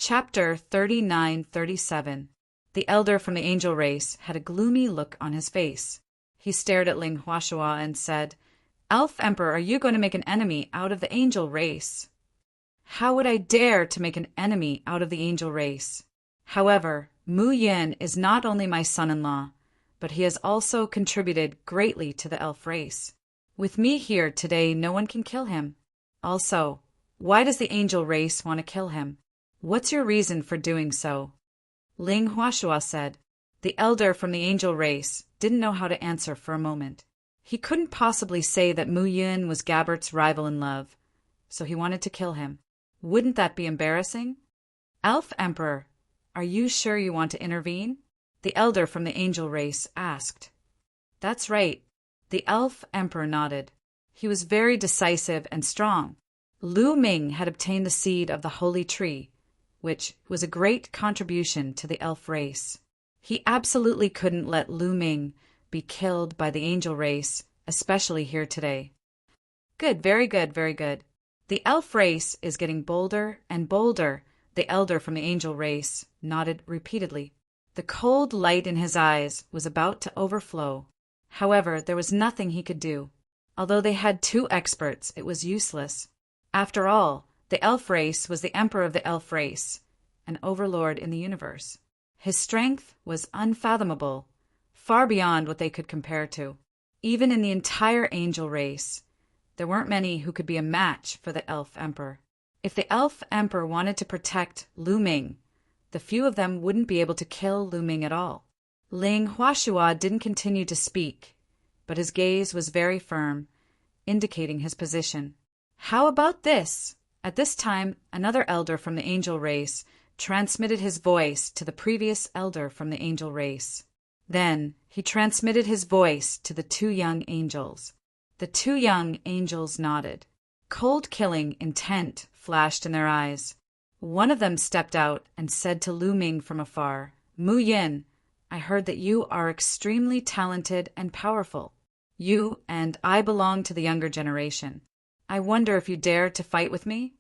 Chapter 39-37. The elder from the angel race had a gloomy look on his face. He stared at Ling Huashua and said, "Elf Emperor, are you going to make an enemy out of the angel race?" "How would I dare to make an enemy out of the angel race? However, Mu Yin is not only my son-in-law, but he has also contributed greatly to the elf race. With me here today, no one can kill him. Also, why does the angel race want to kill him? What's your reason for doing so?" Ling Huashua said. The elder from the angel race didn't know how to answer for a moment. He couldn't possibly say that Mu Yin was Gabert's rival in love, so he wanted to kill him. Wouldn't that be embarrassing? "Elf Emperor, are you sure you want to intervene?" the elder from the angel race asked. "That's right." The elf emperor nodded. He was very decisive and strong. Lu Ming had obtained the seed of the holy tree, which was a great contribution to the elf race. He absolutely couldn't let Lu Ming be killed by the angel race, especially here today. "Good, very good, very good. The elf race is getting bolder and bolder," the elder from the angel race nodded repeatedly. The cold light in his eyes was about to overflow. However, there was nothing he could do. Although they had two experts, it was useless. After all, the elf race was the emperor of the elf race, an overlord in the universe. His strength was unfathomable, far beyond what they could compare to. Even in the entire angel race, there weren't many who could be a match for the elf emperor. If the elf emperor wanted to protect Lu Ming, the few of them wouldn't be able to kill Lu Ming at all. Ling Huashua didn't continue to speak, but his gaze was very firm, indicating his position. "How about this?" At this time, another elder from the angel race transmitted his voice to the previous elder from the angel race. Then he transmitted his voice to the two young angels. The two young angels nodded. Cold-killing intent flashed in their eyes. One of them stepped out and said to Lu Ming from afar, "Mu Yin, I heard that you are extremely talented and powerful. You and I belong to the younger generation. I wonder if you dare to fight with me?"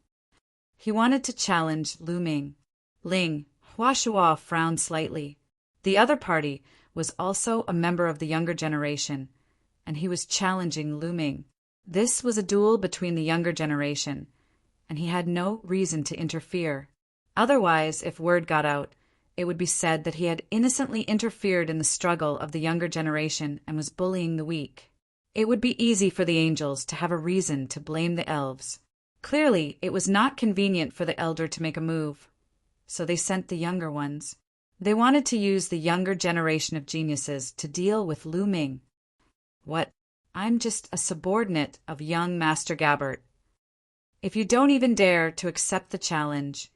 He wanted to challenge Lu Ming. Ling Huashua frowned slightly. The other party was also a member of the younger generation, and he was challenging Lu Ming. This was a duel between the younger generation, and he had no reason to interfere. Otherwise, if word got out, it would be said that he had innocently interfered in the struggle of the younger generation and was bullying the weak. It would be easy for the angels to have a reason to blame the elves. Clearly, it was not convenient for the elder to make a move, so they sent the younger ones. They wanted to use the younger generation of geniuses to deal with Lu Ming. "What? I'm just a subordinate of young Master Gabert. If you don't even dare to accept the challenge,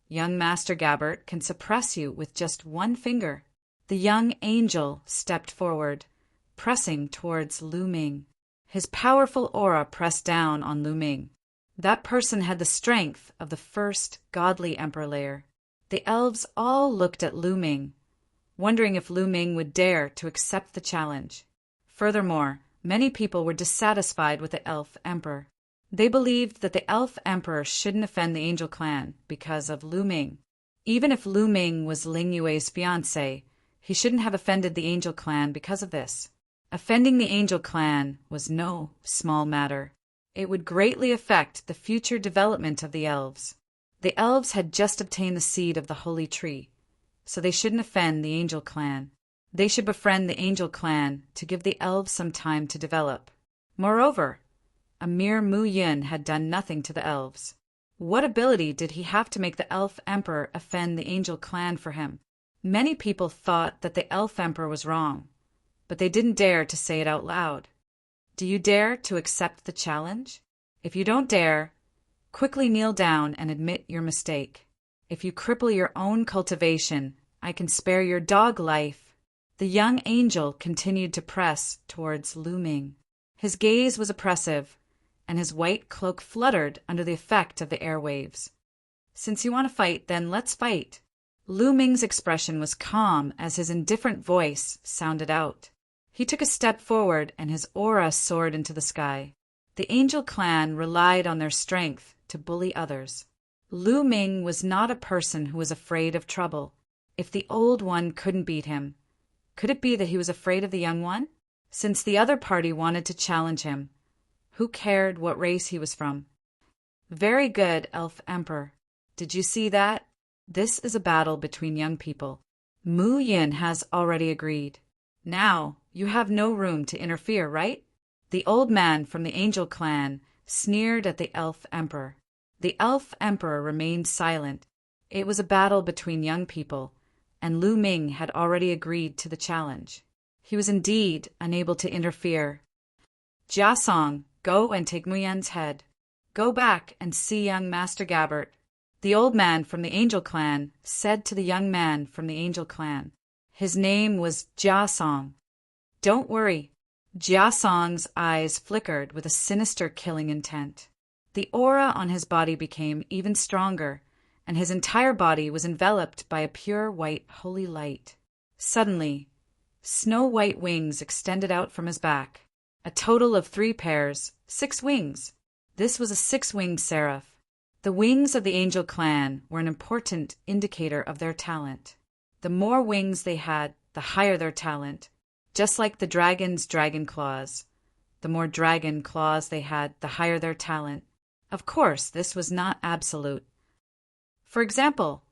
young Master Gabert can suppress you with just one finger." The young angel stepped forward, pressing towards Lu Ming. His powerful aura pressed down on Lu Ming. That person had the strength of the first godly emperor layer. The elves all looked at Lu Ming, wondering if Lu Ming would dare to accept the challenge. Furthermore, many people were dissatisfied with the elf emperor. They believed that the elf emperor shouldn't offend the angel clan because of Lu Ming. Even if Lu Ming was Ling Yue's fiancé, he shouldn't have offended the angel clan because of this. Offending the angel clan was no small matter. It would greatly affect the future development of the elves. The elves had just obtained the seed of the holy tree, so they shouldn't offend the angel clan. They should befriend the angel clan to give the elves some time to develop. Moreover, a mere Mu Yin had done nothing to the elves. What ability did he have to make the elf emperor offend the angel clan for him? Many people thought that the elf emperor was wrong, but they didn't dare to say it out loud. Do you dare to accept the challenge? If you don't dare, quickly kneel down and admit your mistake. If you cripple your own cultivation, I can spare your dog life. The young angel continued to press towards Lu Ming. His gaze was oppressive, and his white cloak fluttered under the effect of the airwaves. "Since you want to fight, then let's fight." Lu Ming's expression was calm as his indifferent voice sounded out. He took a step forward and his aura soared into the sky. The angel clan relied on their strength to bully others. Lu Ming was not a person who was afraid of trouble. If the old one couldn't beat him, could it be that he was afraid of the young one? Since the other party wanted to challenge him, who cared what race he was from? Very good, Elf Emperor. Did you see that? This is a battle between young people. Mu Yin has already agreed. Now, you have no room to interfere, right? The old man from the Angel clan sneered at the Elf Emperor. The Elf Emperor remained silent. It was a battle between young people, and Lu Ming had already agreed to the challenge. He was indeed unable to interfere. Jia Song, go and take Mu Yan's head. Go back and see young Master Gabbert. The old man from the Angel clan said to the young man from the Angel clan. His name was Jia Song. Don't worry. Jia Song's eyes flickered with a sinister killing intent. The aura on his body became even stronger, and his entire body was enveloped by a pure white holy light. Suddenly, snow-white wings extended out from his back. A total of 3 pairs, 6 wings. This was a 6-winged seraph. The wings of the Angel clan were an important indicator of their talent. The more wings they had, the higher their talent. Just like the dragon's dragon claws. The more dragon claws they had, the higher their talent. Of course, this was not absolute. For example,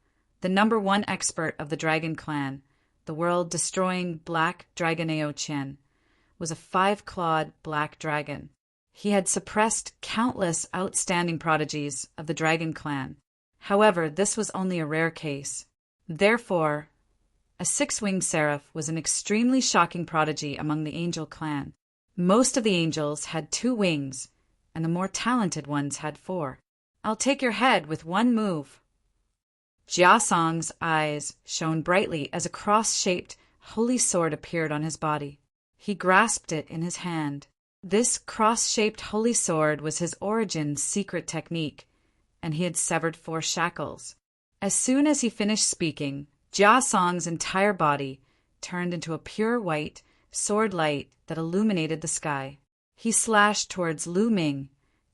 the number 1 expert of the Dragon Clan, the world-destroying Black Dragoneo Chen, was a 5-clawed black dragon. He had suppressed countless outstanding prodigies of the Dragon Clan. However, this was only a rare case. Therefore, a 6-winged seraph was an extremely shocking prodigy among the Angel Clan. Most of the angels had 2 wings, and the more talented ones had 4. I'll take your head with 1 move. Jia Song's eyes shone brightly as a cross-shaped holy sword appeared on his body. He grasped it in his hand. This cross-shaped holy sword was his origin's secret technique, and he had severed 4 shackles. As soon as he finished speaking, Jia Song's entire body turned into a pure white sword light that illuminated the sky. He slashed towards Lu Ming,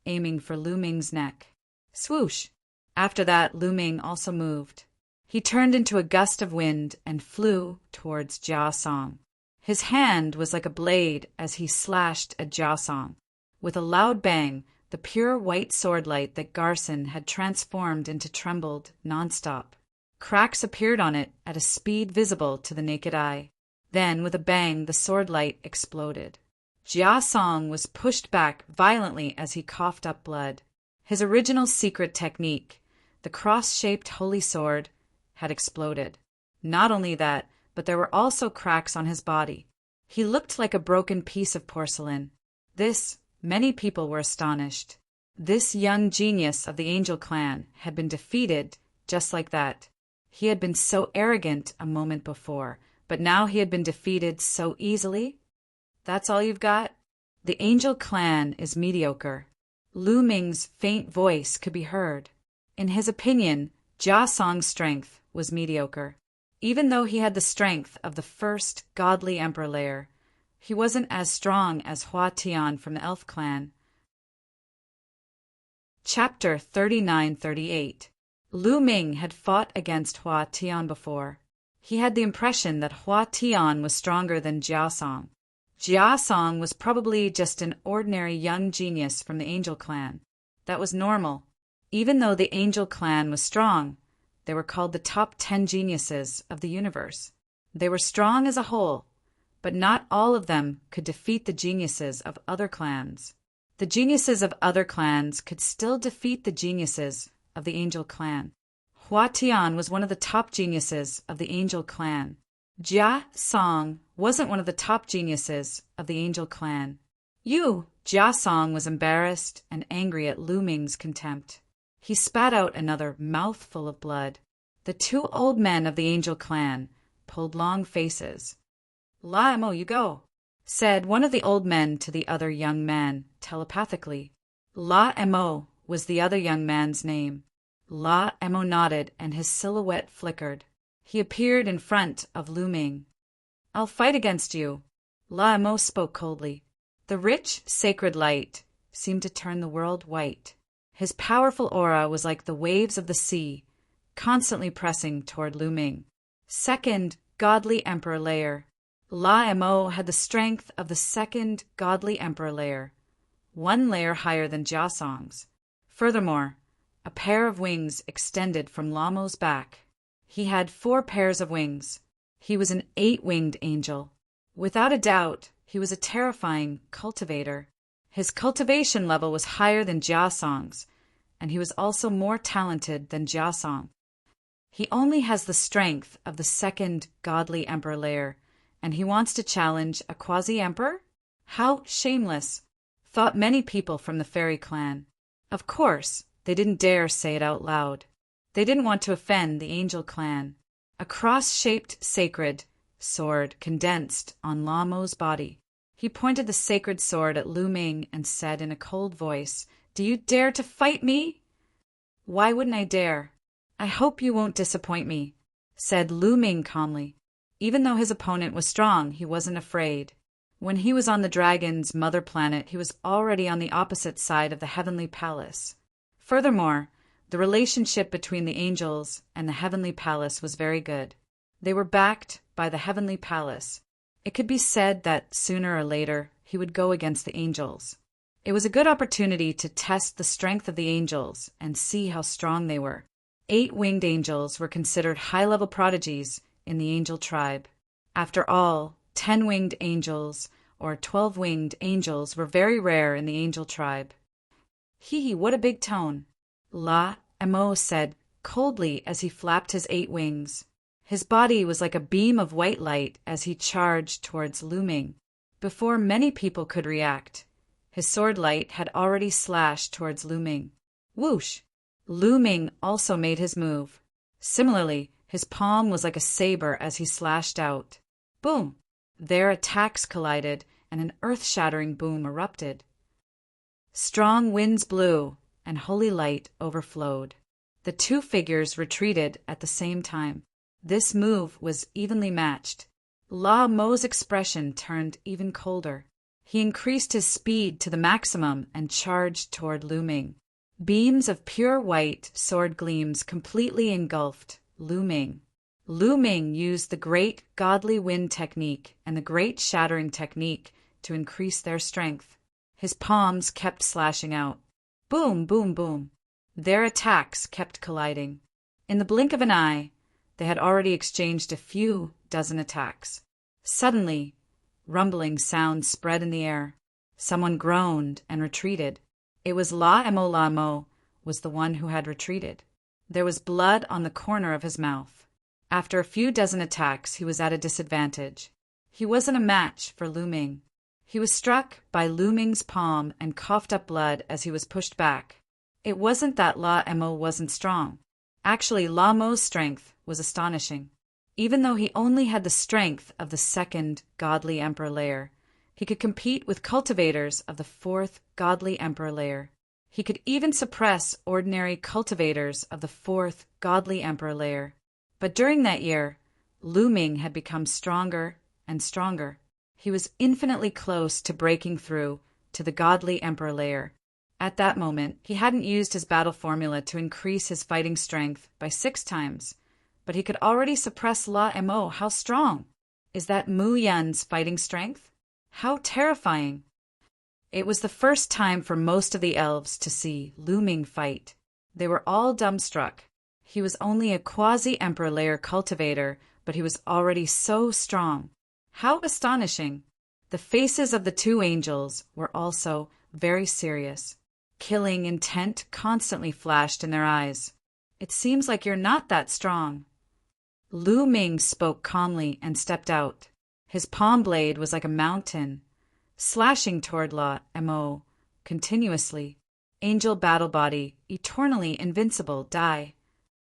aiming for Lu Ming's neck. Swoosh! After that, Lu Ming also moved. He turned into a gust of wind and flew towards Jia Song. His hand was like a blade as he slashed at Jia Song. With a loud bang, the pure white sword light that Garson had transformed into trembled nonstop. Cracks appeared on it at a speed visible to the naked eye. Then, with a bang, the sword light exploded. Jia Song was pushed back violently as he coughed up blood. His original secret technique, the cross-shaped holy sword, had exploded. Not only that, but there were also cracks on his body. He looked like a broken piece of porcelain. Many people were astonished. This young genius of the Angel Clan had been defeated just like that. He had been so arrogant a moment before, but now he had been defeated so easily. That's all you've got? The Angel Clan is mediocre. Lu Ming's faint voice could be heard. In his opinion, Jia Song's strength was mediocre. Even though he had the strength of the first godly emperor layer, he wasn't as strong as Hua Tian from the Elf Clan. Chapter 39-38. Lu Ming had fought against Hua Tian before. He had the impression that Hua Tian was stronger than Jia Song. Jia Song was probably just an ordinary young genius from the Angel Clan. That was normal. Even though the Angel Clan was strong, they were called the top 10 geniuses of the universe. They were strong as a whole, but not all of them could defeat the geniuses of other clans. The geniuses of other clans could still defeat the geniuses of the Angel Clan. Hua Tian was one of the top geniuses of the Angel Clan. Jia Song wasn't one of the top geniuses of the Angel Clan. Jia Song was embarrassed and angry at Lu Ming's contempt. He spat out another mouthful of blood. The 2 old men of the Angel Clan pulled long faces. "La Mo, you go," said one of the old men to the other young man telepathically. La Mo was the other young man's name. La Mo nodded and his silhouette flickered. He appeared in front of Lu Ming. "I'll fight against you," La Mo spoke coldly. The rich, sacred light seemed to turn the world white. His powerful aura was like the waves of the sea, constantly pressing toward Lu Ming. Second godly emperor layer. La Mo had the strength of the second godly emperor layer, one layer higher than Jia Song's. Furthermore, a pair of wings extended from La Mo's back. He had 4 pairs of wings. He was an 8-winged angel. Without a doubt, he was a terrifying cultivator. His cultivation level was higher than Jia Song's, and he was also more talented than Jia Song. He only has the strength of the second godly emperor layer, and he wants to challenge a quasi-emperor? How shameless, thought many people from the fairy clan. Of course, they didn't dare say it out loud. They didn't want to offend the angel clan. A cross-shaped sacred sword condensed on La Mo's body. He pointed the sacred sword at Lu Ming and said in a cold voice, "Do you dare to fight me?" "Why wouldn't I dare? I hope you won't disappoint me," said Lu Ming calmly. Even though his opponent was strong, he wasn't afraid. When he was on the dragon's mother planet, he was already on the opposite side of the heavenly palace. Furthermore, the relationship between the angels and the heavenly palace was very good. They were backed by the heavenly palace. It could be said that sooner or later he would go against the angels. It was a good opportunity to test the strength of the angels and see how strong they were. 8-winged angels were considered high-level prodigies in the angel tribe. After all, 10-winged angels or 12-winged angels were very rare in the angel tribe. Hee, what a big tone, La Mo said coldly as he flapped his 8 wings. His body was like a beam of white light as he charged towards Lu Ming. Before many people could react, his sword light had already slashed towards Lu Ming. Whoosh! Lu Ming also made his move. Similarly, his palm was like a saber as he slashed out. Boom! Their attacks collided, and an earth-shattering boom erupted. Strong winds blew, and holy light overflowed. The 2 figures retreated at the same time. This move was evenly matched. La Mo's expression turned even colder. He increased his speed to the maximum and charged toward Lu Ming. Beams of pure white sword gleams completely engulfed Lu Ming. Lu Ming used the great godly wind technique and the great shattering technique to increase their strength. His palms kept slashing out. Boom, boom, boom. Their attacks kept colliding. In the blink of an eye, they had already exchanged a few dozen attacks. Suddenly, rumbling sounds spread in the air. Someone groaned and retreated. It was La Mo was the one who had retreated. There was blood on the corner of his mouth. After a few dozen attacks, he was at a disadvantage. He wasn't a match for Lu Ming. He was struck by Lu Ming's palm and coughed up blood as he was pushed back. It wasn't that La Mo wasn't strong. Actually, La Mo's strength was astonishing. Even though he only had the strength of the second godly emperor layer, he could compete with cultivators of the 4th godly emperor layer. He could even suppress ordinary cultivators of the 4th godly emperor layer. But during that year, Lu Ming had become stronger and stronger. He was infinitely close to breaking through to the godly emperor layer. At that moment, he hadn't used his battle formula to increase his fighting strength by 6 times, but he could already suppress La Mo. How strong! Is that Mu Yan's fighting strength? How terrifying! It was the first time for most of the elves to see Lu Ming fight. They were all dumbstruck. He was only a quasi-emperor layer cultivator, but he was already so strong. How astonishing! The faces of the 2 angels were also very serious. Killing intent constantly flashed in their eyes. It seems like you're not that strong. Lu Ming spoke calmly and stepped out. His palm blade was like a mountain, slashing toward La Mo continuously. Angel battle body, eternally invincible, die,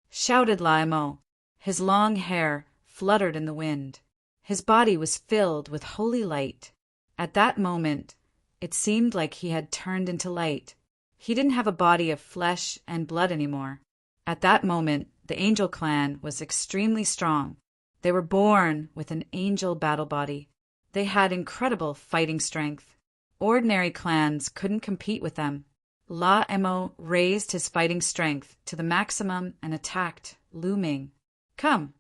shouted La Mo. His long hair fluttered in the wind. His body was filled with holy light. At that moment, it seemed like he had turned into light. He didn't have a body of flesh and blood anymore. At that moment, the angel clan was extremely strong. They were born with an angel battle body. They had incredible fighting strength. Ordinary clans couldn't compete with them. La Emo raised his fighting strength to the maximum and attacked Lu Ming. "Come!"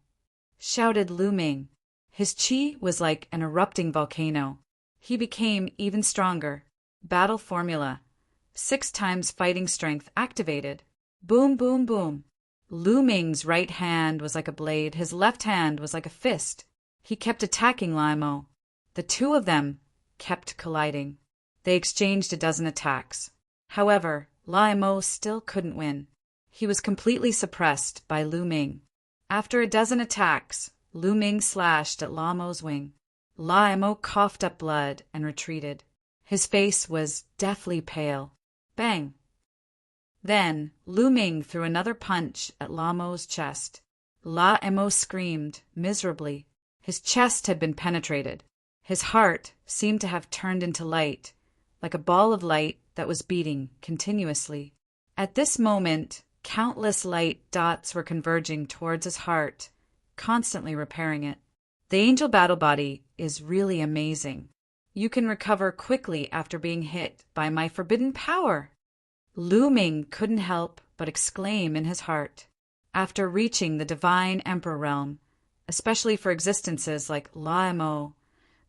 shouted Lu Ming. His chi was like an erupting volcano. He became even stronger. Battle formula. 6 times fighting strength activated. Boom, boom, boom. Lu Ming's right hand was like a blade. His left hand was like a fist. He kept attacking La Emo. The two of them kept colliding. They exchanged a dozen attacks. However, La Emo still couldn't win. He was completely suppressed by Lu Ming. After a dozen attacks, Lu Ming slashed at La Emo's wing. La Emo coughed up blood and retreated. His face was deathly pale. Bang! Then Lu Ming threw another punch at La Emo's chest. La Emo screamed miserably. His chest had been penetrated. His heart seemed to have turned into light, like a ball of light that was beating continuously. At this moment, countless light dots were converging towards his heart, constantly repairing it. The angel battle body is really amazing. You can recover quickly after being hit by my forbidden power. Lu Ming couldn't help but exclaim in his heart. After reaching the divine emperor realm, especially for existences like La Emo,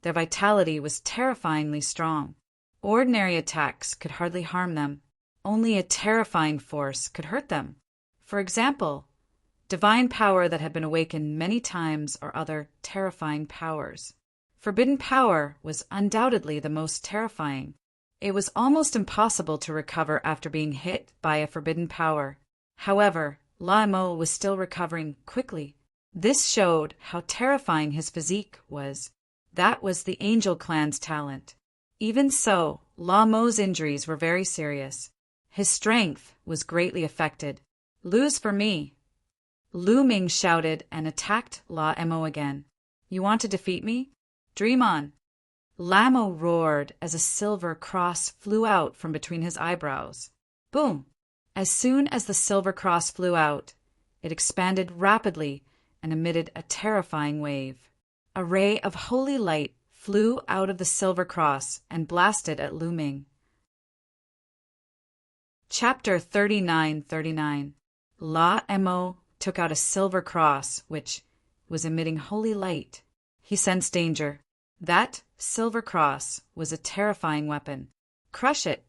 their vitality was terrifyingly strong. Ordinary attacks could hardly harm them. Only a terrifying force could hurt them. For example, divine power that had been awakened many times or other terrifying powers. Forbidden power was undoubtedly the most terrifying. It was almost impossible to recover after being hit by a forbidden power. However, La Emo was still recovering quickly. This showed how terrifying his physique was. That was the Angel Clan's talent. Even so, La Emo's injuries were very serious. His strength was greatly affected. "Lose for me!" Lu Ming shouted and attacked La Emo again. "You want to defeat me? Dream on!" La Emo roared as a silver cross flew out from between his eyebrows. Boom! As soon as the silver cross flew out, it expanded rapidly and emitted a terrifying wave. A ray of holy light flew out of the silver cross and blasted at Lu Ming. Chapter 3939. La Emo took out a silver cross, which was emitting holy light. He sensed danger. That silver cross was a terrifying weapon. "Crush it!"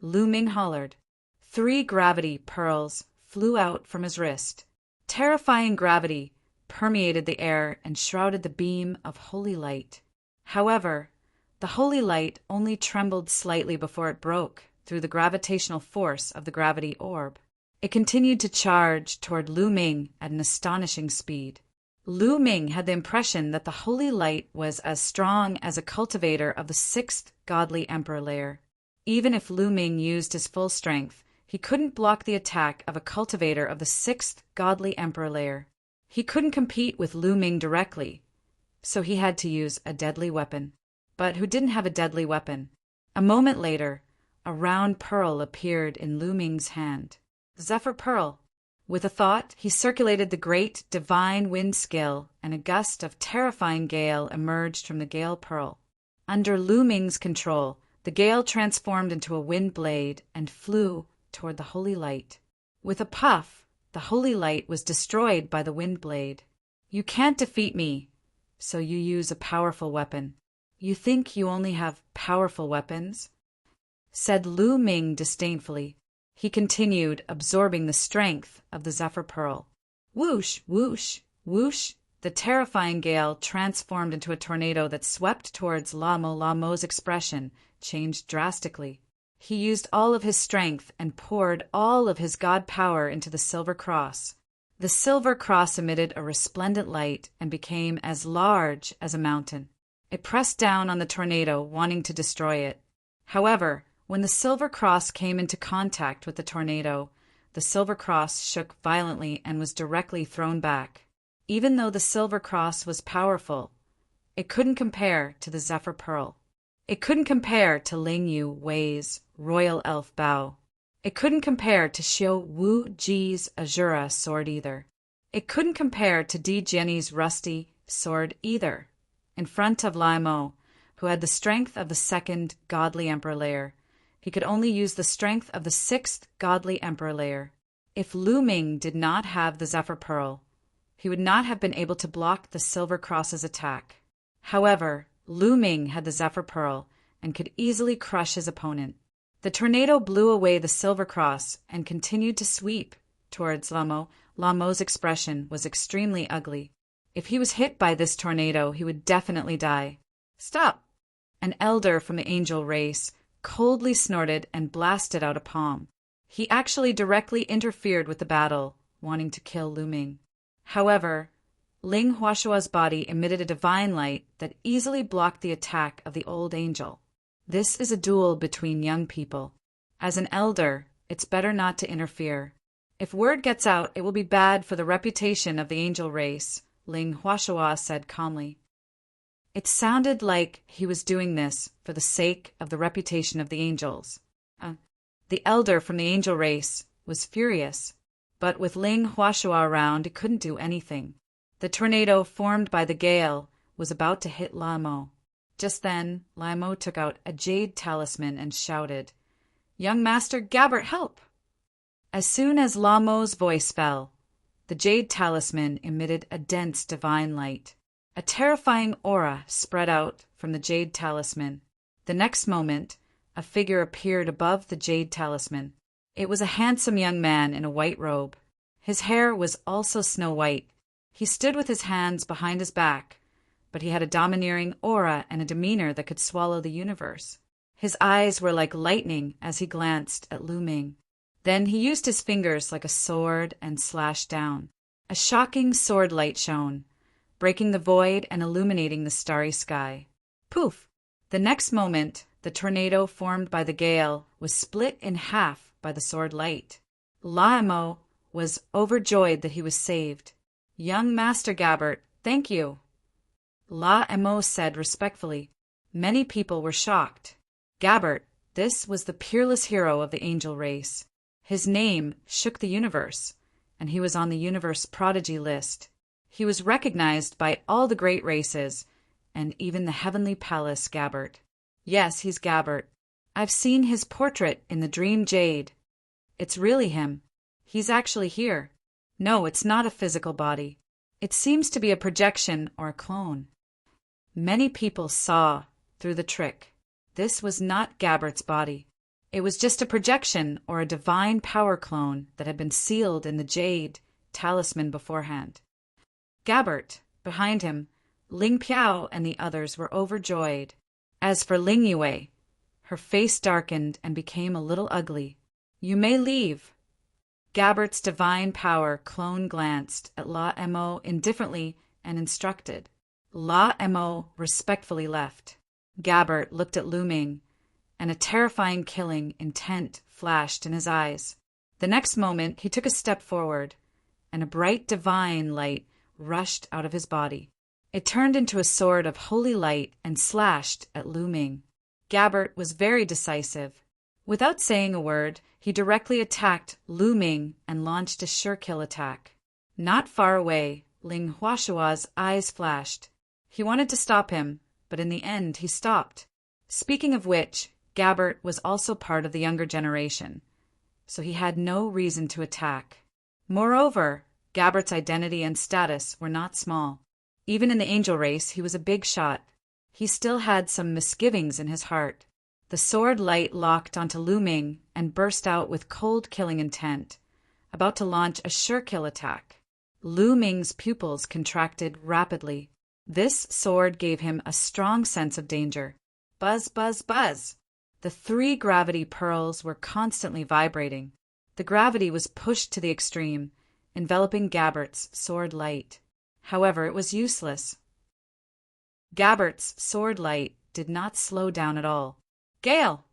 Lu Ming hollered. 3 gravity pearls flew out from his wrist. Terrifying gravity permeated the air and shrouded the beam of holy light. However, the holy light only trembled slightly before it broke through the gravitational force of the gravity orb. It continued to charge toward Lu Ming at an astonishing speed. Lu Ming had the impression that the holy light was as strong as a cultivator of the 6th godly emperor layer. Even if Lu Ming used his full strength, he couldn't block the attack of a cultivator of the 6th godly emperor layer. He couldn't compete with Lu Ming directly, so he had to use a deadly weapon. But who didn't have a deadly weapon? A moment later, a round pearl appeared in Lu Ming's hand. The Zephyr Pearl. With a thought, he circulated the great divine wind scale, and a gust of terrifying gale emerged from the gale pearl. Under Lu Ming's control, the gale transformed into a wind blade and flew toward the holy light. With a puff, the holy light was destroyed by the wind blade. "You can't defeat me, so you use a powerful weapon. You think you only have powerful weapons?" said Lu Ming disdainfully. He continued, absorbing the strength of the Zephyr Pearl. Whoosh, whoosh, whoosh! The terrifying gale transformed into a tornado that swept towards La Emo. La Emo's expression changed drastically. He used all of his strength and poured all of his god power into the silver cross. The silver cross emitted a resplendent light and became as large as a mountain. It pressed down on the tornado, wanting to destroy it. However, when the silver cross came into contact with the tornado, the silver cross shook violently and was directly thrown back. Even though the silver cross was powerful, it couldn't compare to the Zephyr Pearl. It couldn't compare to Ling Yu Wei's royal elf bow. It couldn't compare to Xiao Wu Ji's Azura sword either. It couldn't compare to Di Jianyi's rusty sword either. In front of La Emo, who had the strength of the 2nd godly emperor layer, He could only use the strength of the sixth godly emperor layer. If Lu Ming did not have the Zephyr Pearl, he would not have been able to block the Silver Cross's attack. However, Lu Ming had the Zephyr Pearl and could easily crush his opponent. The tornado blew away the Silver Cross and continued to sweep towards Lamo. Lamo's expression was extremely ugly. If he was hit by this tornado, he would definitely die. "Stop!" An elder from the angel race coldly snorted and blasted out a palm. He actually directly interfered with the battle, wanting to kill Lu Ming. However, Ling Huashua's body emitted a divine light that easily blocked the attack of the old angel. This is a duel between young people. As an elder, it's better not to interfere. If word gets out, it will be bad for the reputation of the angel race, Ling Huashua said calmly. It sounded like he was doing this for the sake of the reputation of the angels. The elder from the angel race was furious, but with Ling Huashua around, he couldn't do anything. The tornado formed by the gale was about to hit Lamo. Just then, Lamo took out a jade talisman and shouted, "Young Master Gabbert, help!" As soon as Lamo's voice fell, the jade talisman emitted a dense divine light. A terrifying aura spread out from the jade talisman. The next moment, a figure appeared above the jade talisman. It was a handsome young man in a white robe. His hair was also snow white. He stood with his hands behind his back, but he had a domineering aura and a demeanor that could swallow the universe. His eyes were like lightning as he glanced at Lu Ming. Then he used his fingers like a sword and slashed down. A shocking sword light shone, breaking the void and illuminating the starry sky. Poof! The next moment, the tornado formed by the gale was split in half by the sword light. Laimo was overjoyed that he was saved. "Young Master Gabbert, thank you," Laimo said respectfully. Many people were shocked. Gabbert, this was the peerless hero of the angel race. His name shook the universe, and he was on the universe prodigy list. He was recognized by all the great races, and even the heavenly palace Gabbert. Yes, he's Gabbert. I've seen his portrait in the Dream Jade. It's really him. He's actually here. No, it's not a physical body. It seems to be a projection or a clone. Many people saw through the trick. This was not Gabbert's body. It was just a projection or a divine power clone that had been sealed in the jade talisman beforehand. Gabbert, behind him, Ling Piao and the others were overjoyed. As for Ling Yue, her face darkened and became a little ugly. "You may leave." Gabbert's divine power clone glanced at Laimo indifferently and instructed. Laimo respectfully left. Gabbert looked at Lu Ming, and a terrifying killing intent flashed in his eyes. The next moment he took a step forward, and a bright divine light rushed out of his body. It turned into a sword of holy light and slashed at Lu Ming. Gabbert was very decisive. Without saying a word, he directly attacked Lu Ming and launched a sure-kill attack. Not far away, Ling Huashua's eyes flashed. He wanted to stop him, but in the end he stopped. Speaking of which, Gabbert was also part of the younger generation, so he had no reason to attack. Moreover, Gabbert's identity and status were not small. Even in the angel race, he was a big shot. He still had some misgivings in his heart. The sword light locked onto Lu Ming and burst out with cold killing intent, about to launch a sure-kill attack. Lu Ming's pupils contracted rapidly. This sword gave him a strong sense of danger. Buzz, buzz, buzz! The 3 gravity pearls were constantly vibrating. The gravity was pushed to the extreme, enveloping Gabbert's sword light. However, it was useless. Gabbert's sword light did not slow down at all. "Gale!"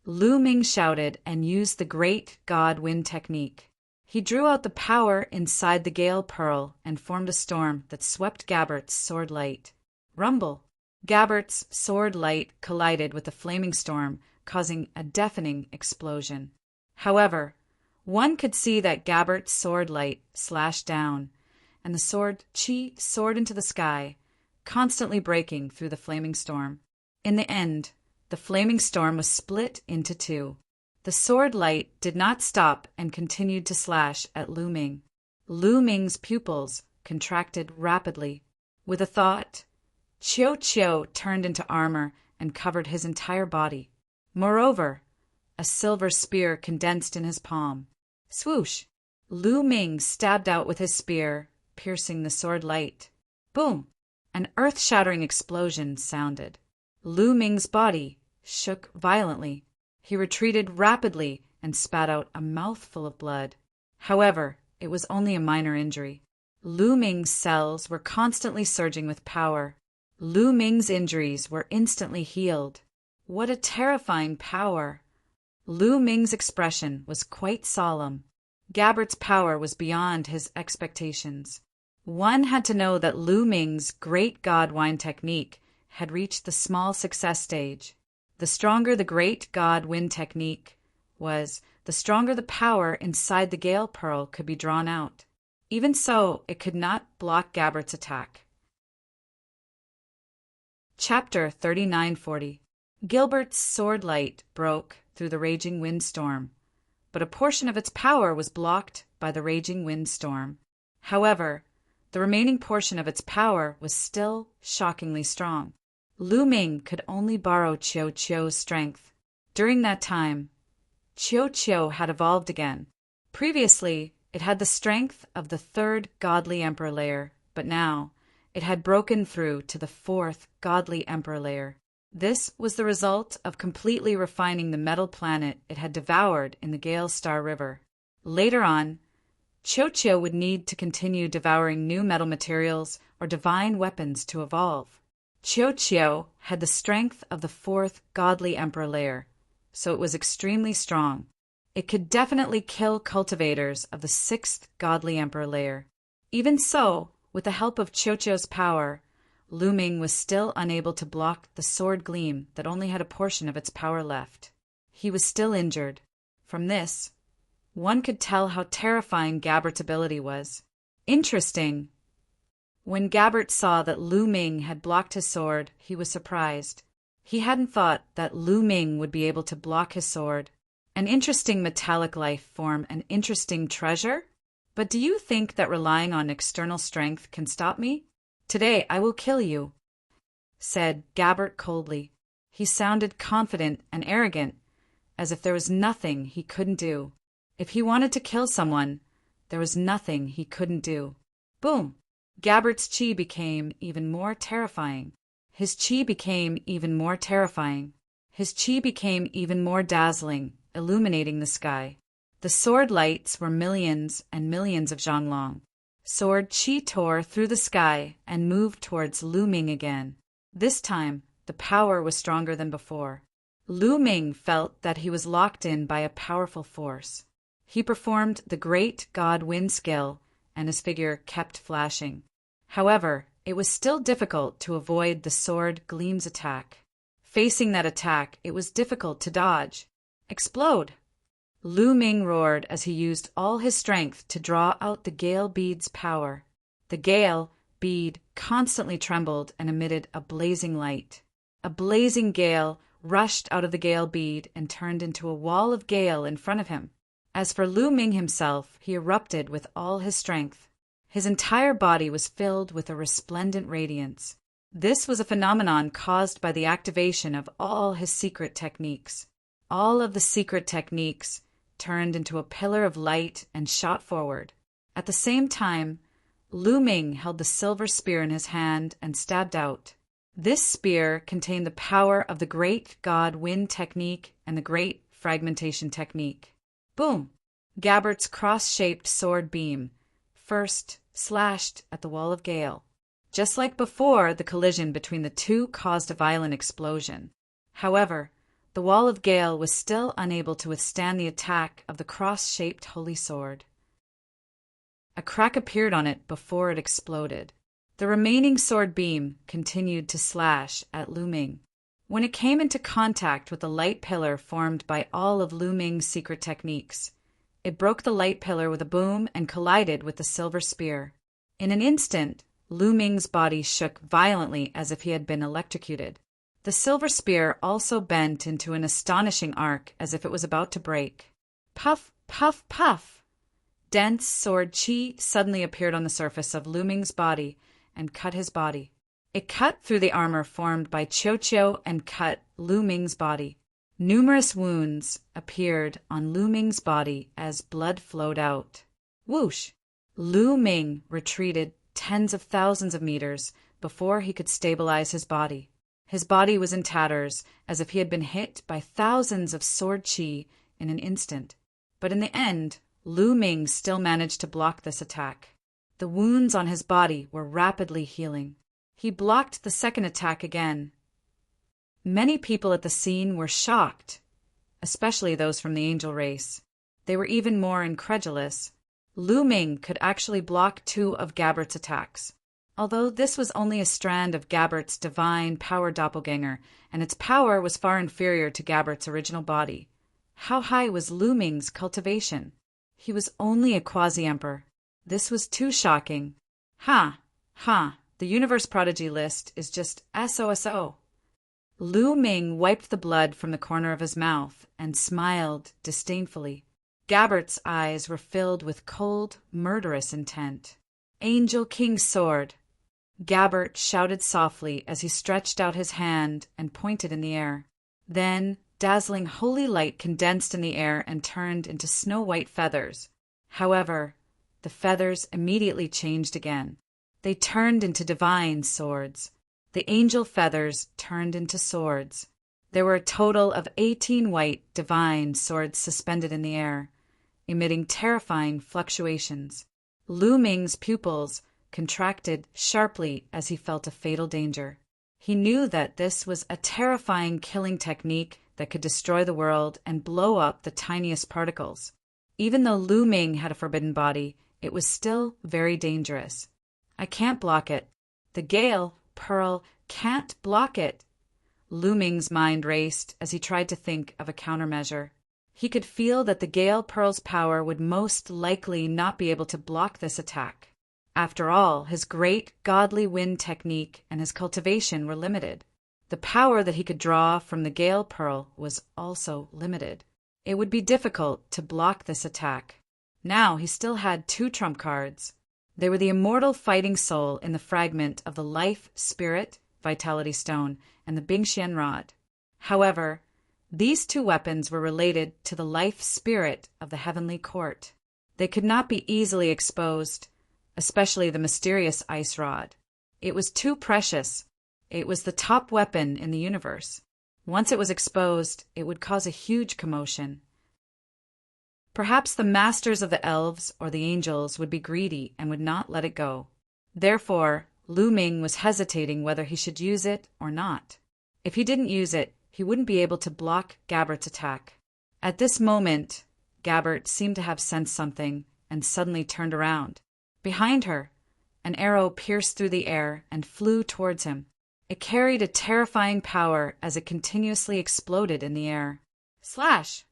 Lu Ming shouted and used the great god wind technique. He drew out the power inside the gale pearl and formed a storm that swept Gabbert's sword light. Rumble! Gabbert's sword light collided with the flaming storm, causing a deafening explosion. However, one could see that Gabbert's sword light slashed down, and the sword Qi soared into the sky, constantly breaking through the flaming storm. In the end, The flaming storm was split into two. The sword light did not stop and continued to slash at Lu Ming. Lu Ming's pupils contracted rapidly. With a thought, Chiu Chiu turned into armor and covered his entire body. Moreover, a silver spear condensed in his palm. Swoosh! Lu Ming stabbed out with his spear, piercing the sword light. Boom! An earth-shattering explosion sounded. Lu Ming's body shook violently. He retreated rapidly and spat out a mouthful of blood. However, it was only a minor injury. Lu Ming's cells were constantly surging with power. Lu Ming's injuries were instantly healed. What a terrifying power! Lu Ming's expression was quite solemn. Gabbert's power was beyond his expectations. One had to know that Lu Ming's great god wind technique had reached the small success stage. The stronger the great god wind technique was, the stronger the power inside the Gale Pearl could be drawn out. Even so, it could not block Gabbert's attack. Chapter 3940. Gilbert's sword light broke through the raging windstorm, but a portion of its power was blocked by the raging windstorm. However, the remaining portion of its power was still shockingly strong. Lu Ming could only borrow Chiu Chiu's strength. During that time, Chiu Chiu had evolved again. Previously, it had the strength of the third godly emperor layer, but now it had broken through to the fourth godly emperor layer. This was the result of completely refining the metal planet it had devoured in the Gale Star River. Later on, Chiu Chiu would need to continue devouring new metal materials or divine weapons to evolve. Chiu Chiu had the strength of the fourth godly emperor layer, so it was extremely strong. It could definitely kill cultivators of the sixth godly emperor layer. Even so, with the help of Chiu Chiu's power, Lu Ming was still unable to block the sword gleam that only had a portion of its power left. He was still injured. From this, one could tell how terrifying Gabbert's ability was. Interesting. When Gabbert saw that Lu Ming had blocked his sword, he was surprised. He hadn't thought that Lu Ming would be able to block his sword. An interesting metallic life form, an interesting treasure? But do you think that relying on external strength can stop me? Today I will kill you, said Gabbert coldly. He sounded confident and arrogant, as if there was nothing he couldn't do. If he wanted to kill someone, there was nothing he couldn't do. Boom! Gabbert's chi became even more terrifying. His chi became even more terrifying. His chi became even more dazzling, illuminating the sky. The sword lights were millions and millions of zhanglong. Sword chi tore through the sky and moved towards Lu Ming again. This time, the power was stronger than before. Lu Ming felt that he was locked in by a powerful force. He performed the great god wind skill, and his figure kept flashing. However, it was still difficult to avoid the sword gleam's attack. Facing that attack, it was difficult to dodge. Explode! Lu Ming roared as he used all his strength to draw out the Gale bead's power. The Gale bead constantly trembled and emitted a blazing light. A blazing gale rushed out of the Gale bead and turned into a wall of gale in front of him. As for Lu Ming himself, he erupted with all his strength. His entire body was filled with a resplendent radiance. This was a phenomenon caused by the activation of all his secret techniques. All of the secret techniques turned into a pillar of light and shot forward. At the same time, Lu Ming held the silver spear in his hand and stabbed out. This spear contained the power of the great god wind technique and the great fragmentation technique. Boom! Gabbert's cross-shaped sword beam first slashed at the wall of gale. Just like before, the collision between the two caused a violent explosion. However, the wall of gale was still unable to withstand the attack of the cross-shaped holy sword. A crack appeared on it before it exploded. The remaining sword beam continued to slash at Lu Ming. When it came into contact with the light pillar formed by all of Lu Ming's secret techniques, it broke the light pillar with a boom and collided with the silver spear. In an instant, Lu Ming's body shook violently as if he had been electrocuted. The silver spear also bent into an astonishing arc as if it was about to break. Puff, puff, puff! Dense sword chi suddenly appeared on the surface of Lu Ming's body and cut his body. It cut through the armor formed by Qiu Qiu and cut Lu Ming's body. Numerous wounds appeared on Lu Ming's body as blood flowed out. Whoosh! Lu Ming retreated tens of thousands of meters before he could stabilize his body. His body was in tatters, as if he had been hit by thousands of sword chi in an instant. But in the end, Lu Ming still managed to block this attack. The wounds on his body were rapidly healing. He blocked the second attack again. Many people at the scene were shocked, especially those from the angel race. They were even more incredulous. Lu Ming could actually block 2 of Gabert's attacks. Although this was only a strand of Gabert's divine power doppelganger, and its power was far inferior to Gabert's original body. How high was Lu Ming's cultivation? He was only a quasi-emperor. This was too shocking. The universe prodigy list is just SOSO. Lu Ming wiped the blood from the corner of his mouth and smiled disdainfully. Gabert's eyes were filled with cold, murderous intent. Angel King's sword! Gabert shouted softly as he stretched out his hand and pointed in the air. Then, dazzling holy light condensed in the air and turned into snow-white feathers. However, the feathers immediately changed again. They turned into divine swords. The angel feathers turned into swords. There were a total of 18 white, divine swords suspended in the air, emitting terrifying fluctuations. Lu Ming's pupils contracted sharply as he felt a fatal danger. He knew that this was a terrifying killing technique that could destroy the world and blow up the tiniest particles. Even though Lu Ming had a forbidden body, it was still very dangerous. I can't block it. The Gale Pearl can't block it. Lu Ming's mind raced as he tried to think of a countermeasure. He could feel that the Gale Pearl's power would most likely not be able to block this attack. After all, his great godly wind technique and his cultivation were limited. The power that he could draw from the Gale Pearl was also limited. It would be difficult to block this attack. Now he still had 2 trump cards. They were the immortal fighting soul in the fragment of the life spirit, vitality stone, and the Bingxian rod. However, these 2 weapons were related to the life spirit of the heavenly court. They could not be easily exposed, especially the mysterious ice rod. It was too precious. It was the top weapon in the universe. Once it was exposed, it would cause a huge commotion. Perhaps the masters of the elves or the angels would be greedy and would not let it go. Therefore, Lu Ming was hesitating whether he should use it or not. If he didn't use it, he wouldn't be able to block Gabert's attack. At this moment, Gabert seemed to have sensed something and suddenly turned around. Behind her, an arrow pierced through the air and flew towards him. It carried a terrifying power as it continuously exploded in the air. Slash!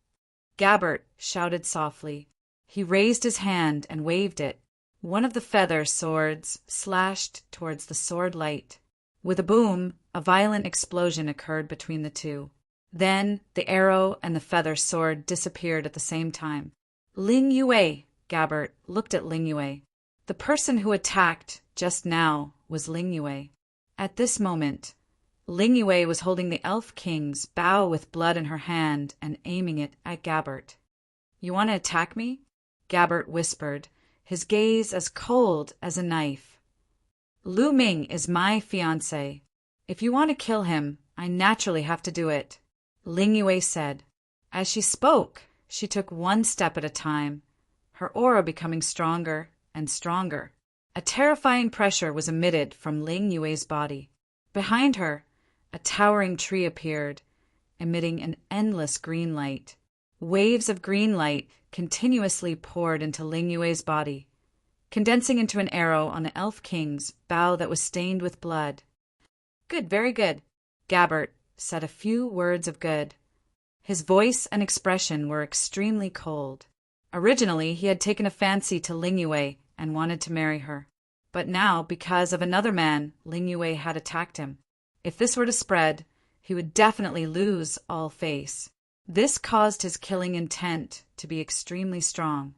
Gabert shouted softly. He raised his hand and waved it. One of the feather swords slashed towards the sword light. With a boom, a violent explosion occurred between the 2. Then the arrow and the feather sword disappeared at the same time. Ling Yue! Gabert looked at Ling Yue. The person who attacked just now was Ling Yue. At this moment, Ling Yue was holding the Elf King's bow with blood in her hand and aiming it at Gabert. "You want to attack me?" Gabert whispered, his gaze as cold as a knife. "Lu Ming is my fiancé. If you want to kill him, I naturally have to do it," Ling Yue said. As she spoke, she took 1 step at a time, her aura becoming stronger and stronger. A terrifying pressure was emitted from Ling Yue's body. Behind her, a towering tree appeared, emitting an endless green light. Waves of green light continuously poured into Ling Yue's body, condensing into an arrow on the Elf King's bow that was stained with blood. "Good, very good." Gabert said a few words of good. His voice and expression were extremely cold. Originally, he had taken a fancy to Ling Yue and wanted to marry her. But now, because of another man, Ling Yue had attacked him. If this were to spread, he would definitely lose all face. This caused his killing intent to be extremely strong.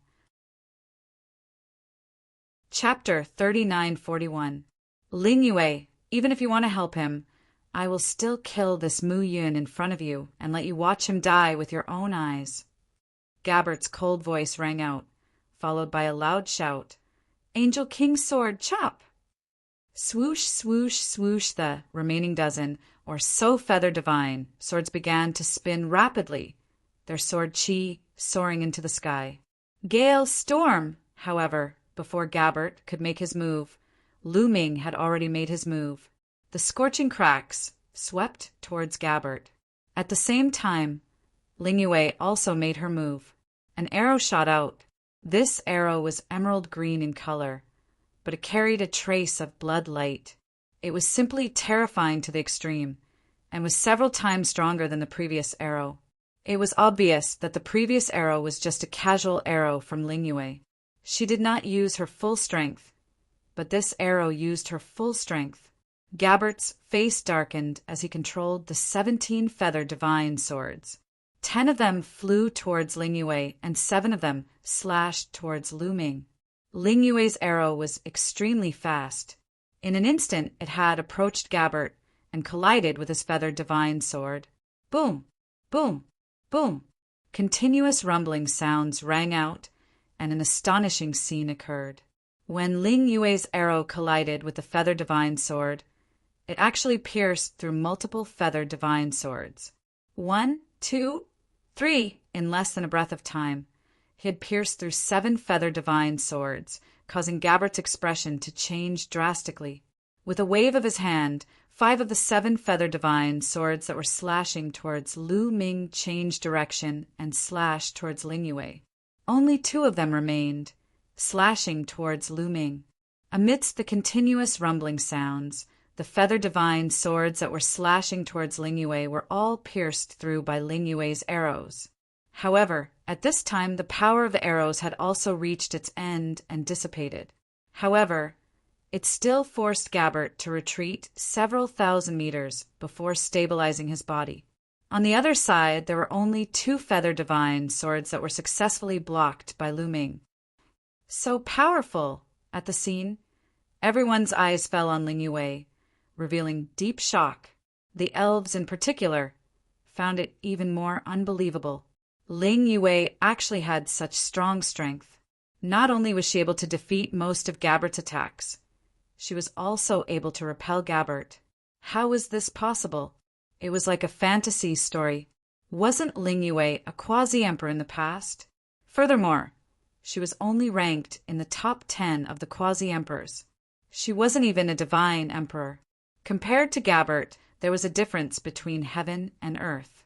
Chapter 3941. Ling Yue, even if you want to help him, I will still kill this Mu Yun in front of you and let you watch him die with your own eyes. Gabbert's cold voice rang out, followed by a loud shout. Angel King's sword, chop! Swoosh, swoosh, swoosh, the remaining dozen, or so feather divine, swords began to spin rapidly, their sword chi soaring into the sky. Gale storm, however, before Gabbert could make his move, Lu Ming had already made his move. The scorching cracks swept towards Gabbert. At the same time, Ling Yue also made her move. An arrow shot out. This arrow was emerald green in color, but it carried a trace of blood light. It was simply terrifying to the extreme, and was several times stronger than the previous arrow. It was obvious that the previous arrow was just a casual arrow from Ling Yue. She did not use her full strength, but this arrow used her full strength. Gabbert's face darkened as he controlled the 17 feather divine swords. 10 of them flew towards Ling Yue, and 7 of them slashed towards Lu Ming. Ling Yue's arrow was extremely fast. In an instant, it had approached Gabbert and collided with his feathered divine sword. Boom! Boom! Boom! Continuous rumbling sounds rang out, and an astonishing scene occurred. When Ling Yue's arrow collided with the feathered divine sword, it actually pierced through multiple feathered divine swords. 1, 2, 3, in less than a breath of time. He had pierced through 7 feather divine swords, causing Gabbert's expression to change drastically. With a wave of his hand, 5 of the 7 feather divine swords that were slashing towards Lu Ming changed direction and slashed towards Ling Yue. Only 2 of them remained, slashing towards Lu Ming. Amidst the continuous rumbling sounds, the feather divine swords that were slashing towards Ling Yue were all pierced through by Ling Yue's arrows. However, at this time the power of the arrows had also reached its end and dissipated. However, it still forced Gabbert to retreat several thousand meters before stabilizing his body. On the other side, there were only 2 feather divine swords that were successfully blocked by Lu Ming. So powerful! At the scene, everyone's eyes fell on Ling Yue, revealing deep shock. The elves in particular found it even more unbelievable. Ling Yue actually had such strong strength. Not only was she able to defeat most of Gabbert's attacks, she was also able to repel Gabbert. How was this possible? It was like a fantasy story. Wasn't Ling Yue a quasi-emperor in the past? Furthermore, she was only ranked in the top 10 of the quasi-emperors. She wasn't even a divine emperor. Compared to Gabbert, there was a difference between heaven and earth.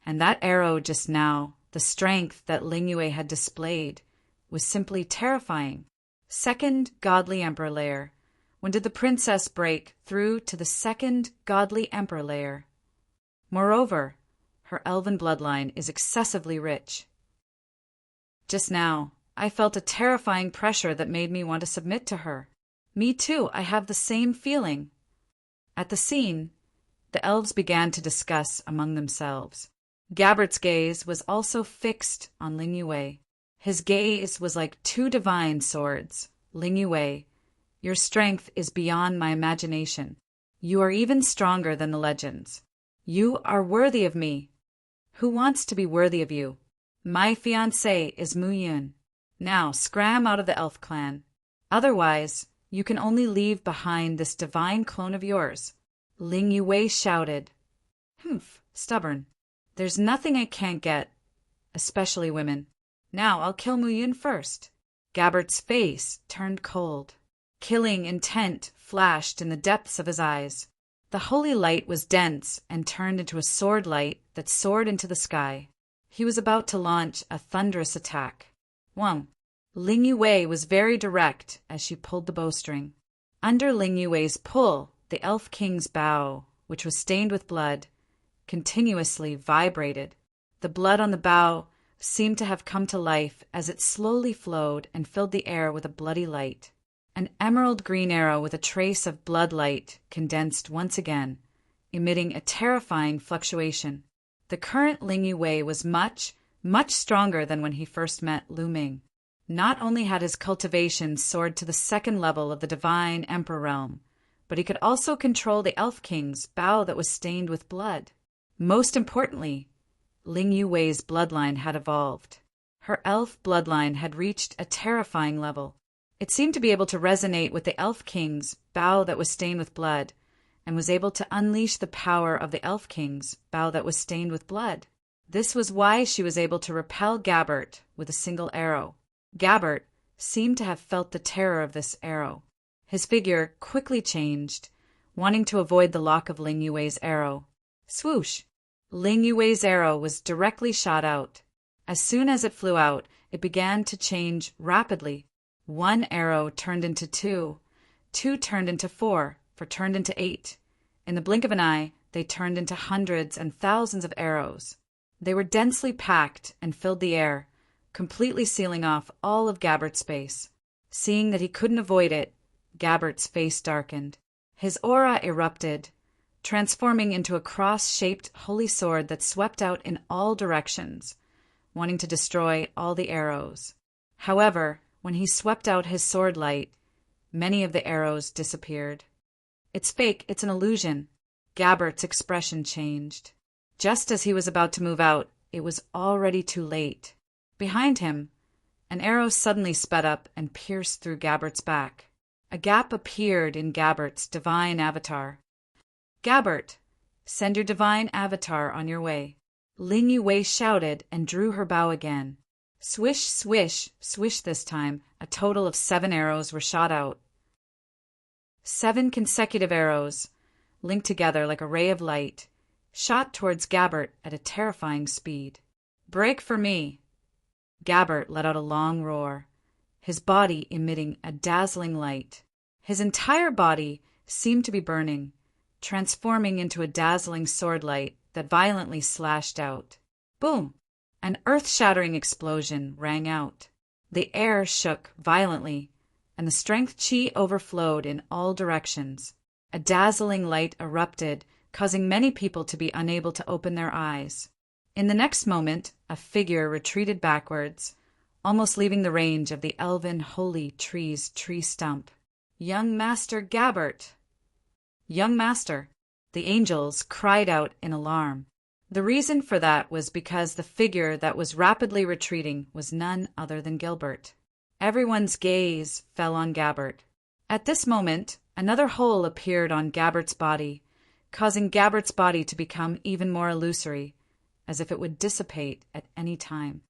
And that arrow just now, the strength that Ling Yue had displayed, was simply terrifying. Second godly emperor layer. When did the princess break through to the second godly emperor layer? Moreover, her elven bloodline is excessively rich. Just now, I felt a terrifying pressure that made me want to submit to her. Me too, I have the same feeling. At the scene, the elves began to discuss among themselves. Gabbert's gaze was also fixed on Ling Yue. His gaze was like 2 divine swords. Ling Yue, your strength is beyond my imagination. You are even stronger than the legends. You are worthy of me. Who wants to be worthy of you? My fiancé is Mu Yun. Now scram out of the elf clan. Otherwise, you can only leave behind this divine clone of yours. Ling Yue shouted. Humph, stubborn. There's nothing I can't get, especially women. Now I'll kill Mu Yun first. Gabbert's face turned cold. Killing intent flashed in the depths of his eyes. The holy light was dense and turned into a sword light that soared into the sky. He was about to launch a thunderous attack. Wang. Ling Yue was very direct as she pulled the bowstring. Under Ling Yue's pull, the Elf King's bow, which was stained with blood, continuously vibrated. The blood on the bow seemed to have come to life as it slowly flowed and filled the air with a bloody light. An emerald green arrow with a trace of blood light condensed once again emitting a terrifying fluctuation. The current Ling Yue was much, much stronger than when he first met Lu Ming. Not only had his cultivation soared to the second level of the divine emperor realm, but he could also control the elf king's bow that was stained with blood. Most importantly, Ling Yue's bloodline had evolved. Her elf bloodline had reached a terrifying level. It seemed to be able to resonate with the elf king's bow that was stained with blood, and was able to unleash the power of the elf king's bow that was stained with blood. This was why she was able to repel Gabbert with a single arrow. Gabbert seemed to have felt the terror of this arrow. His figure quickly changed, wanting to avoid the lock of Ling Yue's arrow. Swoosh! Ling Yue's arrow was directly shot out. As soon as it flew out, it began to change rapidly. One arrow turned into two, two turned into four turned into 8. In the blink of an eye, they turned into hundreds and thousands of arrows. They were densely packed and filled the air, completely sealing off all of Gabbert's space. Seeing that he couldn't avoid it, Gabbert's face darkened. His aura erupted, transforming into a cross-shaped holy sword that swept out in all directions, wanting to destroy all the arrows. However, when he swept out his sword light, many of the arrows disappeared. It's fake, it's an illusion. Gabbert's expression changed. Just as he was about to move out, it was already too late. Behind him, an arrow suddenly sped up and pierced through Gabbert's back. A gap appeared in Gabbert's divine avatar. Gabbert, send your divine avatar on your way. Ling Yue shouted and drew her bow again. Swish, swish, swish this time, a total of 7 arrows were shot out. 7 consecutive arrows, linked together like a ray of light, shot towards Gabbert at a terrifying speed. Break for me! Gabbert let out a long roar, his body emitting a dazzling light. His entire body seemed to be burning, transforming into a dazzling sword light that violently slashed out. Boom! An earth-shattering explosion rang out. The air shook violently, and the strength chi overflowed in all directions. A dazzling light erupted, causing many people to be unable to open their eyes. In the next moment, a figure retreated backwards, almost leaving the range of the elven holy tree's tree stump. Young Master Gabbert! Young Master! The angels cried out in alarm. The reason for that was because the figure that was rapidly retreating was none other than Gilbert. Everyone's gaze fell on Gabbert. At this moment, another hole appeared on Gabbert's body, causing Gabbert's body to become even more illusory, as if it would dissipate at any time.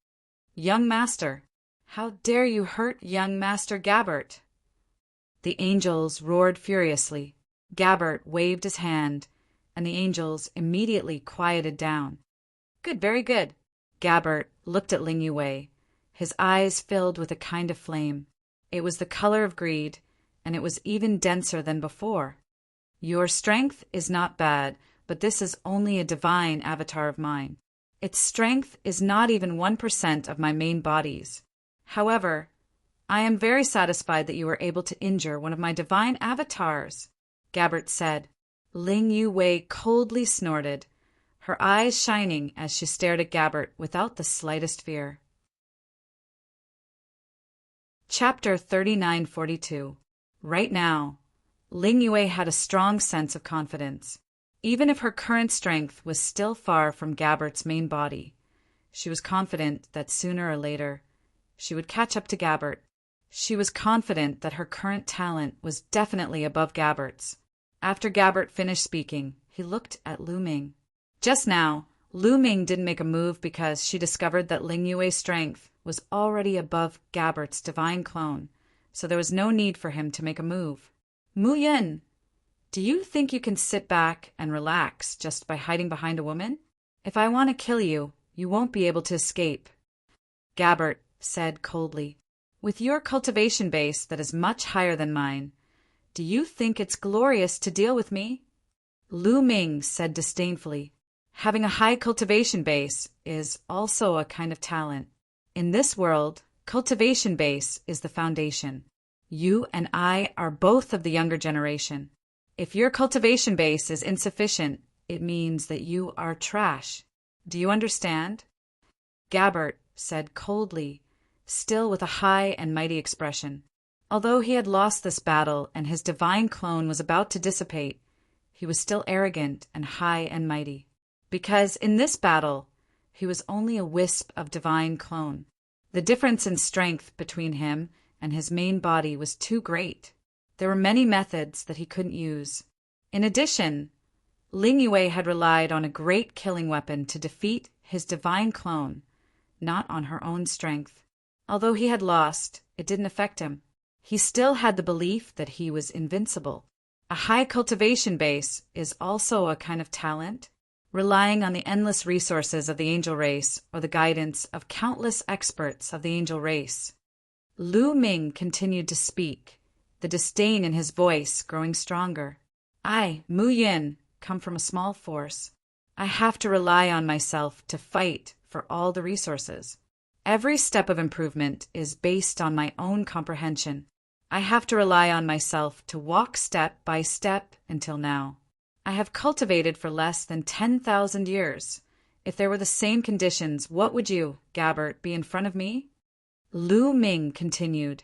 Young Master, how dare you hurt young Master Gabbert? The angels roared furiously. Gabbert waved his hand, and the angels immediately quieted down. Good, very good. Gabbert looked at Ling Yue, his eyes filled with a kind of flame. It was the color of greed, and it was even denser than before. Your strength is not bad, but this is only a divine avatar of mine. Its strength is not even 1% of my main body's. However, I am very satisfied that you were able to injure one of my divine avatars, Gabbert said. Ling Yue coldly snorted, her eyes shining as she stared at Gabbert without the slightest fear. Chapter 3942. Right now, Ling Yue had a strong sense of confidence. Even if her current strength was still far from Gabbert's main body, she was confident that sooner or later she would catch up to Gabbert. She was confident that her current talent was definitely above Gabbert's. After Gabbert finished speaking, he looked at Lu Ming. Just now, Lu Ming didn't make a move because she discovered that Ling Yue's strength was already above Gabbert's divine clone, so there was no need for him to make a move. Mu Yin, do you think you can sit back and relax just by hiding behind a woman? If I want to kill you, you won't be able to escape. Gabbert said coldly, with your cultivation base that is much higher than mine, do you think it's glorious to deal with me? Lu Ming said disdainfully, having a high cultivation base is also a kind of talent. In this world, cultivation base is the foundation. You and I are both of the younger generation. If your cultivation base is insufficient, It means that you are trash. Do you understand? Gabbert said coldly, still with a high and mighty expression. Although he had lost this battle and his divine clone was about to dissipate, he was still arrogant and high and mighty. Because in this battle, he was only a wisp of divine clone. The difference in strength between him and his main body was too great. There were many methods that he couldn't use. In addition, Ling Yue had relied on a great killing weapon to defeat his divine clone, not on her own strength. Although he had lost, it didn't affect him. He still had the belief that he was invincible. A high cultivation base is also a kind of talent, relying on the endless resources of the angel race or the guidance of countless experts of the angel race. Lu Ming continued to speak, the disdain in his voice growing stronger. I, Mu Yin, come from a small force. I have to rely on myself to fight for all the resources. Every step of improvement is based on my own comprehension. I have to rely on myself to walk step by step until now. I have cultivated for less than 10,000 years. If there were the same conditions, what would you, Gabbert, be in front of me? Lu Ming continued,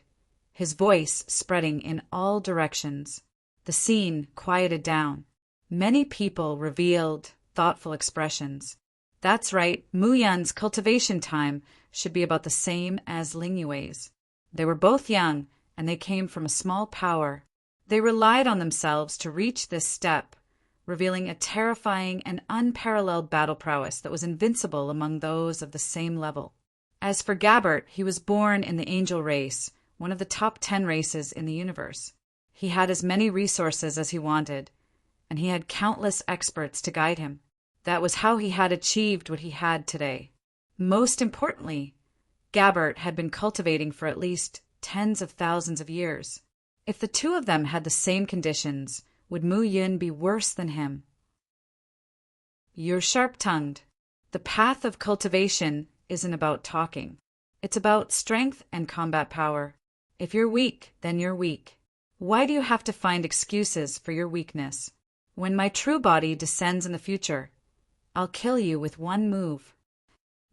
his voice spreading in all directions. The scene quieted down. Many people revealed thoughtful expressions. That's right, Mu Yan's cultivation time should be about the same as Ling Yue's. They were both young, and they came from a small power. They relied on themselves to reach this step, revealing a terrifying and unparalleled battle prowess that was invincible among those of the same level. As for Gabbert, he was born in the angel race, one of the top 10 races in the universe. He had as many resources as he wanted, and he had countless experts to guide him. That was how he had achieved what he had today. Most importantly, Gabbert had been cultivating for at least tens of thousands of years. If the two of them had the same conditions, would Mu Yin be worse than him? You're sharp-tongued. The path of cultivation isn't about talking. It's about strength and combat power. If you're weak, then you're weak. Why do you have to find excuses for your weakness? When my true body descends in the future, I'll kill you with one move.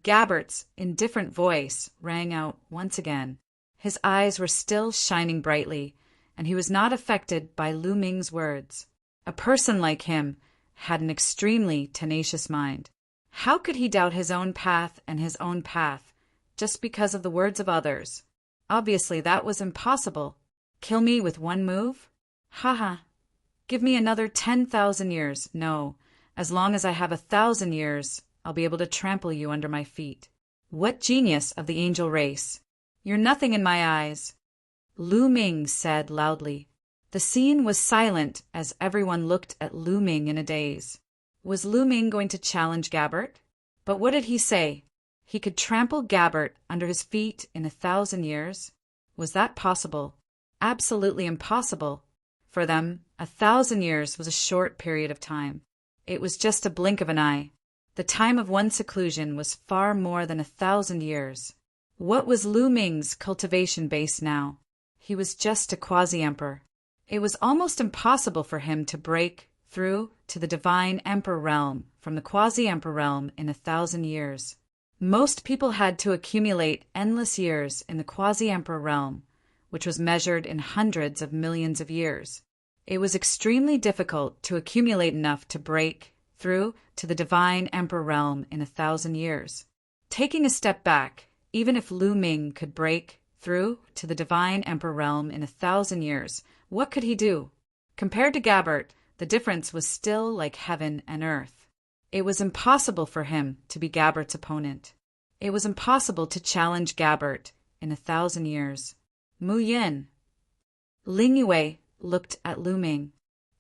Gabbert's indifferent voice rang out once again. His eyes were still shining brightly, and he was not affected by Lu Ming's words. A person like him had an extremely tenacious mind. How could he doubt his own path and his own path just because of the words of others? Obviously, that was impossible. Kill me with one move? Ha. Give me another 10,000 years. No, as long as I have 1,000 years, I'll be able to trample you under my feet. What genius of the angel race! You're nothing in my eyes. Lu Ming said loudly. The scene was silent as everyone looked at Lu Ming in a daze. Was Lu Ming going to challenge Gabbert? But what did he say? He could trample Gabbert under his feet in 1,000 years? Was that possible? Absolutely impossible. For them, 1,000 years was a short period of time. It was just a blink of an eye. The time of one's seclusion was far more than 1,000 years. What was Lu Ming's cultivation base now? He was just a quasi-emperor. It was almost impossible for him to break through to the divine emperor realm from the quasi-emperor realm in 1,000 years. Most people had to accumulate endless years in the quasi-emperor realm, which was measured in hundreds of millions of years. It was extremely difficult to accumulate enough to break through to the divine emperor realm in 1,000 years. Taking a step back, even if Lu Ming could break through to the divine emperor realm in 1,000 years, what could he do? Compared to Gabbert, the difference was still like heaven and earth. It was impossible for him to be Gabbert's opponent. It was impossible to challenge Gabbert in 1,000 years. Mu Yin. Ling Yue looked at Lu Ming.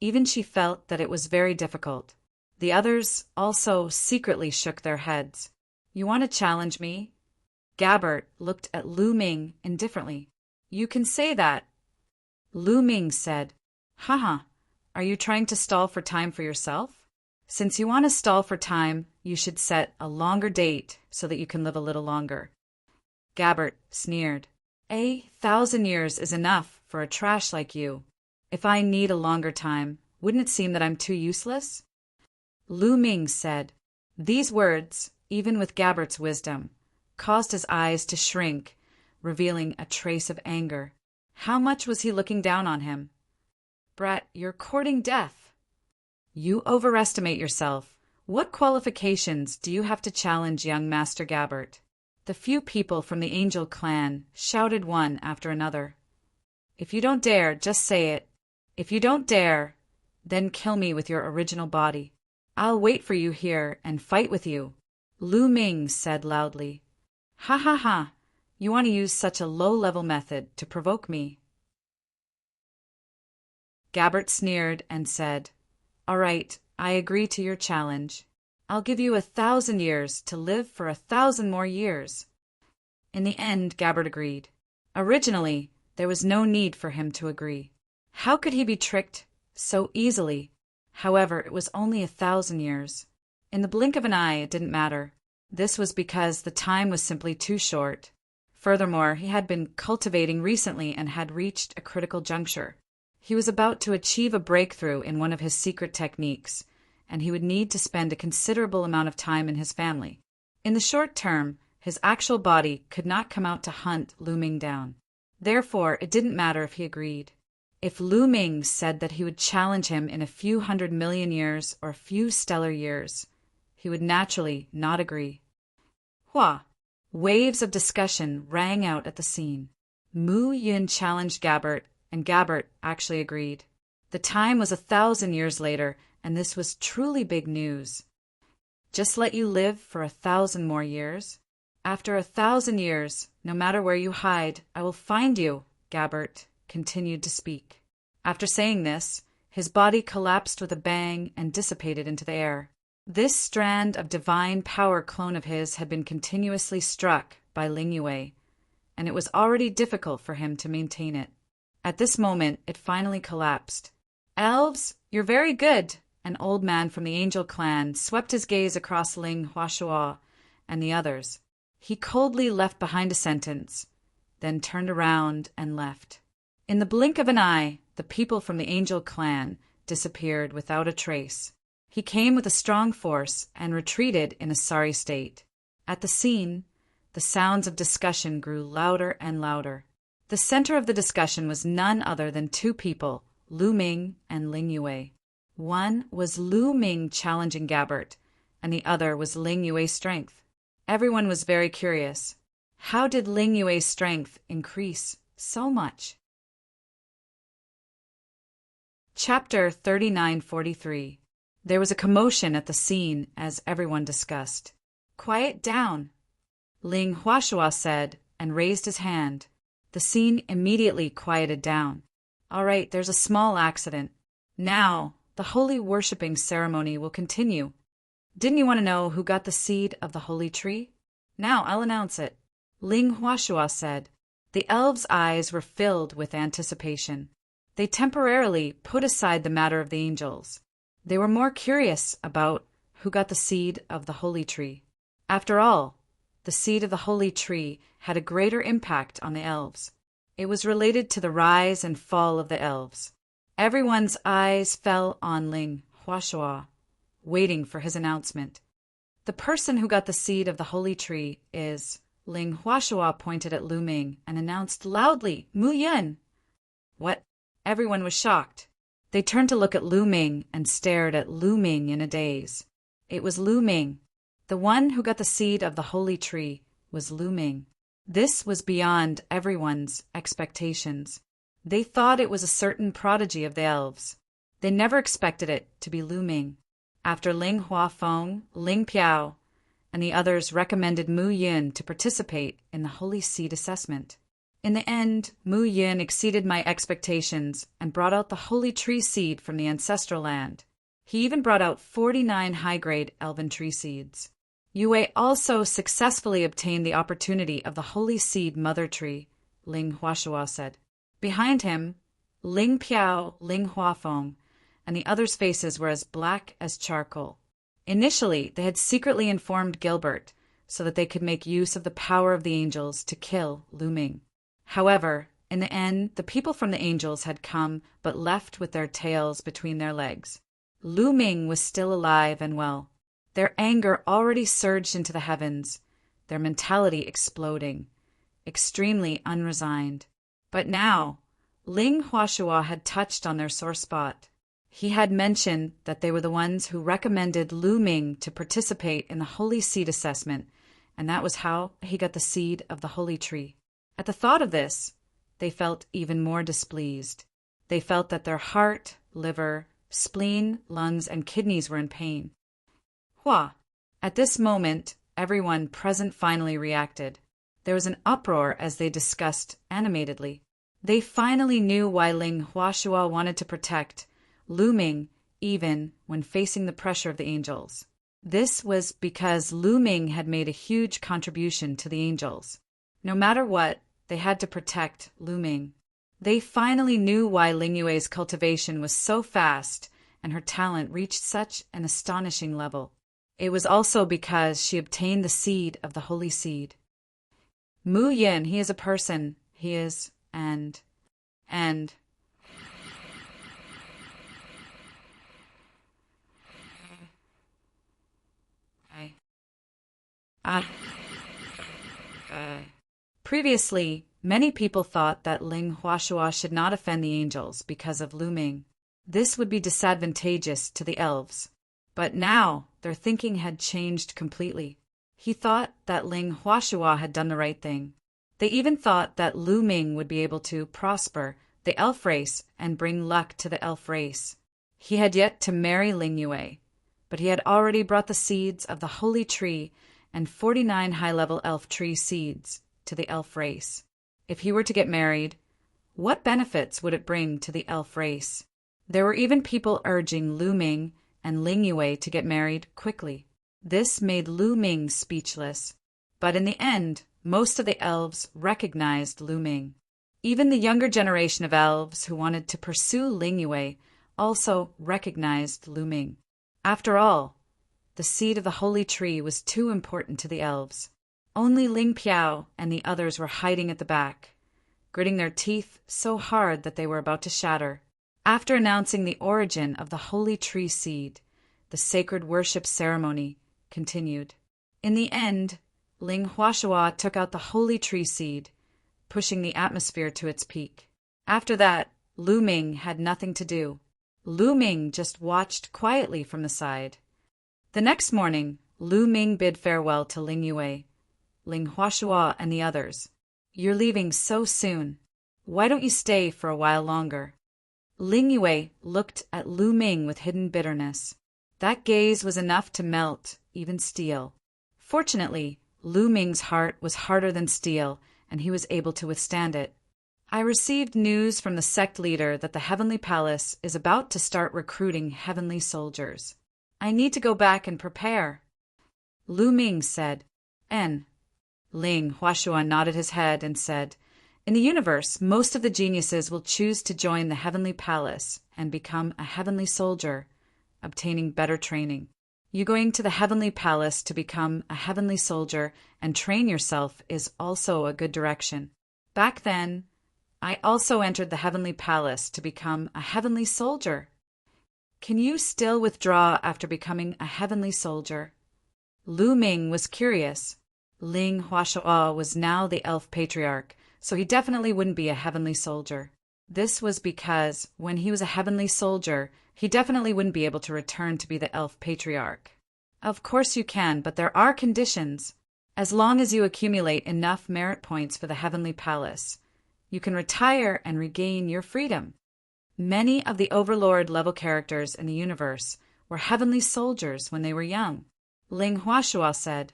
Even she felt that it was very difficult. The others also secretly shook their heads. You want to challenge me? Gabbert looked at Lu Ming indifferently. You can say that. Lu Ming said, Haha, are you trying to stall for time for yourself? Since you want to stall for time, you should set a longer date so that you can live a little longer. Gabbert sneered. 1,000 years is enough for a trash like you. If I need a longer time, wouldn't it seem that I'm too useless? Lu Ming said. These words, even with Gabbert's wisdom, caused his eyes to shrink, revealing a trace of anger. How much was he looking down on him? Brat, you're courting death. You overestimate yourself. What qualifications do you have to challenge young Master Gabbert? The few people from the Angel clan shouted one after another. If you don't dare, just say it. If you don't dare, then kill me with your original body. I'll wait for you here and fight with you. Lu Ming said loudly. Ha ha ha, you want to use such a low-level method to provoke me. Gabbert sneered and said, All right, I agree to your challenge. I'll give you 1,000 years to live for 1,000 more years. In the end, Gabbert agreed. Originally, there was no need for him to agree. How could he be tricked so easily? However, it was only 1,000 years. In the blink of an eye, it didn't matter. This was because the time was simply too short. Furthermore, he had been cultivating recently and had reached a critical juncture. He was about to achieve a breakthrough in one of his secret techniques, and he would need to spend a considerable amount of time in his family. In the short term, his actual body could not come out to hunt Lu Ming down. Therefore, it didn't matter if he agreed. If Lu Ming said that he would challenge him in a few 100 million years or a few stellar years, he would naturally not agree. Hua! Waves of discussion rang out at the scene. Mu Yun challenged Gabbert, and Gabbert actually agreed. The time was 1,000 years later, and this was truly big news. Just let you live for 1,000 more years? After 1,000 years, no matter where you hide, I will find you, Gabbert continued to speak. After saying this, his body collapsed with a bang and dissipated into the air. This strand of divine power clone of his had been continuously struck by Ling Yue, and it was already difficult for him to maintain it. At this moment, it finally collapsed. Elves, you're very good. An old man from the Angel clan swept his gaze across Ling Huashua and the others. He coldly left behind a sentence, then turned around and left. In the blink of an eye, the people from the Angel clan disappeared without a trace. He came with a strong force and retreated in a sorry state. At the scene, the sounds of discussion grew louder and louder. The center of the discussion was none other than two people, Lu Ming and Ling Yue. One was Lu Ming challenging Gabbert, and the other was Ling Yue's strength. Everyone was very curious. How did Ling Yue's strength increase so much? Chapter 3943. There was a commotion at the scene as everyone discussed. Quiet down, Ling Huashua said, and raised his hand. The scene immediately quieted down. All right, there's a small accident. Now, the holy worshipping ceremony will continue. Didn't you want to know who got the seed of the holy tree? Now I'll announce it. Ling Huashua said. The elves' eyes were filled with anticipation. They temporarily put aside the matter of the angels. They were more curious about who got the seed of the holy tree. After all, the seed of the holy tree had a greater impact on the elves. It was related to the rise and fall of the elves. Everyone's eyes fell on Ling Huashua, waiting for his announcement. The person who got the seed of the holy tree is... Ling Huashua pointed at Lu Ming and announced loudly, Mu Yun! What? Everyone was shocked. They turned to look at Lu Ming and stared at Lu Ming in a daze. It was Lu Ming. The one who got the seed of the holy tree was Lu Ming. This was beyond everyone's expectations. They thought it was a certain prodigy of the elves. They never expected it to be Lu Ming. After Ling Huafeng, Ling Piao, and the others recommended Mu Yun to participate in the holy seed assessment. In the end, Mu Yun exceeded my expectations and brought out the holy tree seed from the ancestral land. He even brought out 49 high-grade elven tree seeds. Yue also successfully obtained the opportunity of the holy seed mother tree, Ling Huashua said. Behind him, Ling Piao, Ling Huafeng, and the others' faces were as black as charcoal. Initially, they had secretly informed Gilbert so that they could make use of the power of the angels to kill Lu Ming. However, in the end, the people from the angels had come but left with their tails between their legs. Lu Ming was still alive and well. Their anger already surged into the heavens, their mentality exploding, extremely unresigned. But now, Ling Huashua had touched on their sore spot. He had mentioned that they were the ones who recommended Lu Ming to participate in the Holy Seed assessment, and that was how he got the seed of the Holy Tree. At the thought of this, they felt even more displeased. They felt that their heart, liver, spleen, lungs, and kidneys were in pain. Hua! At this moment, everyone present finally reacted. There was an uproar as they discussed animatedly. They finally knew why Ling Huashua wanted to protect Lu Ming even when facing the pressure of the angels. This was because Lu Ming had made a huge contribution to the angels. No matter what, they had to protect Lu Ming. They finally knew why Ling Yue's cultivation was so fast and her talent reached such an astonishing level. It was also because she obtained the seed of the Holy Seed. Mu Yin, he is a person, he is, and. Previously, many people thought that Ling Huashua should not offend the angels because of Lu Ming. This would be disadvantageous to the elves. But now, their thinking had changed completely. He thought that Ling Huashua had done the right thing. They even thought that Lu Ming would be able to prosper the elf race and bring luck to the elf race. He had yet to marry Ling Yue, but he had already brought the seeds of the Holy Tree and 49 high-level elf tree seeds to the elf race. If he were to get married, what benefits would it bring to the elf race? There were even people urging Lu Ming and Ling Yue to get married quickly. This made Lu Ming speechless. But in the end, most of the elves recognized Lu Ming. Even the younger generation of elves who wanted to pursue Ling Yue also recognized Lu Ming. After all, the seed of the Holy Tree was too important to the elves. Only Ling Piao and the others were hiding at the back, gritting their teeth so hard that they were about to shatter. After announcing the origin of the Holy Tree seed, the sacred worship ceremony continued. In the end, Ling Huashua took out the Holy Tree seed, pushing the atmosphere to its peak. After that, Lu Ming had nothing to do. Lu Ming just watched quietly from the side. The next morning, Lu Ming bid farewell to Ling Yue, Ling Huashua, and the others. "You're leaving so soon. Why don't you stay for a while longer?" Ling Yue looked at Lu Ming with hidden bitterness. That gaze was enough to melt even steel. Fortunately, Lu Ming's heart was harder than steel, and he was able to withstand it. "I received news from the sect leader that the Heavenly Palace is about to start recruiting heavenly soldiers. I need to go back and prepare," Lu Ming said. "En." Ling Huashua nodded his head and said, "In the universe, most of the geniuses will choose to join the Heavenly Palace and become a heavenly soldier, obtaining better training. You going to the Heavenly Palace to become a heavenly soldier and train yourself is also a good direction. Back then, I also entered the Heavenly Palace to become a heavenly soldier. Can you still withdraw after becoming a heavenly soldier?" Lu Ming was curious. Ling Huashua was now the elf patriarch, so he definitely wouldn't be a heavenly soldier. This was because when he was a heavenly soldier, he definitely wouldn't be able to return to be the elf patriarch. "Of course you can, but there are conditions. As long as you accumulate enough merit points for the Heavenly Palace, you can retire and regain your freedom." Many of the Overlord-level characters in the universe were heavenly soldiers when they were young. Ling Huashua said,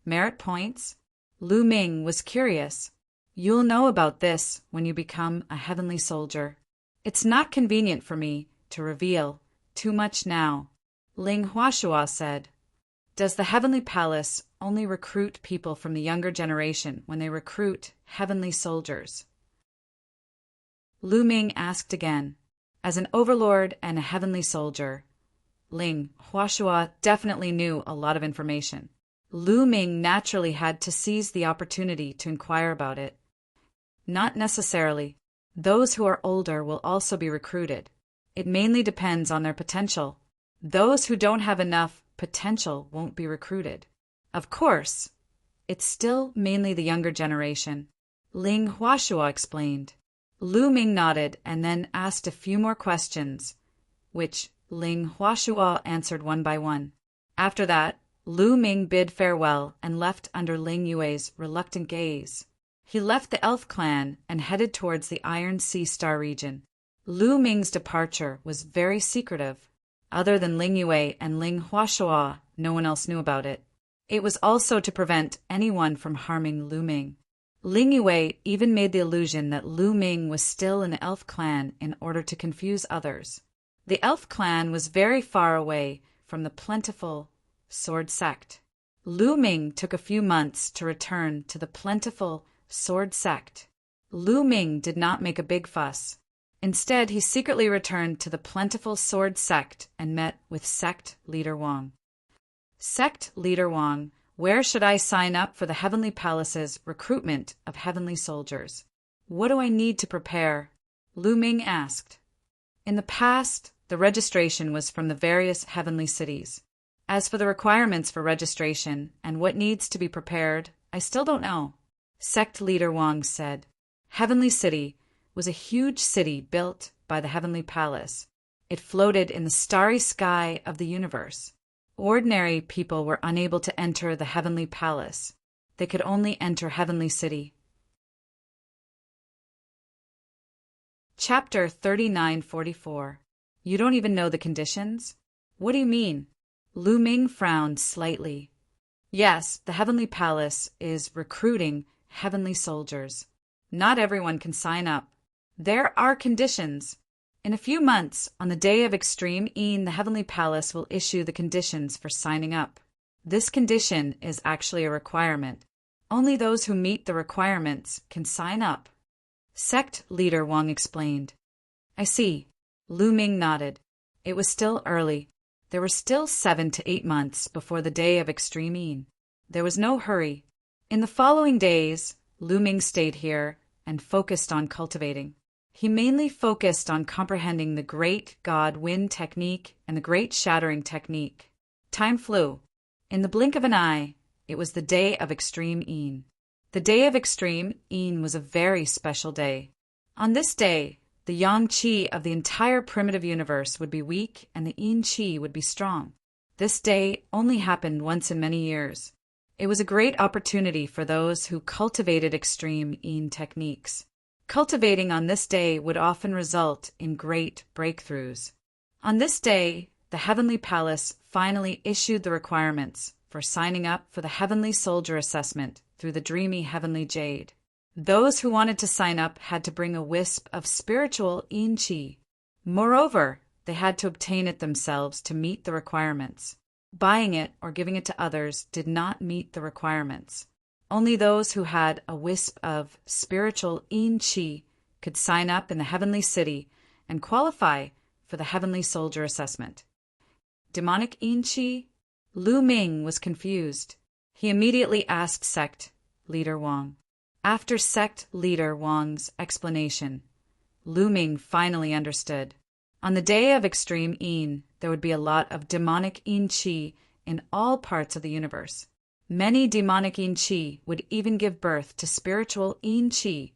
"Merit points?" Lu Ming was curious. "You'll know about this when you become a heavenly soldier. It's not convenient for me to reveal too much now," Ling Huashua said. "Does the Heavenly Palace only recruit people from the younger generation when they recruit heavenly soldiers?" Lu Ming asked again. As an overlord and a heavenly soldier, Ling Huashua definitely knew a lot of information. Lu Ming naturally had to seize the opportunity to inquire about it. "Not necessarily. Those who are older will also be recruited. It mainly depends on their potential. Those who don't have enough potential won't be recruited. Of course, it's still mainly the younger generation, Ling Huashua explained. Lu Ming nodded and then asked a few more questions, which Ling Huashua answered one by one. After that, Lu Ming bid farewell and left under Ling Yue's reluctant gaze. He left the elf clan and headed towards the Iron Sea Star region. Lu Ming's departure was very secretive. Other than Ling Yue and Ling Huashua, no one else knew about it. It was also to prevent anyone from harming Lu Ming. Ling Yue even made the illusion that Lu Ming was still in the elf clan in order to confuse others. The elf clan was very far away from the plentiful sword sect. Lu Ming took a few months to return to the plentiful sword sect. Lu Ming did not make a big fuss. Instead, he secretly returned to the plentiful sword sect and met with sect leader Wang. Sect leader Wang, where should I sign up for the Heavenly Palace's recruitment of heavenly soldiers? What do I need to prepare? Lu Ming asked. In the past, the registration was from the various heavenly cities. As for the requirements for registration and what needs to be prepared, I still don't know. Sect leader Wang said. Heavenly City was a huge city built by the Heavenly Palace. It floated in the starry sky of the universe. Ordinary people were unable to enter the Heavenly Palace. They could only enter Heavenly City. Chapter 3944. You don't even know the conditions? What do you mean? Lu Ming frowned slightly. Yes, the Heavenly Palace is recruiting heavenly soldiers. Not everyone can sign up. There are conditions. In a few months, on the day of Extreme Een, the Heavenly Palace will issue the conditions for signing up. This condition is actually a requirement. Only those who meet the requirements can sign up. Sect leader Wang explained. I see. Lu Ming nodded. It was still early. There were still 7 to 8 months before the day of Extreme Een. There was no hurry. In the following days, Lu Ming stayed here and focused on cultivating. He mainly focused on comprehending the Great God Wind technique and the Great Shattering technique. Time flew. In the blink of an eye, it was the day of Extreme Een. The day of Extreme Een was a very special day. On this day, the yang qi of the entire primitive universe would be weak and the yin qi would be strong. This day only happened once in many years. It was a great opportunity for those who cultivated extreme yin techniques. Cultivating on this day would often result in great breakthroughs. On this day, the Heavenly Palace finally issued the requirements for signing up for the Heavenly Soldier Assessment through the dreamy Heavenly Jade. Those who wanted to sign up had to bring a wisp of spiritual yin qi. Moreover, they had to obtain it themselves to meet the requirements. Buying it or giving it to others did not meet the requirements. Only those who had a wisp of spiritual yin qi could sign up in the Heavenly City and qualify for the Heavenly Soldier Assessment. Demonic yin qi? Lu Ming was confused. He immediately asked Sect leader Wang. After Sect leader Wang's explanation, Lu Ming finally understood. On the day of Extreme Een, there would be a lot of demonic yin qi in all parts of the universe. Many demonic yin qi would even give birth to spiritual yin qi,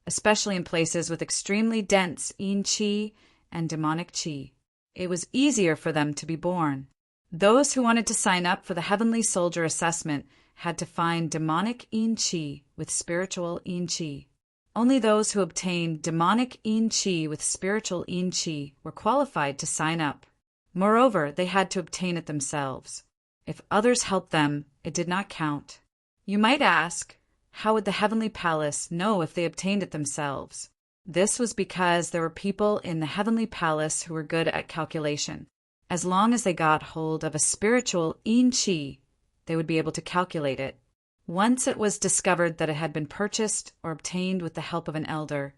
especially in places with extremely dense yin qi and demonic qi. It was easier for them to be born. Those who wanted to sign up for the Heavenly Soldier Assessment had to find demonic yin qi with spiritual yin qi. Only those who obtained demonic yin qi with spiritual yin qi were qualified to sign up. Moreover, they had to obtain it themselves. If others helped them, it did not count. You might ask, how would the Heavenly Palace know if they obtained it themselves? This was because there were people in the Heavenly Palace who were good at calculation. As long as they got hold of a spiritual yin qi, they would be able to calculate it. Once it was discovered that it had been purchased or obtained with the help of an elder,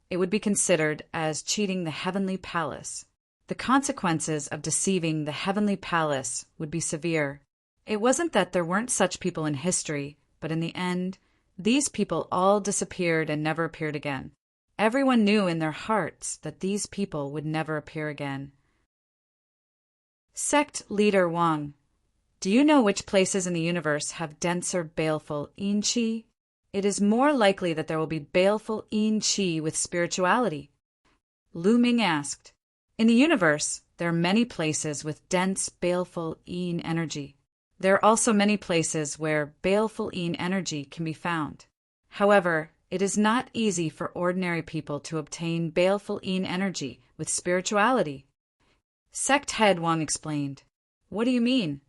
it would be considered as cheating the Heavenly Palace. The consequences of deceiving the Heavenly Palace would be severe. It wasn't that there weren't such people in history, but in the end, these people all disappeared and never appeared again. Everyone knew in their hearts that these people would never appear again. Sect leader Wang, do you know which places in the universe have denser baleful yin qi? It is more likely that there will be baleful yin qi with spirituality. Lu Ming asked, in the universe, there are many places with dense baleful yin energy. There are also many places where baleful yin energy can be found. However, it is not easy for ordinary people to obtain baleful yin energy with spirituality. Sect head Wang explained, what do you mean?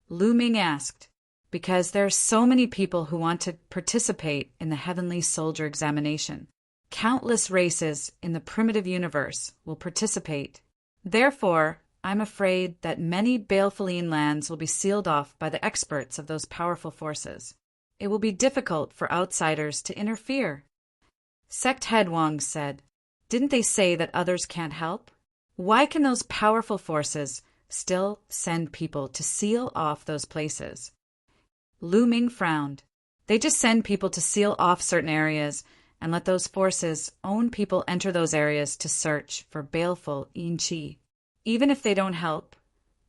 Lu Ming asked, because there are so many people who want to participate in the Heavenly Soldier examination. Countless races in the primitive universe will participate. Therefore, I'm afraid that many baleful yin lands will be sealed off by the experts of those powerful forces. It will be difficult for outsiders to interfere. Sect head Wang said, didn't they say that others can't help? Why can those powerful forces still send people to seal off those places? Lu Ming frowned. They just send people to seal off certain areas and let those forces own people enter those areas to search for baleful yin qi. Even if they don't help,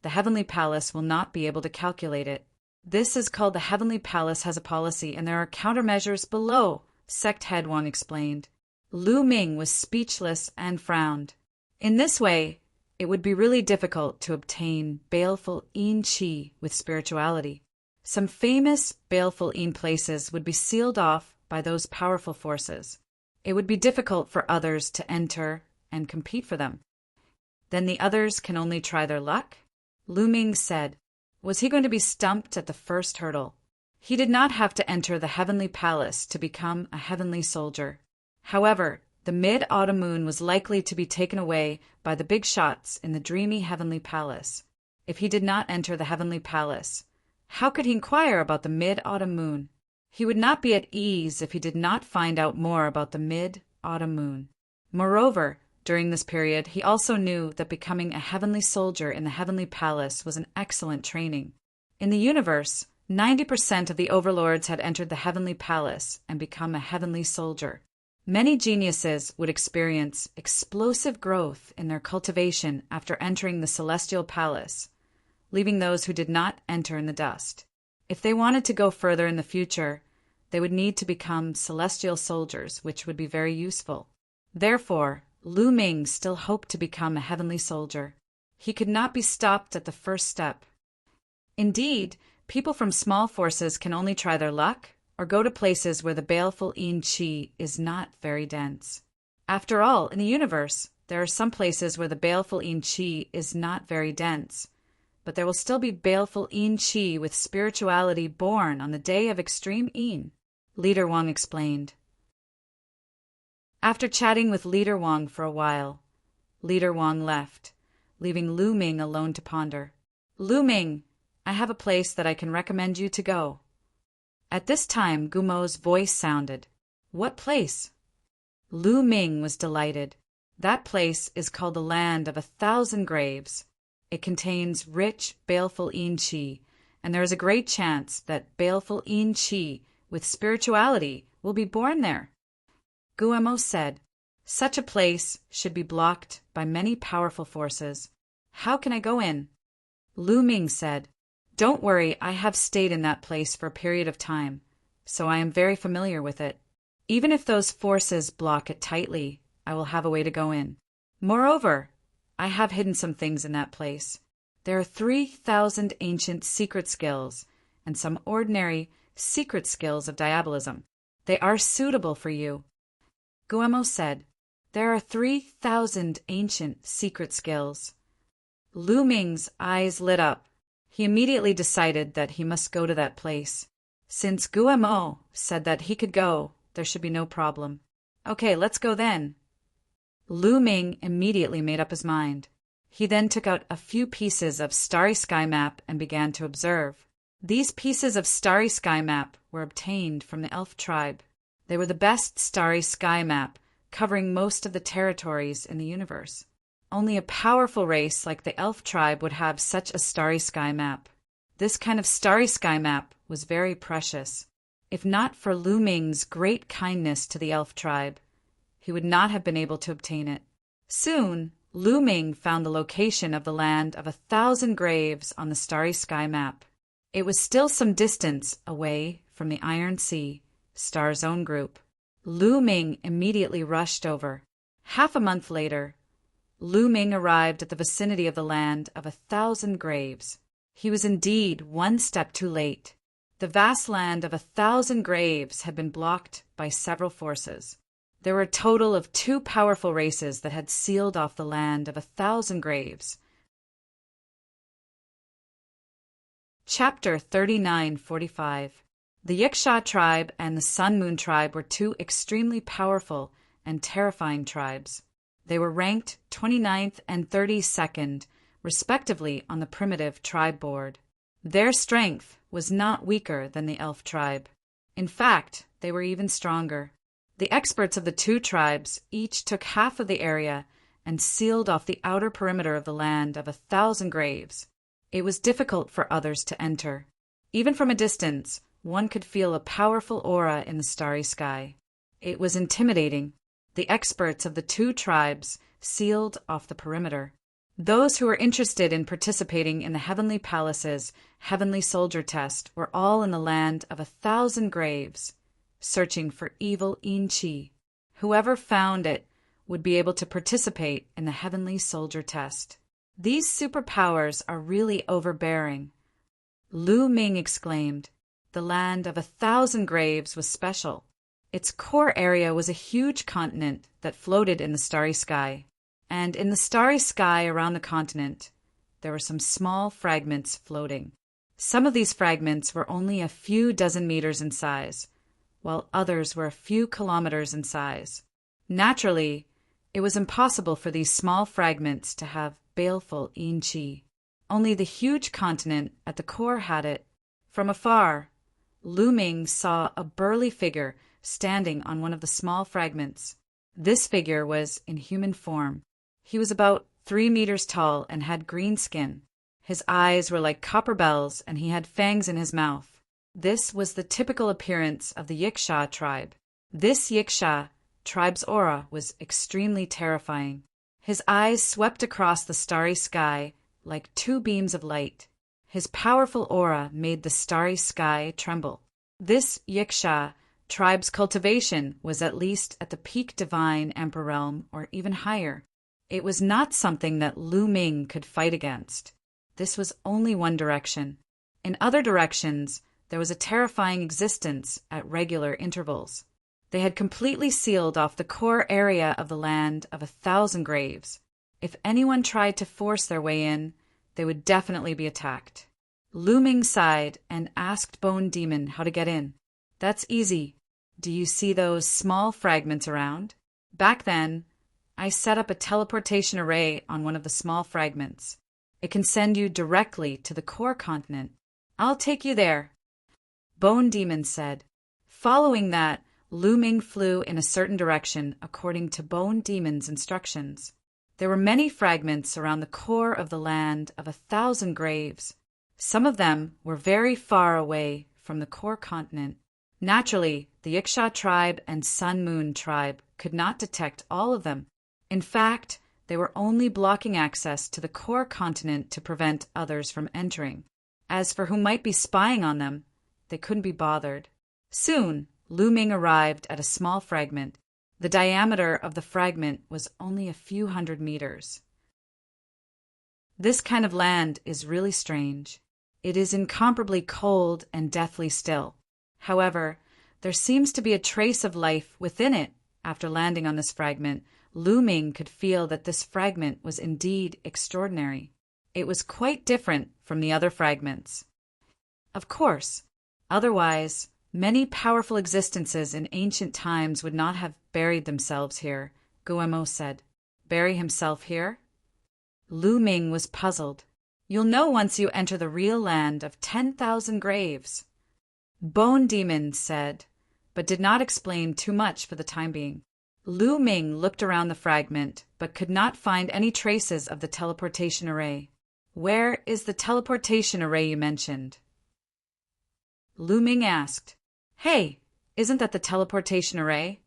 the Heavenly Palace will not be able to calculate it. This is called the Heavenly Palace has a policy, and there are countermeasures below, Sect head Wang explained. Lu Ming was speechless and frowned. In this way, it would be really difficult to obtain baleful yin qi with spirituality. Some famous baleful yin places would be sealed off by those powerful forces. It would be difficult for others to enter and compete for them. Then the others can only try their luck? Lu Ming said. Was he going to be stumped at the first hurdle? He did not have to enter the Heavenly Palace to become a heavenly soldier. However, the mid-autumn moon was likely to be taken away by the big shots in the dreamy Heavenly Palace. If he did not enter the Heavenly Palace, how could he inquire about the mid-autumn moon? He would not be at ease if he did not find out more about the mid-autumn moon. Moreover, during this period, he also knew that becoming a heavenly soldier in the Heavenly Palace was an excellent training. In the universe, 90% of the overlords had entered the Heavenly Palace and become a heavenly soldier. Many geniuses would experience explosive growth in their cultivation after entering the Celestial Palace, leaving those who did not enter in the dust. If they wanted to go further in the future, they would need to become celestial soldiers, which would be very useful. Therefore, Lu Ming still hoped to become a heavenly soldier. He could not be stopped at the first step. Indeed, people from small forces can only try their luck or go to places where the baleful yin qi is not very dense. After all, in the universe, there are some places where the baleful yin qi is not very dense, but there will still be baleful yin qi with spirituality born on the day of extreme yin, Leader Wang explained. After chatting with Leader Wang for a while, Leader Wang left, leaving Lu Ming alone to ponder. Lu Ming, I have a place that I can recommend you to go. At this time, Gumo's voice sounded. What place? Lu Ming was delighted. That place is called the Land of 1,000 Graves. It contains rich, baleful yin qi, and there is a great chance that baleful yin qi with spirituality will be born there. Guemo said, such a place should be blocked by many powerful forces. How can I go in? Lu Ming said, don't worry, I have stayed in that place for a period of time, so I am very familiar with it. Even if those forces block it tightly, I will have a way to go in. Moreover, I have hidden some things in that place. There are 3,000 ancient secret skills and some ordinary secret skills of diabolism. They are suitable for you. Guemo said, there are 3,000 ancient secret skills. Lu Ming's eyes lit up. He immediately decided that he must go to that place. Since Guemo said that he could go, there should be no problem. Okay, let's go then. Lu Ming immediately made up his mind. He then took out a few pieces of Starry Sky Map and began to observe. These pieces of Starry Sky Map were obtained from the elf tribe. They were the best Starry Sky Map, covering most of the territories in the universe. Only a powerful race like the elf tribe would have such a Starry Sky Map. This kind of Starry Sky Map was very precious. If not for Lu Ming's great kindness to the elf tribe, he would not have been able to obtain it. Soon, Lu Ming found the location of the land of 1,000 graves on the starry sky map. It was still some distance away from the Iron Sea Star Zone group. Lu Ming immediately rushed over. Half a month later, Lu Ming arrived at the vicinity of the land of 1,000 graves. He was indeed one step too late. The vast land of 1,000 graves had been blocked by several forces. There were a total of 2 powerful races that had sealed off the land of 1,000 graves. Chapter 3945. The Yiksha tribe and the Sun Moon tribe were 2 extremely powerful and terrifying tribes. They were ranked 29th and 32nd, respectively, on the primitive tribe board. Their strength was not weaker than the elf tribe. In fact, they were even stronger. The experts of the 2 tribes each took half of the area and sealed off the outer perimeter of the land of 1,000 graves. It was difficult for others to enter. Even from a distance, one could feel a powerful aura in the starry sky. It was intimidating. The experts of the 2 tribes sealed off the perimeter. Those who were interested in participating in the Heavenly Palace's Heavenly Soldier Test were all in the land of 1,000 graves, searching for evil Yin Qi. Whoever found it would be able to participate in the Heavenly Soldier Test. These superpowers are really overbearing. Lu Ming exclaimed. The land of 1,000 graves was special. Its core area was a huge continent that floated in the starry sky. And in the starry sky around the continent, there were some small fragments floating. Some of these fragments were only a few dozen meters in size, while others were a few kilometers in size. Naturally, it was impossible for these small fragments to have baleful Yin Qi. Only the huge continent at the core had it. From afar, Lu Ming saw a burly figure standing on one of the small fragments. This figure was in human form. He was about 3 meters tall and had green skin. His eyes were like copper bells, and he had fangs in his mouth. This was the typical appearance of the Yiksha tribe. This Yiksha tribe's aura was extremely terrifying. His eyes swept across the starry sky like 2 beams of light. His powerful aura made the starry sky tremble. This Yiksha tribe's cultivation was at least at the peak divine emperor realm or even higher. It was not something that Lu Ming could fight against. This was only one direction. In other directions, there was a terrifying existence at regular intervals. They had completely sealed off the core area of the land of 1,000 graves. If anyone tried to force their way in, they would definitely be attacked. Lu Ming sighed and asked Bone Demon how to get in. That's easy. Do you see those small fragments around? Back then, I set up a teleportation array on one of the small fragments. It can send you directly to the core continent. I'll take you there, Bone Demon said. Following that, Lu Ming flew in a certain direction according to Bone Demon's instructions. There were many fragments around the core of the land of 1,000 graves. Some of them were very far away from the core continent. Naturally, the Yiksha tribe and Sun Moon tribe could not detect all of them. In fact, they were only blocking access to the core continent to prevent others from entering. As for who might be spying on them, they couldn't be bothered. Soon, Lu Ming arrived at a small fragment. The diameter of the fragment was only a few hundred meters. This kind of land is really strange. It is incomparably cold and deathly still. However, there seems to be a trace of life within it. After landing on this fragment, Lu Ming could feel that this fragment was indeed extraordinary. It was quite different from the other fragments. Of course, otherwise, many powerful existences in ancient times would not have buried themselves here, Guemo said. Bury himself here? Lu Ming was puzzled. You'll know once you enter the real land of 10,000 graves, Bone Demon said, but did not explain too much for the time being. Lu Ming looked around the fragment, but could not find any traces of the teleportation array. Where is the teleportation array you mentioned? Lu Ming asked. Hey, isn't that the teleportation array?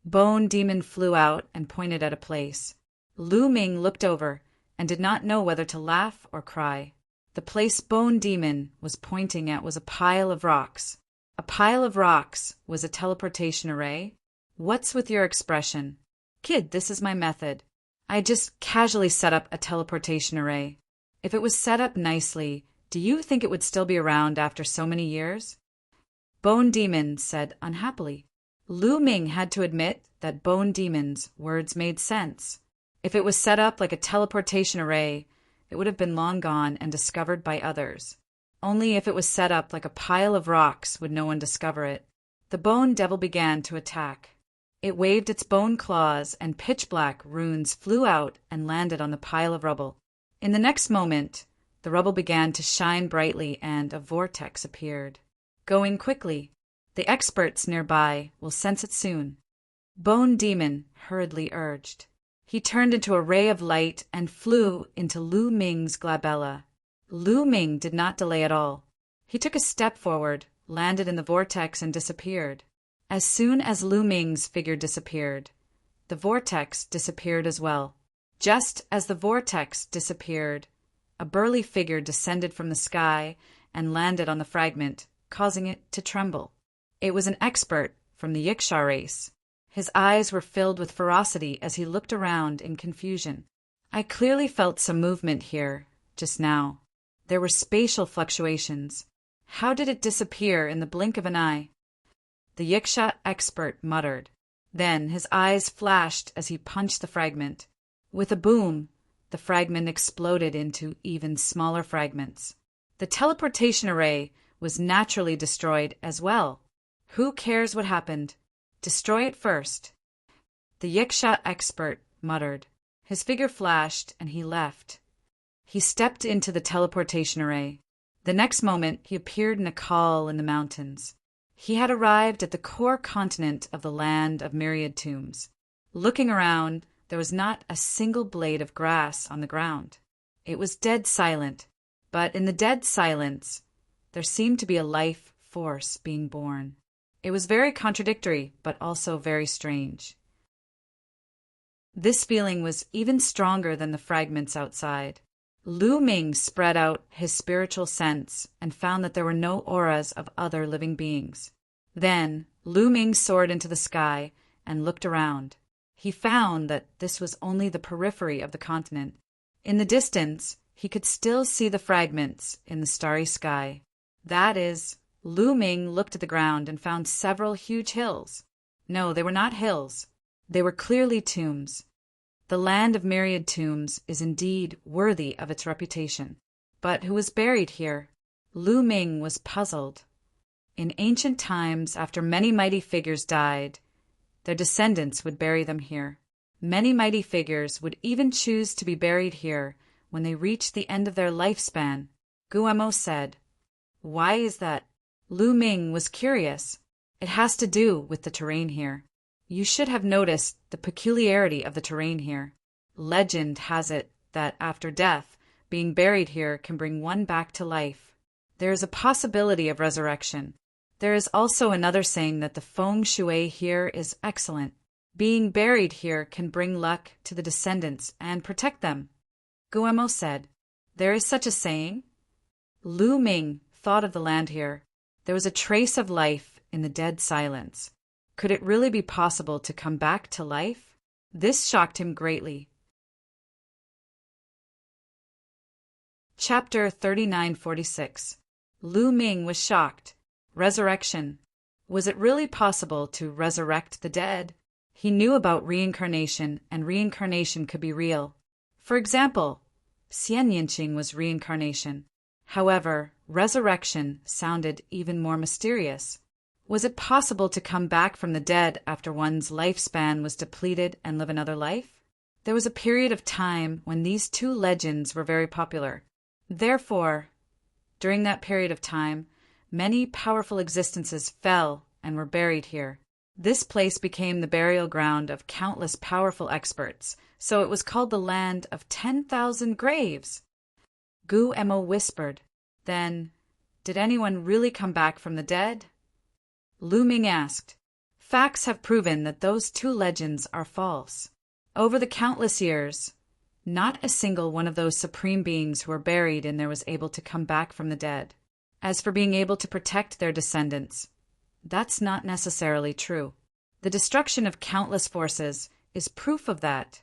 Bone Demon flew out and pointed at a place. Lu Ming looked over and did not know whether to laugh or cry. The place Bone Demon was pointing at was a pile of rocks. A pile of rocks was a teleportation array? What's with your expression? Kid, this is my method. I just casually set up a teleportation array. If it was set up nicely, do you think it would still be around after so many years? Bone Demon said unhappily. Lu Ming had to admit that Bone Demon's words made sense. If it was set up like a teleportation array, it would have been long gone and discovered by others. Only if it was set up like a pile of rocks would no one discover it. The Bone Devil began to attack. It waved its bone claws, and pitch-black runes flew out and landed on the pile of rubble. In the next moment, the rubble began to shine brightly and a vortex appeared. Going quickly. The experts nearby will sense it soon. Bone Demon hurriedly urged. He turned into a ray of light and flew into Lu Ming's glabella. Lu Ming did not delay at all. He took a step forward, landed in the vortex, and disappeared. As soon as Lu Ming's figure disappeared, the vortex disappeared as well. Just as the vortex disappeared, a burly figure descended from the sky and landed on the fragment, causing it to tremble. It was an expert from the Yiksha race. His eyes were filled with ferocity as he looked around in confusion. I clearly felt some movement here, just now. There were spatial fluctuations. How did it disappear in the blink of an eye? The Yiksha expert muttered. Then his eyes flashed as he punched the fragment. With a boom, the fragment exploded into even smaller fragments. The teleportation array was naturally destroyed as well. Who cares what happened? Destroy it first. The Yiksha expert muttered. His figure flashed and he left. He stepped into the teleportation array. The next moment he appeared in a call in the mountains. He had arrived at the core continent of the land of myriad tombs. Looking around, there was not a single blade of grass on the ground. It was dead silent, but in the dead silence, there seemed to be a life force being born. It was very contradictory, but also very strange. This feeling was even stronger than the fragments outside. Lu Ming spread out his spiritual sense and found that there were no auras of other living beings. Then Lu Ming soared into the sky and looked around. He found that this was only the periphery of the continent. In the distance, he could still see the fragments in the starry sky. That is, Lu Ming looked at the ground and found several huge hills. No, they were not hills. They were clearly tombs. The land of myriad tombs is indeed worthy of its reputation. But who was buried here? Lu Ming was puzzled. In ancient times, after many mighty figures died, their descendants would bury them here. Many mighty figures would even choose to be buried here when they reached the end of their lifespan. Guemo said. Why is that? Lu Ming was curious. It has to do with the terrain here. You should have noticed the peculiarity of the terrain here. Legend has it that after death, being buried here can bring one back to life. There is a possibility of resurrection. There is also another saying that the feng shui here is excellent. Being buried here can bring luck to the descendants and protect them. Guemo said, There is such a saying? Lu Ming thought of the land here. There was a trace of life in the dead silence. Could it really be possible to come back to life? This shocked him greatly. Chapter 3946. Lu Ming was shocked. Resurrection. Was it really possible to resurrect the dead? He knew about reincarnation, and reincarnation could be real. For example, Xian Yinqing was reincarnation. However, resurrection sounded even more mysterious. Was it possible to come back from the dead after one's lifespan was depleted and live another life? There was a period of time when these two legends were very popular. Therefore, during that period of time, many powerful existences fell and were buried here. This place became the burial ground of countless powerful experts, so it was called the land of 10,000 graves. Gu Emo whispered. Then, did anyone really come back from the dead? Lu Ming asked. Facts have proven that those two legends are false. Over the countless years, not a single one of those supreme beings who were buried in there was able to come back from the dead. As for being able to protect their descendants, that's not necessarily true. The destruction of countless forces is proof of that.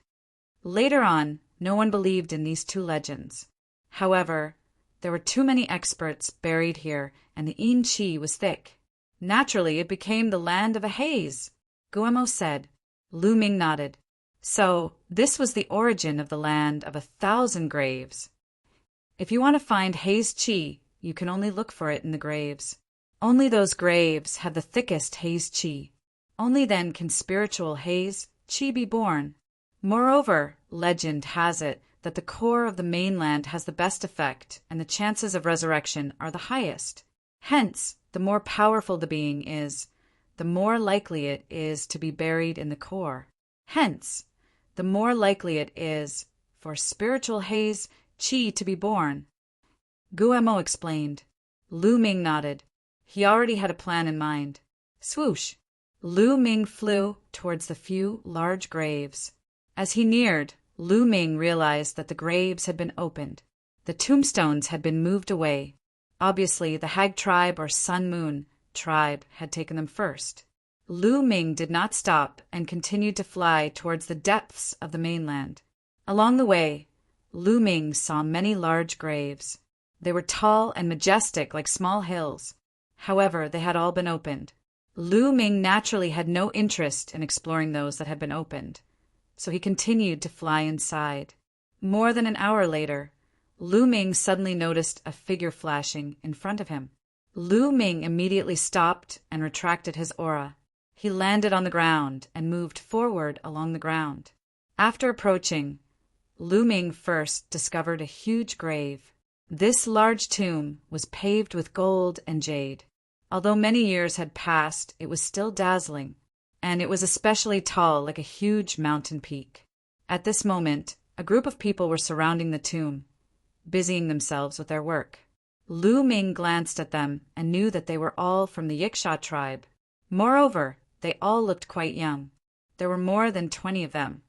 Later on, no one believed in these two legends. However, there were too many experts buried here, and the In-chi was thick. Naturally, it became the land of a haze, Guemo said. Lu Ming nodded. So, this was the origin of the land of 1,000 graves. If you want to find haze chi, you can only look for it in the graves. Only those graves have the thickest haze chi. Only then can spiritual haze chi be born. Moreover, legend has it that the core of the mainland has the best effect and the chances of resurrection are the highest. Hence, the more powerful the being is, the more likely it is to be buried in the core. Hence, the more likely it is for spiritual haze chi to be born. Guemo explained. Lu Ming nodded. He already had a plan in mind. Swoosh! Lu Ming flew towards the few large graves. As he neared, Lu Ming realized that the graves had been opened. The tombstones had been moved away. Obviously, the Hag tribe or Sun Moon tribe had taken them first. Lu Ming did not stop and continued to fly towards the depths of the mainland. Along the way, Lu Ming saw many large graves. They were tall and majestic like small hills. However, they had all been opened. Lu Ming naturally had no interest in exploring those that had been opened, so he continued to fly inside. More than an hour later, Lu Ming suddenly noticed a figure flashing in front of him. Lu Ming immediately stopped and retracted his aura. He landed on the ground and moved forward along the ground. After approaching, Lu Ming first discovered a huge grave. This large tomb was paved with gold and jade. Although many years had passed, it was still dazzling, and it was especially tall like a huge mountain peak. At this moment, a group of people were surrounding the tomb, busying themselves with their work. Lu Ming glanced at them and knew that they were all from the Yiksha tribe. Moreover, they all looked quite young. There were more than 20 of them.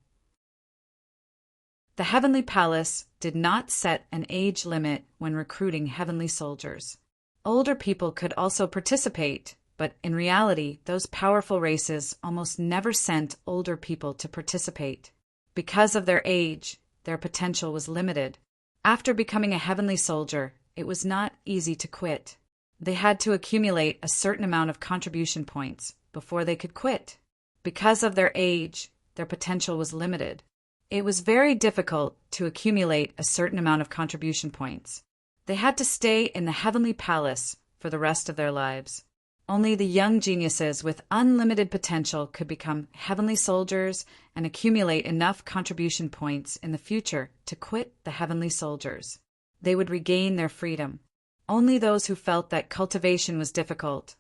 The Heavenly Palace did not set an age limit when recruiting heavenly soldiers. Older people could also participate, but in reality, those powerful races almost never sent older people to participate. Because of their age, their potential was limited. After becoming a heavenly soldier, it was not easy to quit. They had to accumulate a certain amount of contribution points before they could quit. Because of their age, their potential was limited. It was very difficult to accumulate a certain amount of contribution points. They had to stay in the Heavenly Palace for the rest of their lives. Only the young geniuses with unlimited potential could become heavenly soldiers and accumulate enough contribution points in the future to quit the heavenly soldiers. They would regain their freedom. Only those who felt that cultivation was difficult,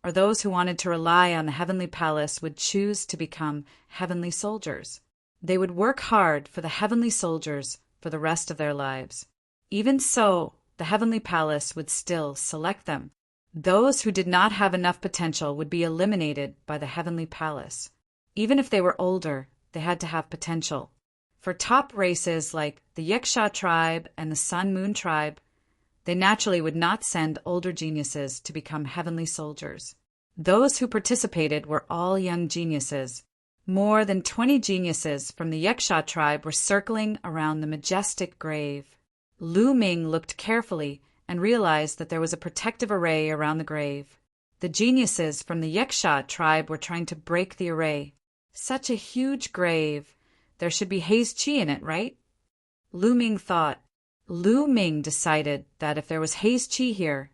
or those who wanted to rely on the Heavenly Palace, would choose to become heavenly soldiers. They would work hard for the heavenly soldiers for the rest of their lives. Even so, the Heavenly Palace would still select them. Those who did not have enough potential would be eliminated by the Heavenly Palace. Even if they were older, they had to have potential. For top races like the Yiksha tribe and the Sun Moon tribe, they naturally would not send older geniuses to become heavenly soldiers. Those who participated were all young geniuses. More than 20 geniuses from the Yiksha tribe were circling around the majestic grave. Lu Ming looked carefully and realized that there was a protective array around the grave. The geniuses from the Yiksha tribe were trying to break the array. Such a huge grave. There should be haze chi in it, right? Lu Ming thought. Lu Ming decided that if there was haze chi here,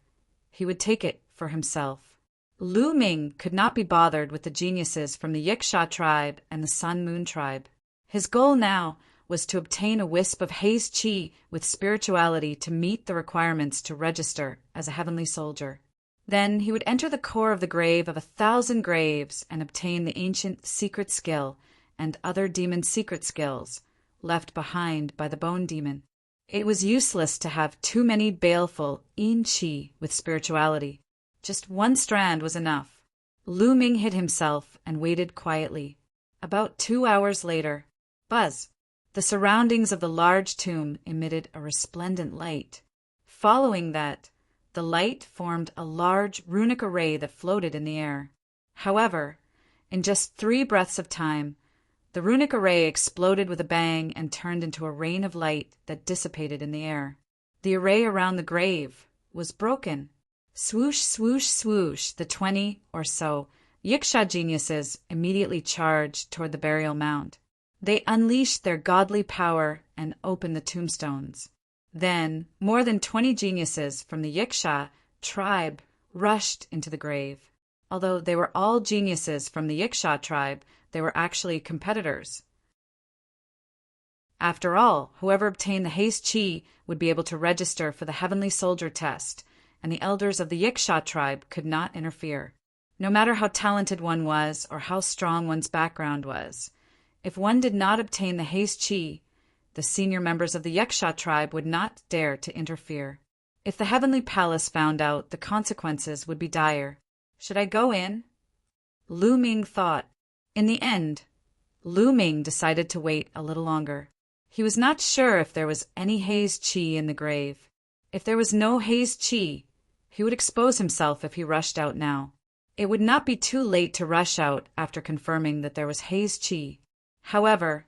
he would take it for himself. Lu Ming could not be bothered with the geniuses from the Yiksha tribe and the Sun Moon tribe. His goal now was to obtain a wisp of haze chi with spirituality to meet the requirements to register as a heavenly soldier. Then he would enter the core of the grave of 1,000 graves and obtain the ancient secret skill and other demon secret skills left behind by the bone demon. It was useless to have too many baleful in-chi with spirituality. Just one strand was enough. Lu Ming hid himself and waited quietly. About 2 hours later, Buzz. The surroundings of the large tomb emitted a resplendent light. Following that, the light formed a large runic array that floated in the air. However, in just 3 breaths of time, the runic array exploded with a bang and turned into a rain of light that dissipated in the air. The array around the grave was broken. Swoosh, swoosh, swoosh, the 20 or so Yiksha geniuses immediately charged toward the burial mound. They unleashed their godly power and opened the tombstones. Then, more than 20 geniuses from the Yiksha tribe rushed into the grave. Although they were all geniuses from the Yiksha tribe, they were actually competitors. After all, whoever obtained the haste chi would be able to register for the Heavenly Soldier test, and the elders of the Yiksha tribe could not interfere. No matter how talented one was or how strong one's background was, if one did not obtain the haste chi, the senior members of the Yiksha tribe would not dare to interfere. If the Heavenly Palace found out, the consequences would be dire. Should I go in? Lu Ming thought. In the end, Lu Ming decided to wait a little longer. He was not sure if there was any haze chi in the grave. If there was no haze chi, he would expose himself if he rushed out now. It would not be too late to rush out after confirming that there was haze chi. However,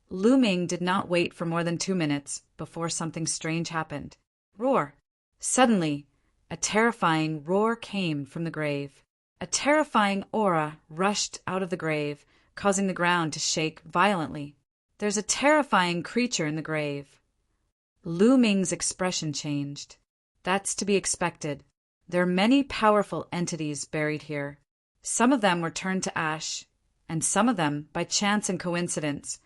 Lu Ming did not wait for more than 2 minutes before something strange happened. Roar! Suddenly, a terrifying roar came from the grave. A terrifying aura rushed out of the grave, causing the ground to shake violently. There's a terrifying creature in the grave. Lu Ming's expression changed. That's to be expected. There are many powerful entities buried here. Some of them were turned to ash, and some of them, by chance and coincidence,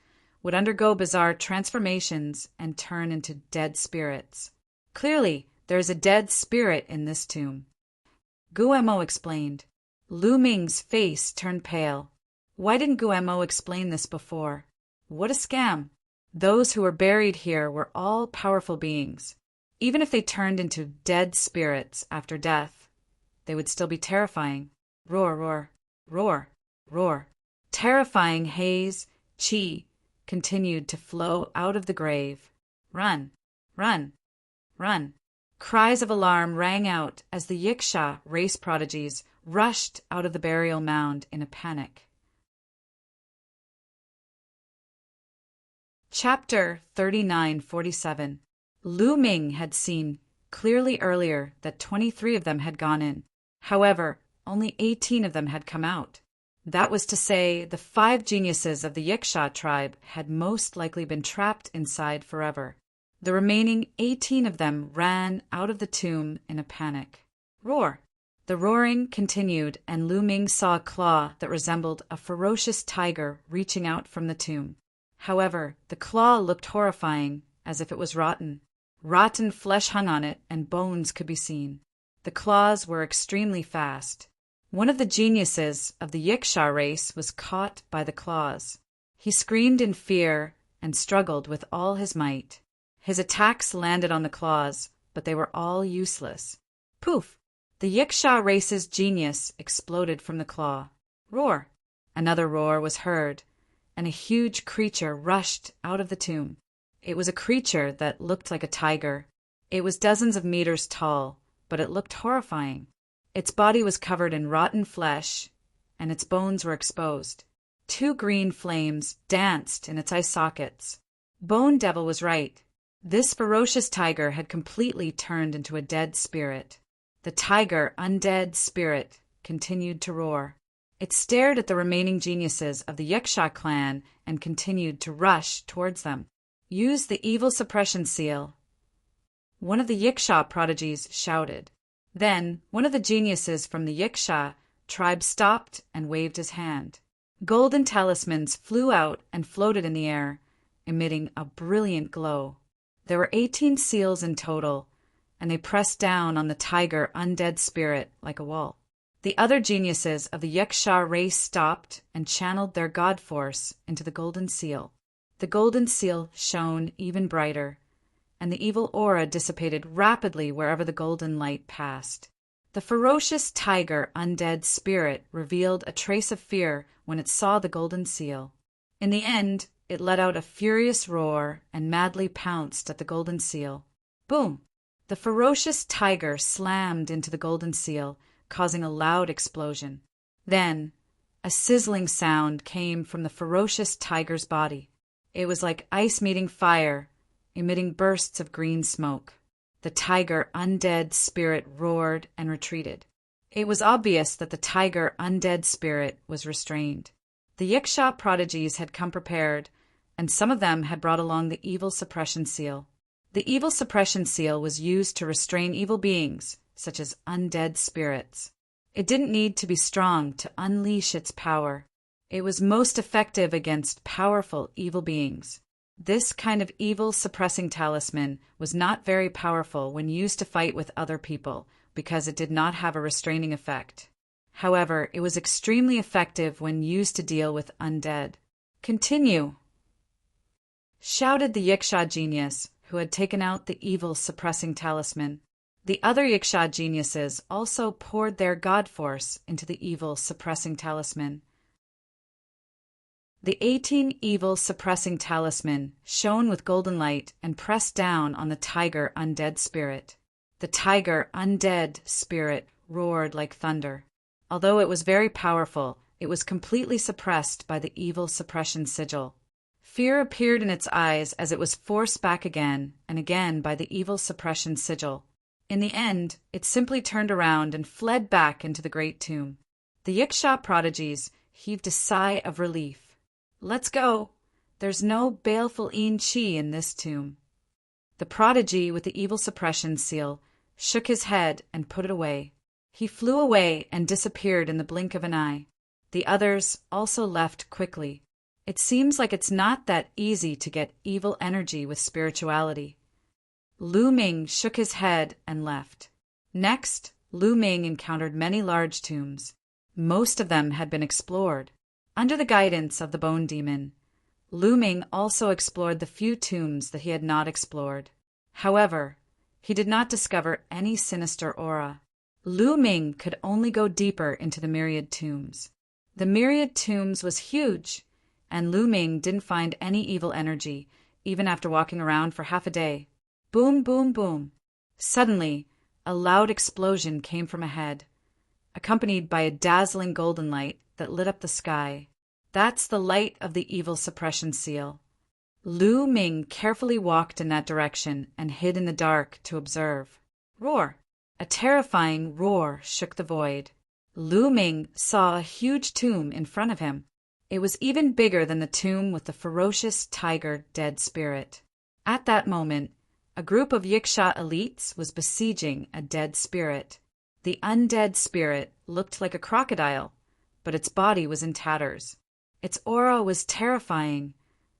would undergo bizarre transformations and turn into dead spirits. Clearly, there is a dead spirit in this tomb. Guemo explained. Lu Ming's face turned pale. Why didn't Guemo explain this before? What a scam! Those who were buried here were all powerful beings. Even if they turned into dead spirits after death, they would still be terrifying. Roar, roar, roar, roar. Terrifying haze, chi, continued to flow out of the grave. Run, run, run. Cries of alarm rang out as the Yiksha race prodigies rushed out of the burial mound in a panic. Chapter 3947. Lu Ming had seen clearly earlier that 23 of them had gone in. However, only 18 of them had come out. That was to say, the 5 geniuses of the Yiksha tribe had most likely been trapped inside forever. The remaining 18 of them ran out of the tomb in a panic. Roar! The roaring continued, and Lu Ming saw a claw that resembled a ferocious tiger reaching out from the tomb. However, the claw looked horrifying, as if it was rotten. Rotten flesh hung on it, and bones could be seen. The claws were extremely fast. One of the geniuses of the Yiksha race was caught by the claws. He screamed in fear and struggled with all his might. His attacks landed on the claws, but they were all useless. Poof! The Yiksha race's genius exploded from the claw. Roar! Another roar was heard, and a huge creature rushed out of the tomb. It was a creature that looked like a tiger. It was dozens of meters tall, but it looked horrifying. Its body was covered in rotten flesh, and its bones were exposed. 2 green flames danced in its eye sockets. Bone Devil was right. This ferocious tiger had completely turned into a dead spirit. The tiger, undead spirit, continued to roar. It stared at the remaining geniuses of the Yiksha clan and continued to rush towards them. Use the evil suppression seal. One of the Yiksha prodigies shouted. Then one of the geniuses from the Yiksha tribe stopped and waved his hand. Golden talismans flew out and floated in the air, emitting a brilliant glow. There were 18 seals in total, and they pressed down on the tiger undead spirit like a wall. The other geniuses of the Yiksha race stopped and channeled their god force into the golden seal. The golden seal shone even brighter, and the evil aura dissipated rapidly wherever the golden light passed. The ferocious tiger undead spirit revealed a trace of fear when it saw the golden seal. In the end, it let out a furious roar and madly pounced at the golden seal. Boom! The ferocious tiger slammed into the golden seal, causing a loud explosion. Then, a sizzling sound came from the ferocious tiger's body. It was like ice meeting fire, emitting bursts of green smoke. The tiger undead spirit roared and retreated. It was obvious that the tiger undead spirit was restrained. The Yiksha prodigies had come prepared, and some of them had brought along the evil suppression seal. The evil suppression seal was used to restrain evil beings, such as undead spirits. It didn't need to be strong to unleash its power. It was most effective against powerful evil beings. This kind of evil suppressing talisman was not very powerful when used to fight with other people because it did not have a restraining effect. However, it was extremely effective when used to deal with undead. Continue, shouted the Yiksha genius who had taken out the evil suppressing talisman. The other Yiksha geniuses also poured their god force into the evil suppressing talisman. The 18 evil suppressing talisman shone with golden light and pressed down on the tiger undead spirit. The tiger undead spirit roared like thunder. Although it was very powerful, it was completely suppressed by the evil suppression sigil. Fear appeared in its eyes as it was forced back again and again by the evil suppression sigil. In the end, it simply turned around and fled back into the great tomb. The Yiksha prodigies heaved a sigh of relief. Let's go. There's no baleful Chi in this tomb. The prodigy with the evil suppression seal shook his head and put it away. He flew away and disappeared in the blink of an eye. The others also left quickly. It seems like it's not that easy to get evil energy with spirituality. Lu Ming shook his head and left. Next, Lu Ming encountered many large tombs. Most of them had been explored. Under the guidance of the Bone Demon, Lu Ming also explored the few tombs that he had not explored. However, he did not discover any sinister aura. Lu Ming could only go deeper into the myriad tombs. The myriad tombs was huge, and Lu Ming didn't find any evil energy, even after walking around for half a day. Boom, boom, boom. Suddenly, a loud explosion came from ahead, accompanied by a dazzling golden light that lit up the sky. That's the light of the evil suppression seal. Lu Ming carefully walked in that direction and hid in the dark to observe. Roar! A terrifying roar shook the void. Lu Ming saw a huge tomb in front of him. It was even bigger than the tomb with the ferocious tiger dead spirit. At that moment, a group of Yiksha elites was besieging a dead spirit. The undead spirit looked like a crocodile, but its body was in tatters. Its aura was terrifying,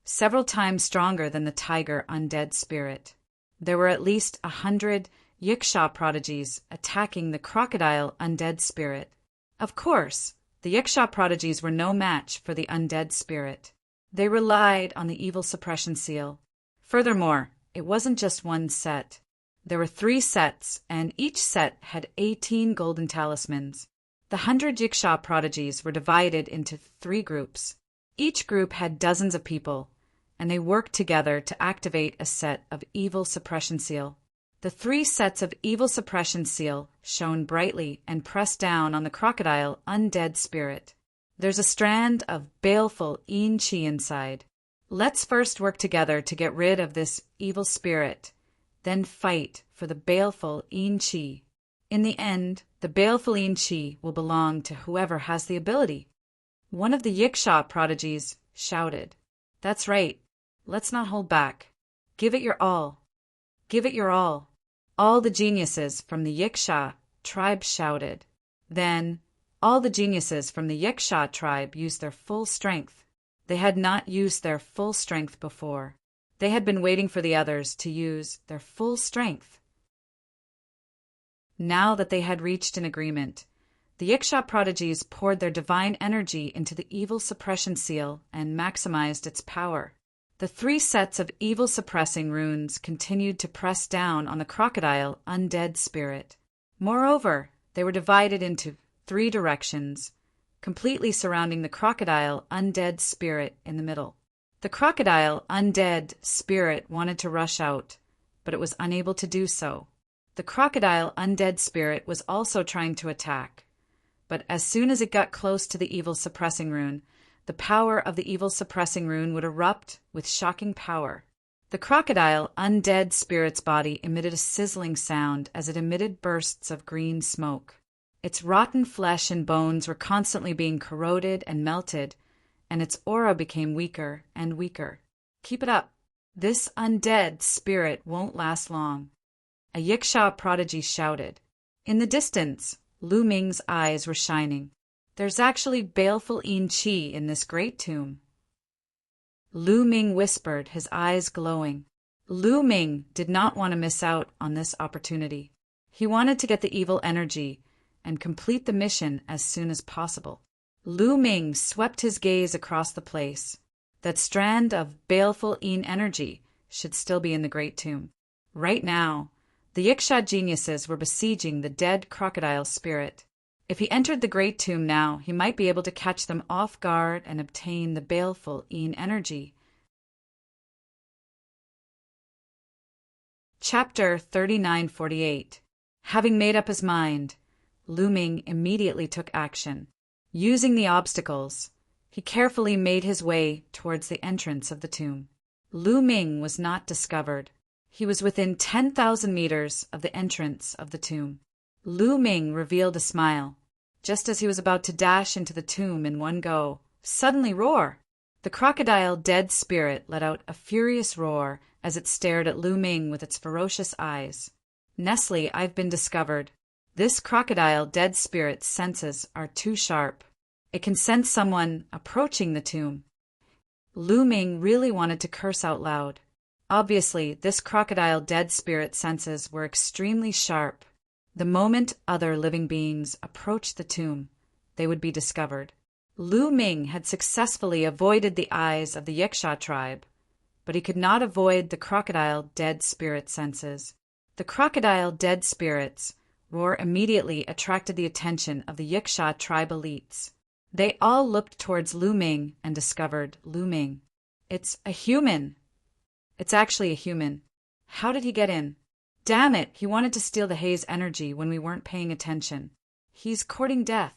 several times stronger than the tiger undead spirit. There were at least 100 Yiksha prodigies attacking the crocodile undead spirit. Of course, the Yiksha prodigies were no match for the undead spirit. They relied on the evil suppression seal. Furthermore, it wasn't just one set. There were 3 sets, and each set had 18 golden talismans. The 100 Yiksha prodigies were divided into 3 groups. Each group had dozens of people, and they worked together to activate a set of evil suppression seal. The 3 sets of evil suppression seal shone brightly and pressed down on the crocodile undead spirit. There's a strand of baleful Chi inside. Let's first work together to get rid of this evil spirit, then fight for the baleful Chi. In the end, the baleful Chi will belong to whoever has the ability. One of the Yiksha prodigies shouted. That's right. Let's not hold back. Give it your all. Give it your all. All the geniuses from the Yiksha tribe shouted. Then, all the geniuses from the Yiksha tribe used their full strength. They had not used their full strength before. They had been waiting for the others to use their full strength. Now that they had reached an agreement, the Yiksha prodigies poured their divine energy into the evil suppression seal and maximized its power. The 3 sets of evil suppressing runes continued to press down on the crocodile undead spirit. Moreover, they were divided into 3 directions, completely surrounding the crocodile undead spirit in the middle. The crocodile, undead, spirit wanted to rush out, but it was unable to do so. The crocodile, undead spirit was also trying to attack, but as soon as it got close to the evil suppressing rune, the power of the evil suppressing rune would erupt with shocking power. The crocodile, undead spirit's body emitted a sizzling sound as it emitted bursts of green smoke. Its rotten flesh and bones were constantly being corroded and melted, and its aura became weaker and weaker. Keep it up. This undead spirit won't last long. A Yiksha prodigy shouted. In the distance, Lu Ming's eyes were shining. There's actually baleful Yin Qi in this great tomb. Lu Ming whispered, his eyes glowing. Lu Ming did not want to miss out on this opportunity. He wanted to get the evil energy and complete the mission as soon as possible. Lu Ming swept his gaze across the place. That strand of baleful Yin energy should still be in the great tomb. Right now, the Yiksha geniuses were besieging the dead crocodile spirit. If he entered the great tomb now, he might be able to catch them off guard and obtain the baleful Yin energy. Chapter 3948. Having made up his mind, Lu Ming immediately took action. Using the obstacles, he carefully made his way towards the entrance of the tomb. Lu Ming was not discovered. He was within 10,000 meters of the entrance of the tomb. Lu Ming revealed a smile. Just as he was about to dash into the tomb in one go, suddenly roar! The crocodile dead spirit let out a furious roar as it stared at Lu Ming with its ferocious eyes. Nestle, I've been discovered. This crocodile dead spirit's senses are too sharp. It can sense someone approaching the tomb. Lu Ming really wanted to curse out loud. Obviously, this crocodile dead spirit's senses were extremely sharp. The moment other living beings approached the tomb, they would be discovered. Lu Ming had successfully avoided the eyes of the Yiksha tribe, but he could not avoid the crocodile dead spirit senses. The crocodile dead spirits roar immediately attracted the attention of the Yiksha tribe elites. They all looked towards Lu Ming and discovered Lu Ming. It's a human. It's actually a human. How did he get in? Damn it, he wanted to steal the haze energy when we weren't paying attention. He's courting death.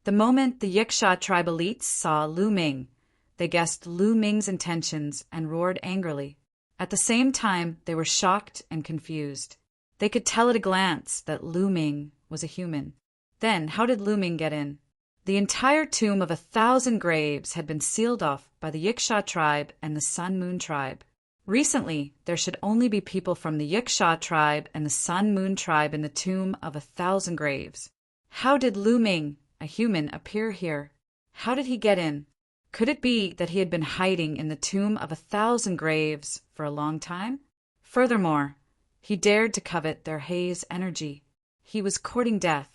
The moment the Yiksha tribe elites saw Lu Ming, they guessed Lu Ming's intentions and roared angrily. At the same time, they were shocked and confused. They could tell at a glance that Lu Ming was a human. Then, how did Lu Ming get in? The entire tomb of 1,000 graves had been sealed off by the Yiksha tribe and the Sun Moon tribe. Recently, there should only be people from the Yiksha tribe and the Sun Moon tribe in the tomb of 1,000 graves. How did Lu Ming, a human, appear here? How did he get in? Could it be that he had been hiding in the tomb of 1,000 graves for a long time? Furthermore, he dared to covet their haze energy. He was courting death.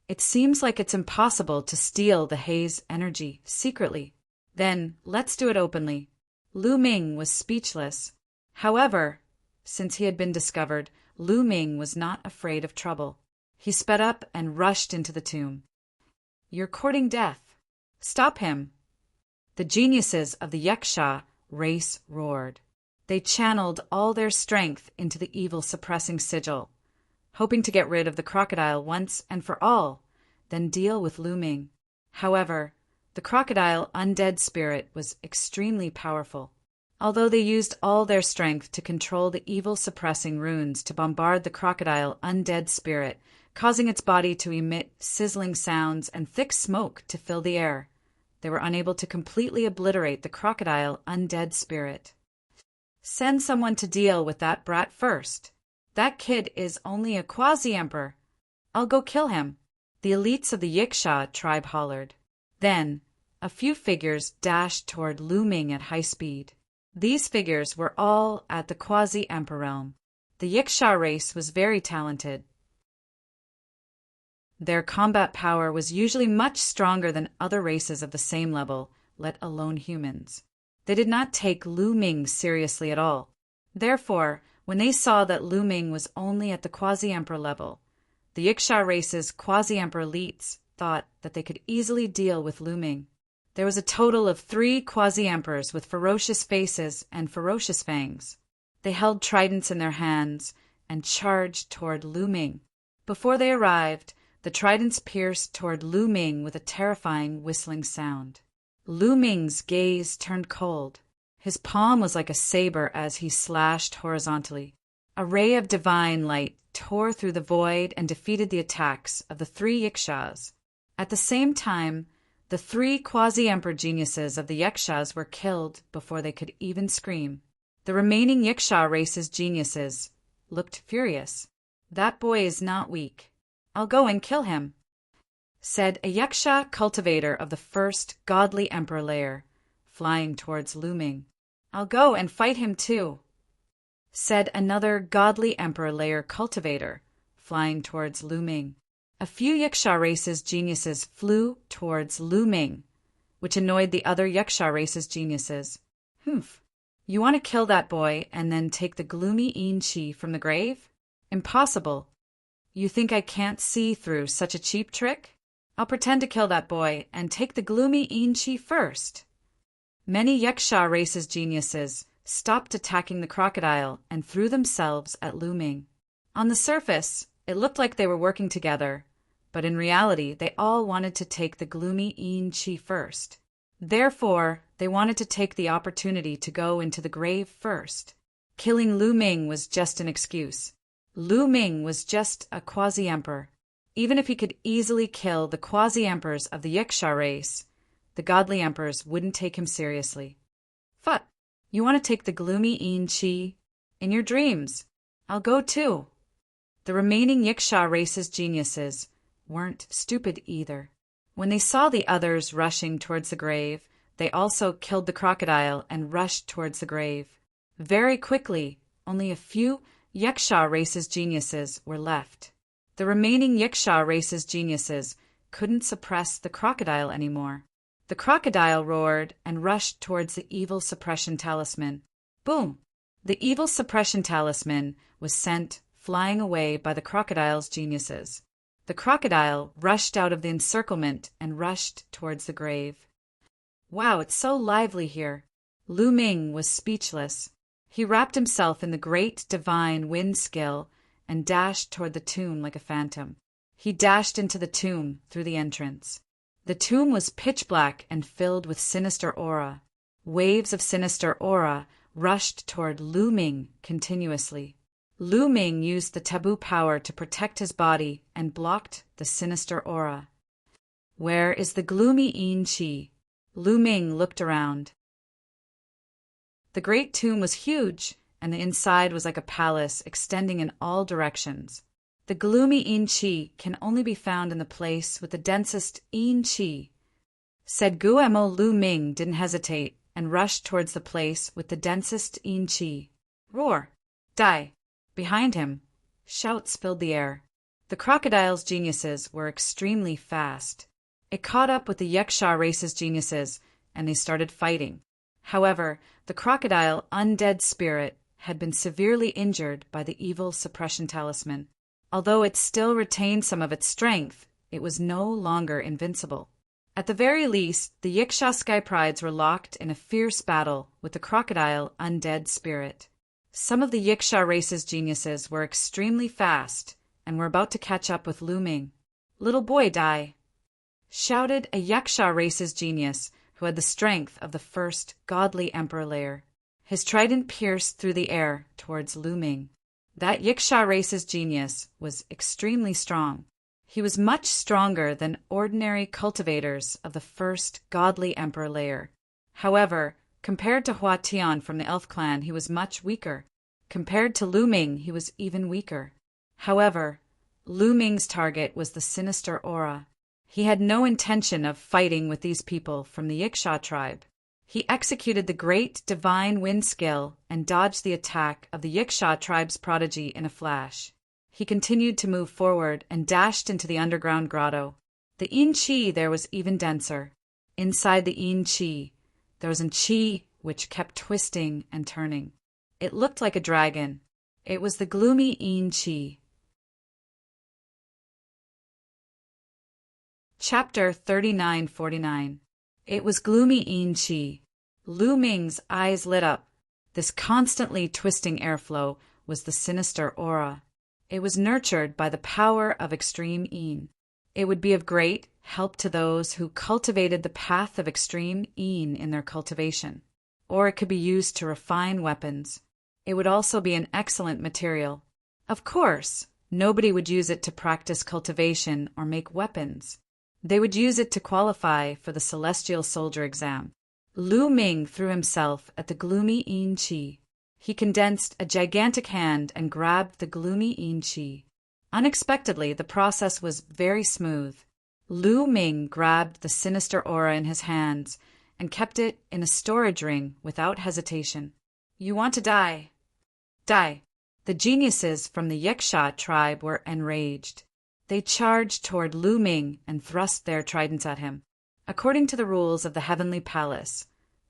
It seems like it's impossible to steal the haze energy secretly. Then, let's do it openly. Lu Ming was speechless. However, since he had been discovered, Lu Ming was not afraid of trouble. He sped up and rushed into the tomb. You're courting death. Stop him. The geniuses of the Yiksha race roared. They channeled all their strength into the evil suppressing sigil, hoping to get rid of the crocodile once and for all, then deal with Lu Ming. However, the crocodile undead spirit was extremely powerful. Although they used all their strength to control the evil suppressing runes to bombard the crocodile undead spirit, causing its body to emit sizzling sounds and thick smoke to fill the air, they were unable to completely obliterate the crocodile undead spirit. Send someone to deal with that brat first. That kid is only a quasi-emperor. I'll go kill him. The elites of the Yiksha tribe hollered. Then, a few figures dashed toward Lu Ming at high speed. These figures were all at the quasi-emperor realm. The Yiksha race was very talented. Their combat power was usually much stronger than other races of the same level, let alone humans. They did not take Lu Ming seriously at all. Therefore, when they saw that Lu Ming was only at the quasi-emperor level, the Yiksha race's quasi-emperor elites thought that they could easily deal with Lu Ming. There was a total of 3 quasi-emperors with ferocious faces and ferocious fangs. They held tridents in their hands and charged toward Lu Ming. Before they arrived, the tridents pierced toward Lu Ming with a terrifying whistling sound. Lu Ming's gaze turned cold. His palm was like a saber as he slashed horizontally. A ray of divine light tore through the void and defeated the attacks of the 3 Yakshas. At the same time, the 3 quasi-emperor geniuses of the Yakshas were killed before they could even scream. The remaining Yaksha race's geniuses looked furious. "That boy is not weak. I'll go and kill him," said a Yaksha cultivator of the first godly emperor layer, flying towards Lu Ming. "I'll go and fight him too," said another godly emperor layer cultivator, flying towards Lu Ming. A few Yaksha race's geniuses flew towards Lu Ming, which annoyed the other Yaksha race's geniuses. "Humph. You want to kill that boy and then take the gloomy Yin Chi from the grave? Impossible. You think I can't see through such a cheap trick? I'll pretend to kill that boy and take the gloomy Yin Chi first." Many Yaksha race's geniuses stopped attacking the crocodile and threw themselves at Lu Ming. On the surface, it looked like they were working together, but in reality they all wanted to take the gloomy Yin Chi first. Therefore, they wanted to take the opportunity to go into the grave first. Killing Lu Ming was just an excuse. Lu Ming was just a quasi-emperor. Even if he could easily kill the quasi-emperors of the Yaksha race, the godly emperors wouldn't take him seriously. "Phut, you want to take the gloomy Yin Chi? In your dreams. I'll go too." The remaining Yaksha race's geniuses weren't stupid either. When they saw the others rushing towards the grave, they also killed the crocodile and rushed towards the grave. Very quickly, only a few Yaksha race's geniuses were left. The remaining Yaksha race's geniuses couldn't suppress the crocodile anymore. The crocodile roared and rushed towards the evil suppression talisman. Boom! The evil suppression talisman was sent flying away by the crocodile's geniuses. The crocodile rushed out of the encirclement and rushed towards the grave. "Wow, it's so lively here." Lu Ming was speechless. He wrapped himself in the great divine wind skill and dashed toward the tomb like a phantom. He dashed into the tomb through the entrance. The tomb was pitch black and filled with sinister aura. Waves of sinister aura rushed toward Lu Ming continuously. Lu Ming used the taboo power to protect his body and blocked the sinister aura. "Where is the gloomy Yin Chi?" Lu Ming looked around. The great tomb was huge, and the inside was like a palace extending in all directions. The gloomy Yin Chi can only be found in the place with the densest Yin Chi, said Guemo. Lu Ming didn't hesitate and rushed towards the place with the densest Yin Chi. Roar! Die! Behind him, shouts filled the air. The crocodile's geniuses were extremely fast. It caught up with the Yaksha race's geniuses, and they started fighting. However, the crocodile undead spirit had been severely injured by the evil suppression talisman. Although it still retained some of its strength, it was no longer invincible. At the very least, the Yaksha sky prides were locked in a fierce battle with the crocodile undead spirit. Some of the Yaksha race's geniuses were extremely fast and were about to catch up with Lu Ming. "Little boy, die!" shouted a Yaksha race's genius who had the strength of the first godly emperor layer. His trident pierced through the air towards Lu Ming. That Yaksha race's genius was extremely strong. He was much stronger than ordinary cultivators of the first godly emperor layer. However, compared to Hua Tian from the elf clan, he was much weaker. Compared to Lu Ming, he was even weaker. However, Lu Ming's target was the sinister aura. He had no intention of fighting with these people from the Yaksha tribe. He executed the great divine wind skill and dodged the attack of the Yaksha tribe's prodigy in a flash. He continued to move forward and dashed into the underground grotto. The Yin Chi there was even denser. Inside the Yin Chi, there was a Chi which kept twisting and turning. It looked like a dragon. It was the gloomy Yin Chi. Chapter 3949. It was gloomy Yin Qi. Lu Ming's eyes lit up. This constantly twisting airflow was the sinister aura. It was nurtured by the power of extreme Yin. It would be of great help to those who cultivated the path of extreme Yin in their cultivation, or it could be used to refine weapons. It would also be an excellent material. Of course, nobody would use it to practice cultivation or make weapons. They would use it to qualify for the Celestial Soldier exam. Lu Ming threw himself at the gloomy Yin Qi. He condensed a gigantic hand and grabbed the gloomy Yin Qi. Unexpectedly, the process was very smooth. Lu Ming grabbed the sinister aura in his hands and kept it in a storage ring without hesitation. You want to die? Die. The geniuses from the Yiksha tribe were enraged. They charged toward Lu Ming and thrust their tridents at him. According to the rules of the Heavenly Palace,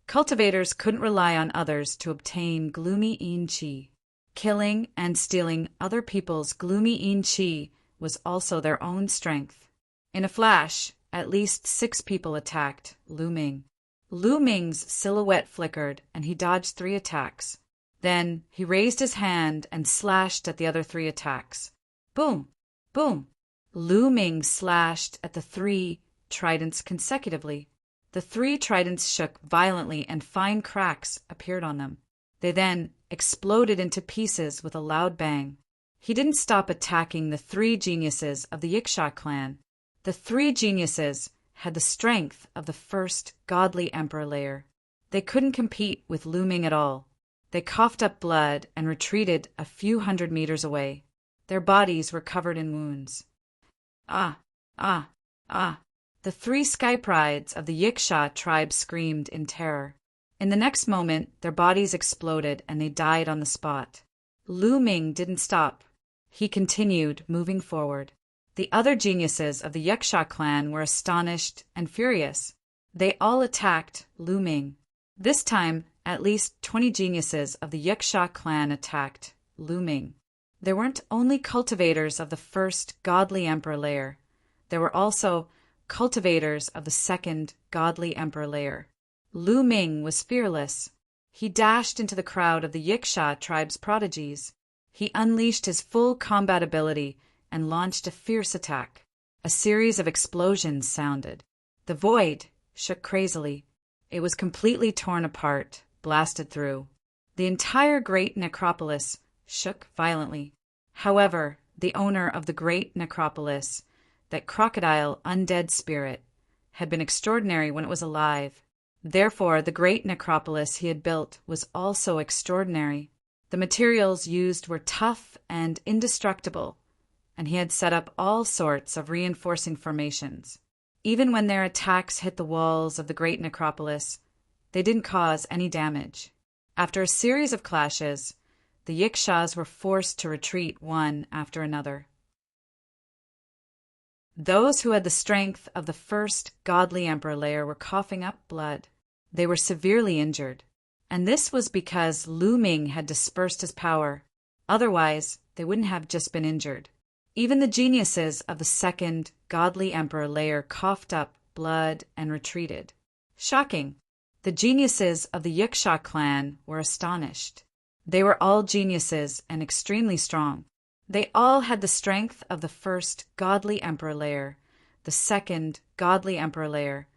cultivators couldn't rely on others to obtain gloomy Yin Qi. Killing and stealing other people's gloomy Yin Qi was also their own strength. In a flash, at least 6 people attacked Lu Ming. Lu Ming's silhouette flickered and he dodged 3 attacks. Then he raised his hand and slashed at the other 3 attacks. Boom! Boom! Lu Ming slashed at the 3 tridents consecutively. The 3 tridents shook violently and fine cracks appeared on them. They then exploded into pieces with a loud bang. He didn't stop attacking the 3 geniuses of the Yiksha clan. The 3 geniuses had the strength of the first godly emperor layer. They couldn't compete with Lu Ming at all. They coughed up blood and retreated a few hundred meters away. Their bodies were covered in wounds. Ah! Ah! Ah! The 3 sky prides of the Yiksha tribe screamed in terror. In the next moment, their bodies exploded and they died on the spot. Lu Ming didn't stop. He continued moving forward. The other geniuses of the Yiksha clan were astonished and furious. They all attacked Lu Ming. This time, at least 20 geniuses of the Yiksha clan attacked Lu Ming. There weren't only cultivators of the first godly emperor layer. There were also cultivators of the second godly emperor layer. Lu Ming was fearless. He dashed into the crowd of the Yiksha tribe's prodigies. He unleashed his full combat ability and launched a fierce attack. A series of explosions sounded. The void shook crazily. It was completely torn apart, blasted through. The entire great necropolis shook violently. However, the owner of the great necropolis, that crocodile undead spirit, had been extraordinary when it was alive. Therefore, the great necropolis he had built was also extraordinary. The materials used were tough and indestructible, and he had set up all sorts of reinforcing formations. Even when their attacks hit the walls of the great necropolis, they didn't cause any damage. After a series of clashes, the Yikshas were forced to retreat one after another. Those who had the strength of the first godly emperor layer were coughing up blood. They were severely injured, and this was because Lu Ming had dispersed his power. Otherwise, they wouldn't have just been injured. Even the geniuses of the second godly emperor layer coughed up blood and retreated. Shocking! The geniuses of the Yiksha clan were astonished. They were all geniuses and extremely strong. They all had the strength of the first godly emperor layer, the second godly emperor layer,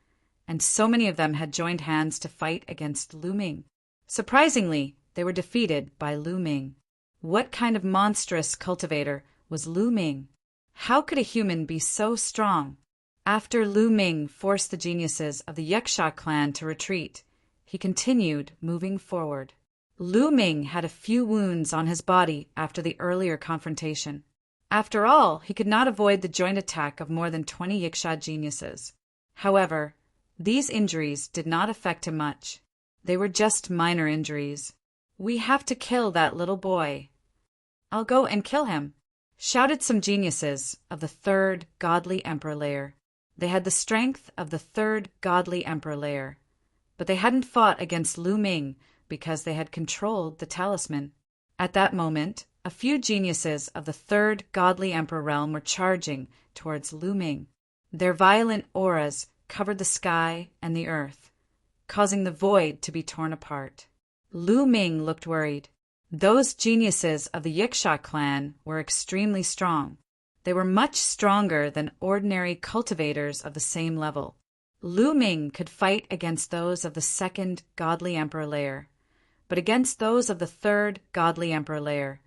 and so many of them had joined hands to fight against Lu Ming. Surprisingly, they were defeated by Lu Ming. What kind of monstrous cultivator was Lu Ming? How could a human be so strong? After Lu Ming forced the geniuses of the Yiksha clan to retreat, he continued moving forward. Lu Ming had a few wounds on his body after the earlier confrontation. After all, he could not avoid the joint attack of more than 20 Yiksha geniuses. However, these injuries did not affect him much. They were just minor injuries. "We have to kill that little boy." "I'll go and kill him," shouted some geniuses of the third godly emperor layer. They had the strength of the third godly emperor layer, but they hadn't fought against Lu Ming because they had controlled the talisman. At that moment, a few geniuses of the third godly emperor realm were charging towards Lu Ming. Their violent auras covered the sky and the earth, causing the void to be torn apart. Lu Ming looked worried. Those geniuses of the Yiksha clan were extremely strong. They were much stronger than ordinary cultivators of the same level. Lu Ming could fight against those of the second godly emperor layer, but against those of the third godly emperor layer,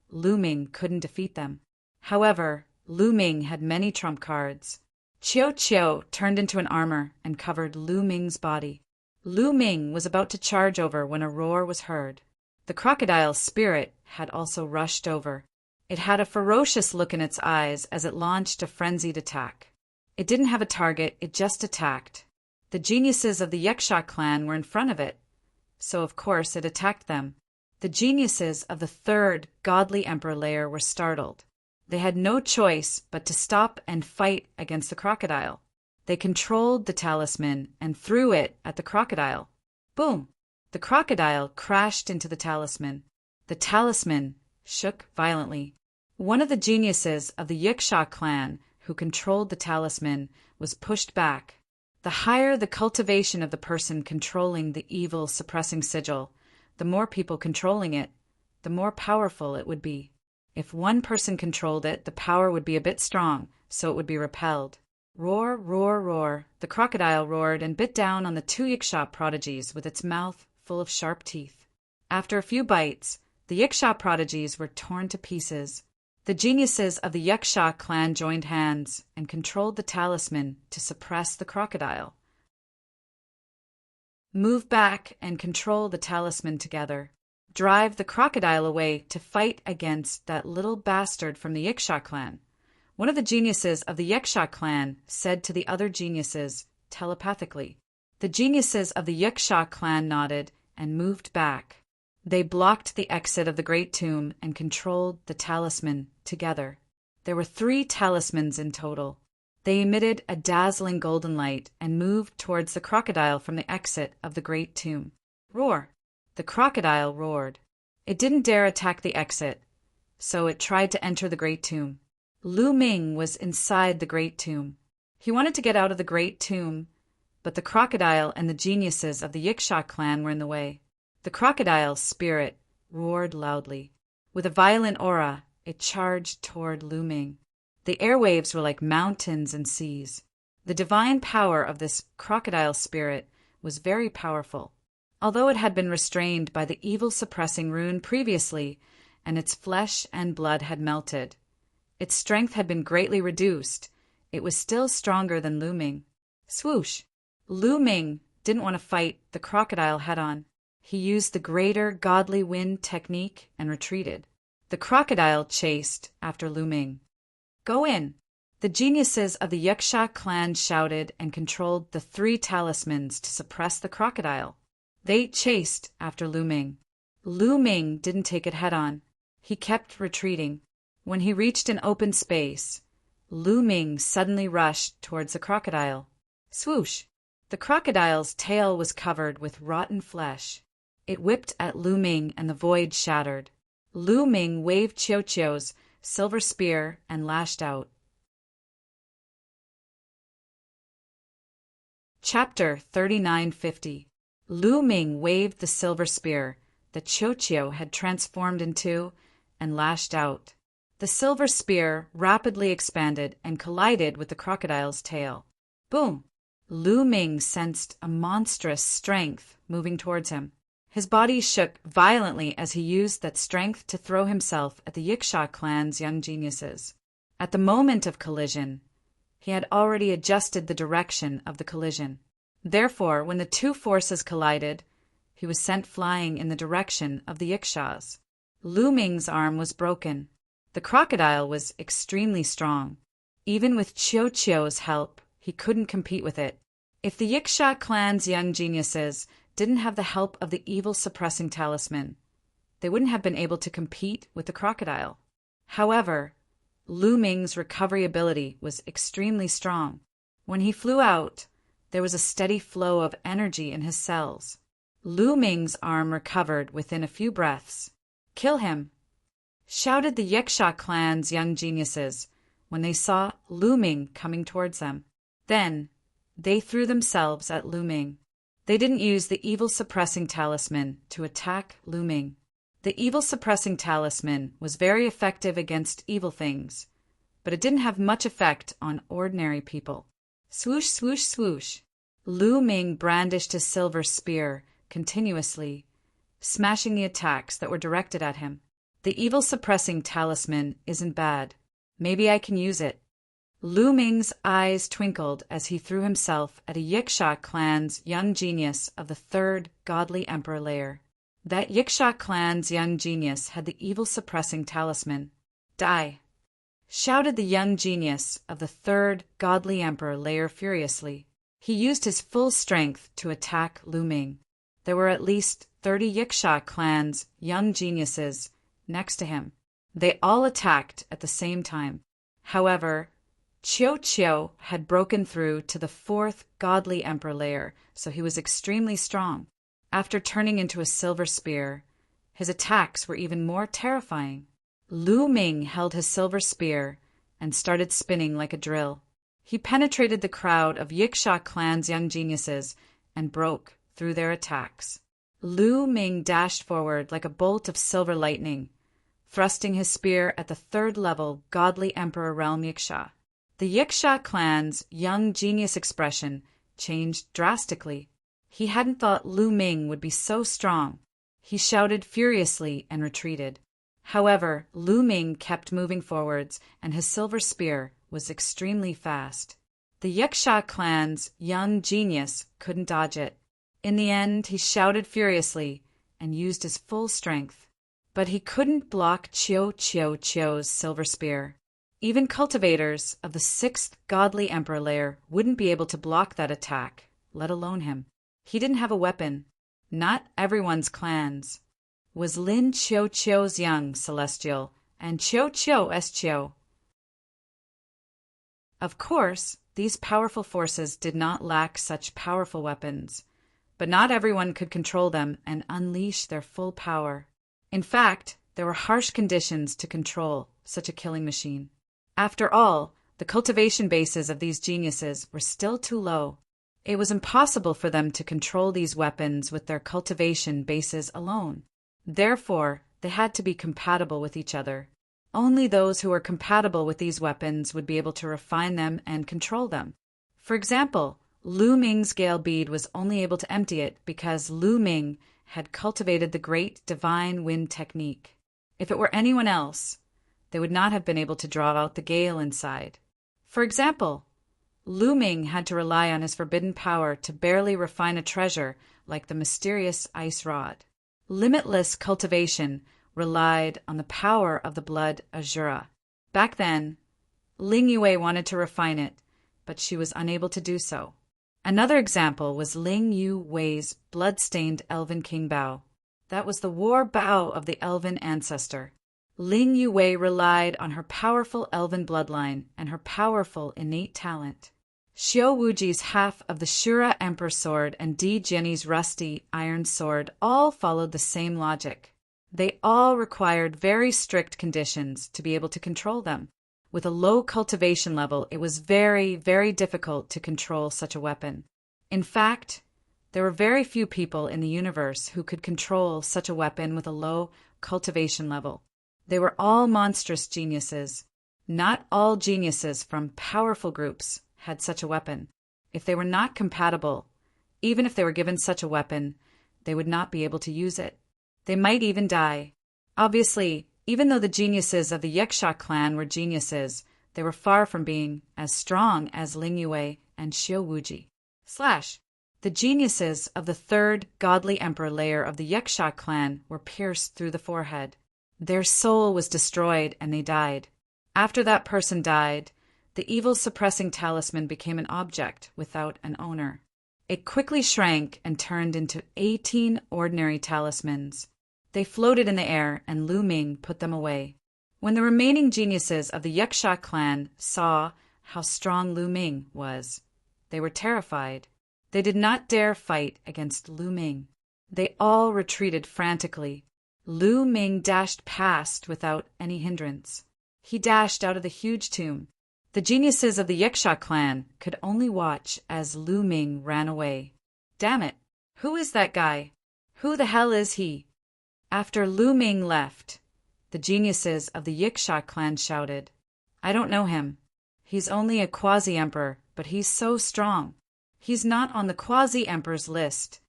Lu Ming couldn't defeat them. However, Lu Ming had many trump cards. Qiu Qiu turned into an armor and covered Lu Ming's body. Lu Ming was about to charge over when a roar was heard. The crocodile's spirit had also rushed over. It had a ferocious look in its eyes as it launched a frenzied attack. It didn't have a target, it just attacked. The geniuses of the Yiksha clan were in front of it, so of course it attacked them. The geniuses of the third godly emperor layer were startled. They had no choice but to stop and fight against the crocodile. They controlled the talisman and threw it at the crocodile. Boom! The crocodile crashed into the talisman. The talisman shook violently. One of the geniuses of the Yiksha clan who controlled the talisman was pushed back. The higher the cultivation of the person controlling the evil suppressing sigil, the more people controlling it, the more powerful it would be. If one person controlled it, the power would be a bit strong, so it would be repelled. Roar, roar, roar. The crocodile roared and bit down on the two Yiksha prodigies with its mouth full of sharp teeth. After a few bites, the Yiksha prodigies were torn to pieces. The geniuses of the Yiksha clan joined hands and controlled the talisman to suppress the crocodile. Move back and control the talisman together. Drive the crocodile away to fight against that little bastard from the Yiksha clan. One of the geniuses of the Yiksha clan said to the other geniuses telepathically. The geniuses of the Yiksha clan nodded and moved back. They blocked the exit of the Great Tomb and controlled the talisman together. There were 3 talismans in total. They emitted a dazzling golden light and moved towards the crocodile from the exit of the Great Tomb. Roar! The crocodile roared. It didn't dare attack the exit, so it tried to enter the Great Tomb. Lu Ming was inside the Great Tomb. He wanted to get out of the Great Tomb, but the crocodile and the geniuses of the Yiksha clan were in the way. The crocodile's spirit roared loudly. With a violent aura, it charged toward Lu Ming. The airwaves were like mountains and seas. The divine power of this crocodile spirit was very powerful. Although it had been restrained by the evil-suppressing rune previously, and its flesh and blood had melted, its strength had been greatly reduced, it was still stronger than Lu Ming. Swoosh! Lu Ming didn't want to fight the crocodile head-on. He used the greater godly wind technique and retreated. The crocodile chased after Lu Ming. Go in! The geniuses of the Yiksha clan shouted and controlled the 3 talismans to suppress the crocodile. They chased after Lu Ming. Lu Ming didn't take it head-on. He kept retreating. When he reached an open space, Lu Ming suddenly rushed towards the crocodile. Swoosh! The crocodile's tail was covered with rotten flesh. It whipped at Lu Ming and the void shattered. Lu Ming waved Qiu Qiu's silver spear and lashed out. Chapter 3950. Lu Ming waved the silver spear that Qiu Qiu had transformed into and lashed out. The silver spear rapidly expanded and collided with the crocodile's tail. Boom! Lu Ming sensed a monstrous strength moving towards him. His body shook violently as he used that strength to throw himself at the Yiksha clan's young geniuses. At the moment of collision, he had already adjusted the direction of the collision. Therefore, when the 2 forces collided, he was sent flying in the direction of the Yikshas. Lu Ming's arm was broken. The crocodile was extremely strong. Even with Qiu Qiu's help, he couldn't compete with it. If the Yiksha clan's young geniuses didn't have the help of the evil-suppressing talisman, they wouldn't have been able to compete with the crocodile. However, Lu Ming's recovery ability was extremely strong. When he flew out, there was a steady flow of energy in his cells. Lu Ming's arm recovered within a few breaths. Kill him! Shouted the Yiksha clan's young geniuses when they saw Lu Ming coming towards them. Then, They threw themselves at Lu Ming. They didn't use the evil suppressing talisman to attack Lu Ming. The evil suppressing talisman was very effective against evil things, but it didn't have much effect on ordinary people. Swoosh, swoosh, swoosh. Lu Ming brandished his silver spear continuously, smashing the attacks that were directed at him. The evil suppressing talisman isn't bad. Maybe I can use it. Lu Ming's eyes twinkled as he threw himself at a Yiksha clan's young genius of the third godly emperor layer. That Yiksha clan's young genius had the evil suppressing talisman. Die! Shouted the young genius of the third godly emperor layer furiously. He used his full strength to attack Lu Ming. There were at least 30 Yiksha clan's young geniuses next to him. They all attacked at the same time. However, Chiu had broken through to the fourth godly emperor layer, so he was extremely strong. After turning into a silver spear, his attacks were even more terrifying. Lu Ming held his silver spear and started spinning like a drill. He penetrated the crowd of Yiksha clan's young geniuses and broke through their attacks. Lu Ming dashed forward like a bolt of silver lightning, thrusting his spear at the third-level godly emperor realm Yiksha. The Yiksha clan's young genius expression changed drastically. He hadn't thought Lu Ming would be so strong. He shouted furiously and retreated. However, Lu Ming kept moving forwards, and his silver spear was extremely fast. The Yiksha clan's young genius couldn't dodge it. In the end, he shouted furiously and used his full strength. But he couldn't block Chiu's silver spear. Even cultivators of the sixth godly emperor layer wouldn't be able to block that attack, let alone him. He didn't have a weapon. Not everyone's clans. Was Lin Chiu's young celestial, and Chiu Chiu. Of course, these powerful forces did not lack such powerful weapons, but not everyone could control them and unleash their full power. In fact, there were harsh conditions to control such a killing machine. After all, the cultivation bases of these geniuses were still too low. It was impossible for them to control these weapons with their cultivation bases alone. Therefore, they had to be compatible with each other. Only those who were compatible with these weapons would be able to refine them and control them. For example, Lu Ming's Gale Bead was only able to empty it because Lu Ming had cultivated the great divine wind technique. If it were anyone else, they would not have been able to draw out the gale inside. For example, Lu Ming had to rely on his forbidden power to barely refine a treasure like the mysterious ice rod. Limitless cultivation relied on the power of the blood Azura. Back then, Ling Yue wanted to refine it, but she was unable to do so. Another example was Ling Yue's blood-stained elven king bow. That was the war bow of the elven ancestor. Ling Yue relied on her powerful elven bloodline and her powerful innate talent. Xiao Wuji's half of the Shura Emperor sword and Di Jianyi's rusty iron sword all followed the same logic. They all required very strict conditions to be able to control them. With a low cultivation level, it was very, very difficult to control such a weapon. In fact, there were very few people in the universe who could control such a weapon with a low cultivation level. They were all monstrous geniuses. Not all geniuses from powerful groups had such a weapon. If they were not compatible, even if they were given such a weapon, they would not be able to use it. They might even die. Obviously, even though the geniuses of the Yiksha clan were geniuses, they were far from being as strong as Ling Yue and Xiao Wuji. The geniuses of the third godly emperor layer of the Yiksha clan were pierced through the forehead. Their soul was destroyed and they died. After that person died, the evil suppressing talisman became an object without an owner. It quickly shrank and turned into 18 ordinary talismans. They floated in the air and Lu Ming put them away. When the remaining geniuses of the Yiksha clan saw how strong Lu Ming was, they were terrified. They did not dare fight against Lu Ming. They all retreated frantically. Lu Ming dashed past without any hindrance. He dashed out of the huge tomb. The geniuses of the Yiksha clan could only watch as Lu Ming ran away. Damn it! Who is that guy? Who the hell is he? After Lu Ming left, the geniuses of the Yiksha clan shouted, I don't know him. He's only a quasi-emperor, but he's so strong. He's not on the quasi-emperor's list.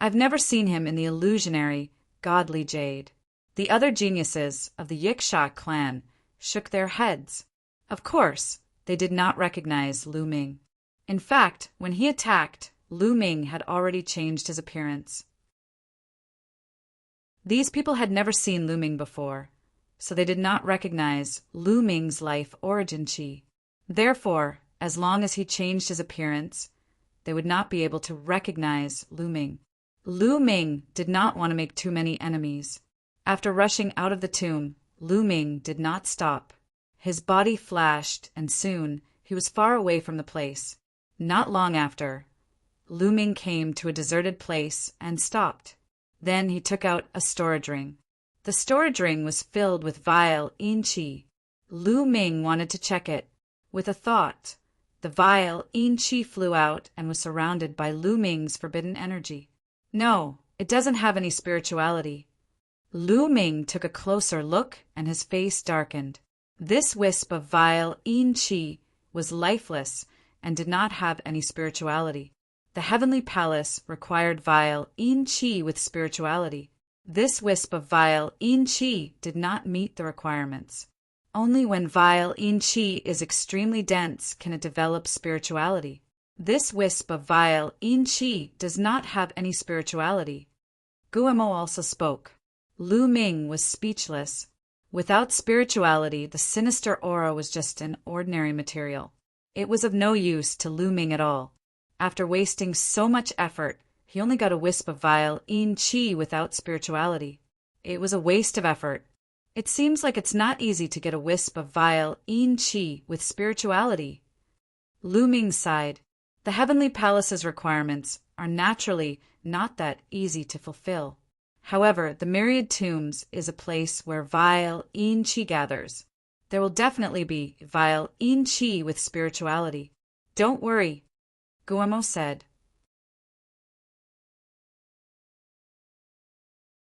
I've never seen him in the illusionary, godly jade. The other geniuses of the Yiksha clan shook their heads. Of course, they did not recognize Lu Ming. In fact, when he attacked, Lu Ming had already changed his appearance. These people had never seen Lu Ming before, so they did not recognize Lu Ming's life origin chi. Therefore, as long as he changed his appearance, they would not be able to recognize Lu Ming. Lu Ming did not want to make too many enemies. After rushing out of the tomb, Lu Ming did not stop. His body flashed, and soon he was far away from the place. Not long after, Lu Ming came to a deserted place and stopped. Then he took out a storage ring. The storage ring was filled with vile yin qi. Lu Ming wanted to check it. With a thought, the vile yin qi flew out and was surrounded by Lu Ming's forbidden energy. No, it doesn't have any spirituality. Lu Ming took a closer look and his face darkened. This wisp of vile yin qi was lifeless and did not have any spirituality. The heavenly palace required vile yin qi with spirituality. This wisp of vile yin qi did not meet the requirements. Only when vile yin qi is extremely dense can it develop spirituality. This wisp of vile yin qi does not have any spirituality. Guemo also spoke. Lu Ming was speechless. Without spirituality, the sinister aura was just an ordinary material. It was of no use to Lu Ming at all. After wasting so much effort, he only got a wisp of vile yin qi without spirituality. It was a waste of effort. It seems like it's not easy to get a wisp of vile yin qi with spirituality. Lu Ming sighed. The heavenly palace's requirements are naturally not that easy to fulfill. However, the myriad tombs is a place where vile yin qi gathers. There will definitely be vile yin qi with spirituality. Don't worry, Guemo said.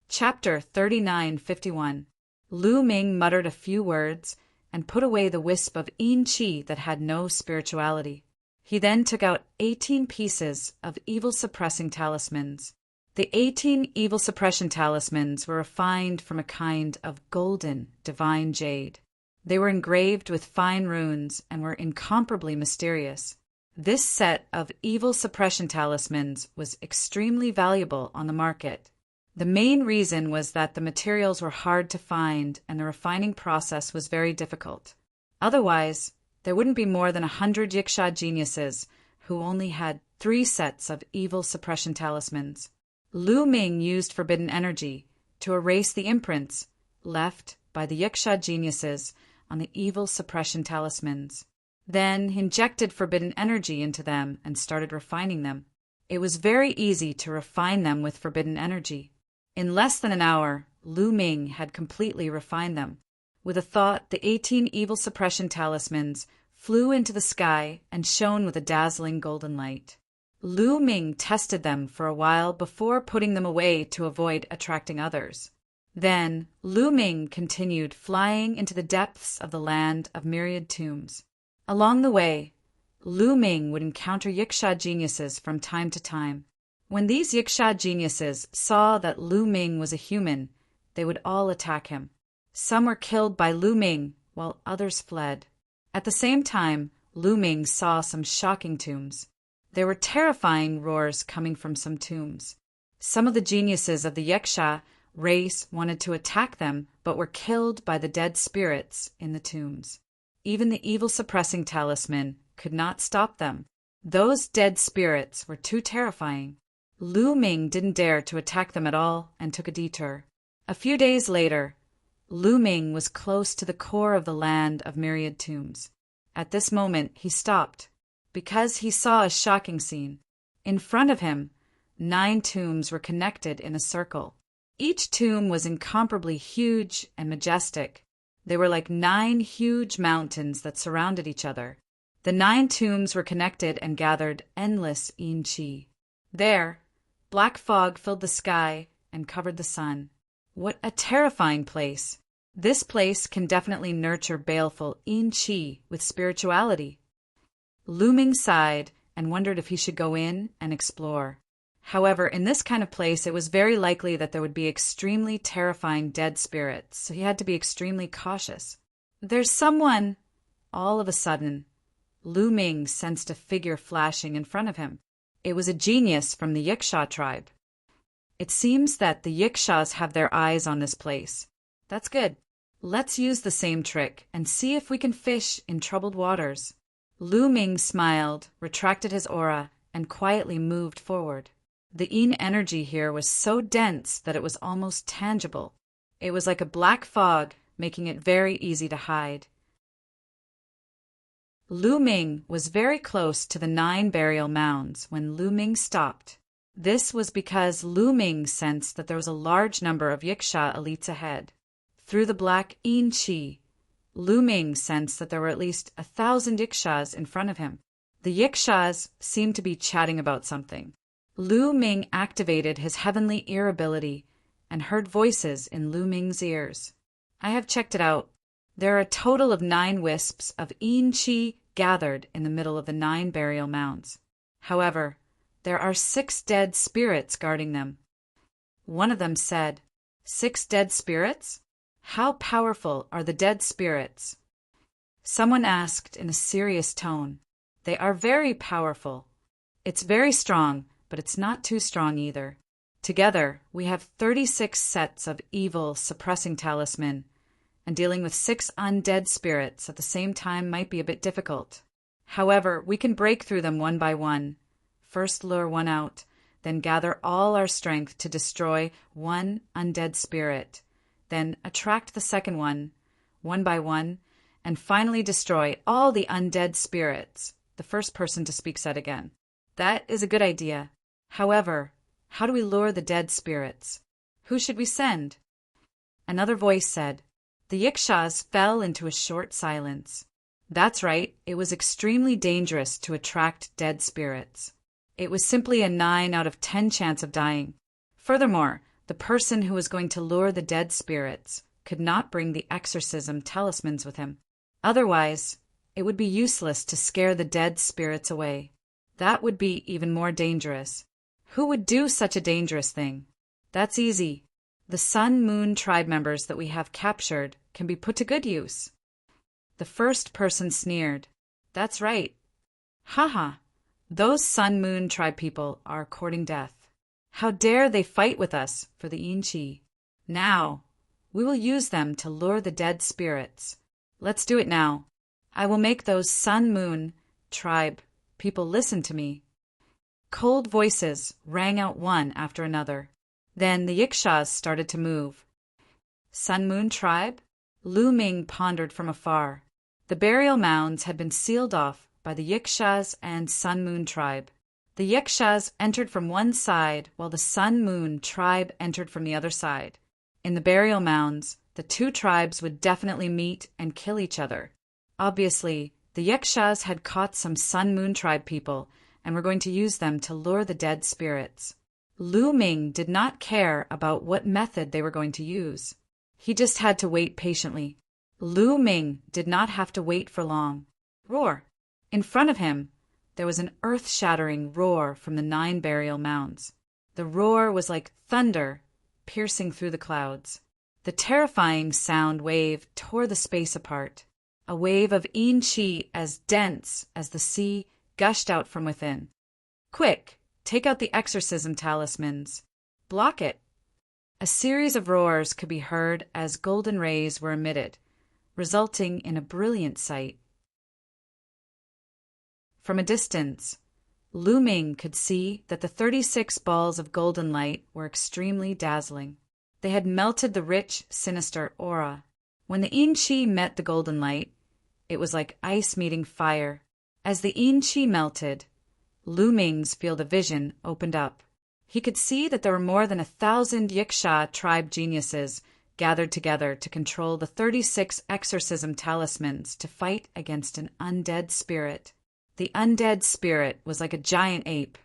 Chapter 3951. Lu Ming muttered a few words and put away the wisp of yin qi that had no spirituality. He then took out 18 pieces of evil-suppressing talismans. The 18 evil suppression talismans were refined from a kind of golden, divine jade. They were engraved with fine runes and were incomparably mysterious. This set of evil suppression talismans was extremely valuable on the market. The main reason was that the materials were hard to find and the refining process was very difficult. Otherwise, there wouldn't be more than 100 Yiksha geniuses who only had 3 sets of evil suppression talismans. Lu Ming used forbidden energy to erase the imprints left by the Yiksha geniuses on the evil suppression talismans. Then he injected forbidden energy into them and started refining them. It was very easy to refine them with forbidden energy. In less than an hour, Lu Ming had completely refined them. With a thought, the 18 evil suppression talismans flew into the sky and shone with a dazzling golden light. Lu Ming tested them for a while before putting them away to avoid attracting others. Then Lu Ming continued flying into the depths of the land of myriad tombs. Along the way, Lu Ming would encounter Yiksha geniuses from time to time. When these Yiksha geniuses saw that Lu Ming was a human, they would all attack him. Some were killed by Lu Ming, while others fled. At the same time, Lu Ming saw some shocking tombs. There were terrifying roars coming from some tombs. Some of the geniuses of the Yiksha race wanted to attack them, but were killed by the dead spirits in the tombs. Even the evil-suppressing talisman could not stop them. Those dead spirits were too terrifying. Lu Ming didn't dare to attack them at all and took a detour. A few days later, Lu Ming was close to the core of the land of myriad tombs. At this moment, he stopped, because he saw a shocking scene. In front of him, 9 tombs were connected in a circle. Each tomb was incomparably huge and majestic. They were like 9 huge mountains that surrounded each other. The 9 tombs were connected and gathered endless yin qi. There, black fog filled the sky and covered the sun. What a terrifying place! This place can definitely nurture baleful yin qi with spirituality. Lu Ming sighed and wondered if he should go in and explore. However, in this kind of place, it was very likely that there would be extremely terrifying dead spirits, so he had to be extremely cautious. "There's someone!" All of a sudden, Lu Ming sensed a figure flashing in front of him. It was a genius from the Yiksha tribe. It seems that the Yikshas have their eyes on this place. That's good. Let's use the same trick and see if we can fish in troubled waters. Lu Ming smiled, retracted his aura, and quietly moved forward. The yin energy here was so dense that it was almost tangible. It was like a black fog, making it very easy to hide. Lu Ming was very close to the 9 burial mounds when Lu Ming stopped. This was because Lu Ming sensed that there was a large number of Yiksha elites ahead. Through the black yin qi, Lu Ming sensed that there were at least 1,000 Yikshas in front of him. The Yikshas seemed to be chatting about something. Lu Ming activated his heavenly ear ability and heard voices in Lu Ming's ears. I have checked it out. There are a total of 9 wisps of yin qi gathered in the middle of the 9 burial mounds. However, there are 6 dead spirits guarding them. One of them said, "6 dead spirits? How powerful are the dead spirits?" Someone asked in a serious tone. "They are very powerful. It's very strong, but it's not too strong either. Together, we have 36 sets of evil suppressing talisman, and dealing with 6 undead spirits at the same time might be a bit difficult. However, we can break through them one by one. First lure one out, then gather all our strength to destroy one undead spirit, then attract the second one by one, and finally destroy all the undead spirits," the first person to speak said again. "That is a good idea. However, how do we lure the dead spirits? Who should we send?" Another voice said. The Yikshas fell into a short silence. That's right, it was extremely dangerous to attract dead spirits. It was simply a 9 out of 10 chance of dying. Furthermore, the person who was going to lure the dead spirits could not bring the exorcism talismans with him. Otherwise, it would be useless to scare the dead spirits away. That would be even more dangerous. Who would do such a dangerous thing? That's easy. The Sun Moon tribe members that we have captured can be put to good use. The first person sneered. That's right. Haha, those Sun Moon tribe people are courting death. How dare they fight with us for the yin qi? Now, we will use them to lure the dead spirits. Let's do it now. I will make those Sun Moon tribe people listen to me. Cold voices rang out one after another. Then the Yikshas started to move. Sun Moon tribe? Lu Ming pondered from afar. The burial mounds had been sealed off by the Yikshas and Sun Moon tribe. The Yikshas entered from one side while the Sun Moon tribe entered from the other side. In the burial mounds, the 2 tribes would definitely meet and kill each other. Obviously, the Yikshas had caught some Sun Moon tribe people and were going to use them to lure the dead spirits. Lu Ming did not care about what method they were going to use. He just had to wait patiently. Lu Ming did not have to wait for long. Roar! In front of him, there was an earth-shattering roar from the 9 burial mounds. The roar was like thunder piercing through the clouds. The terrifying sound wave tore the space apart. A wave of yin qi as dense as the sea gushed out from within. Quick! Take out the exorcism talismans. Block it. A series of roars could be heard as golden rays were emitted, resulting in a brilliant sight. From a distance, Lu Ming could see that the 36 balls of golden light were extremely dazzling. They had melted the rich, sinister aura. When the yin qi met the golden light, it was like ice meeting fire. As the yin qi melted, Lu Ming's field of vision opened up. He could see that there were more than 1,000 Yiksha tribe geniuses gathered together to control the 36 exorcism talismans to fight against an undead spirit. The undead spirit was like a giant ape.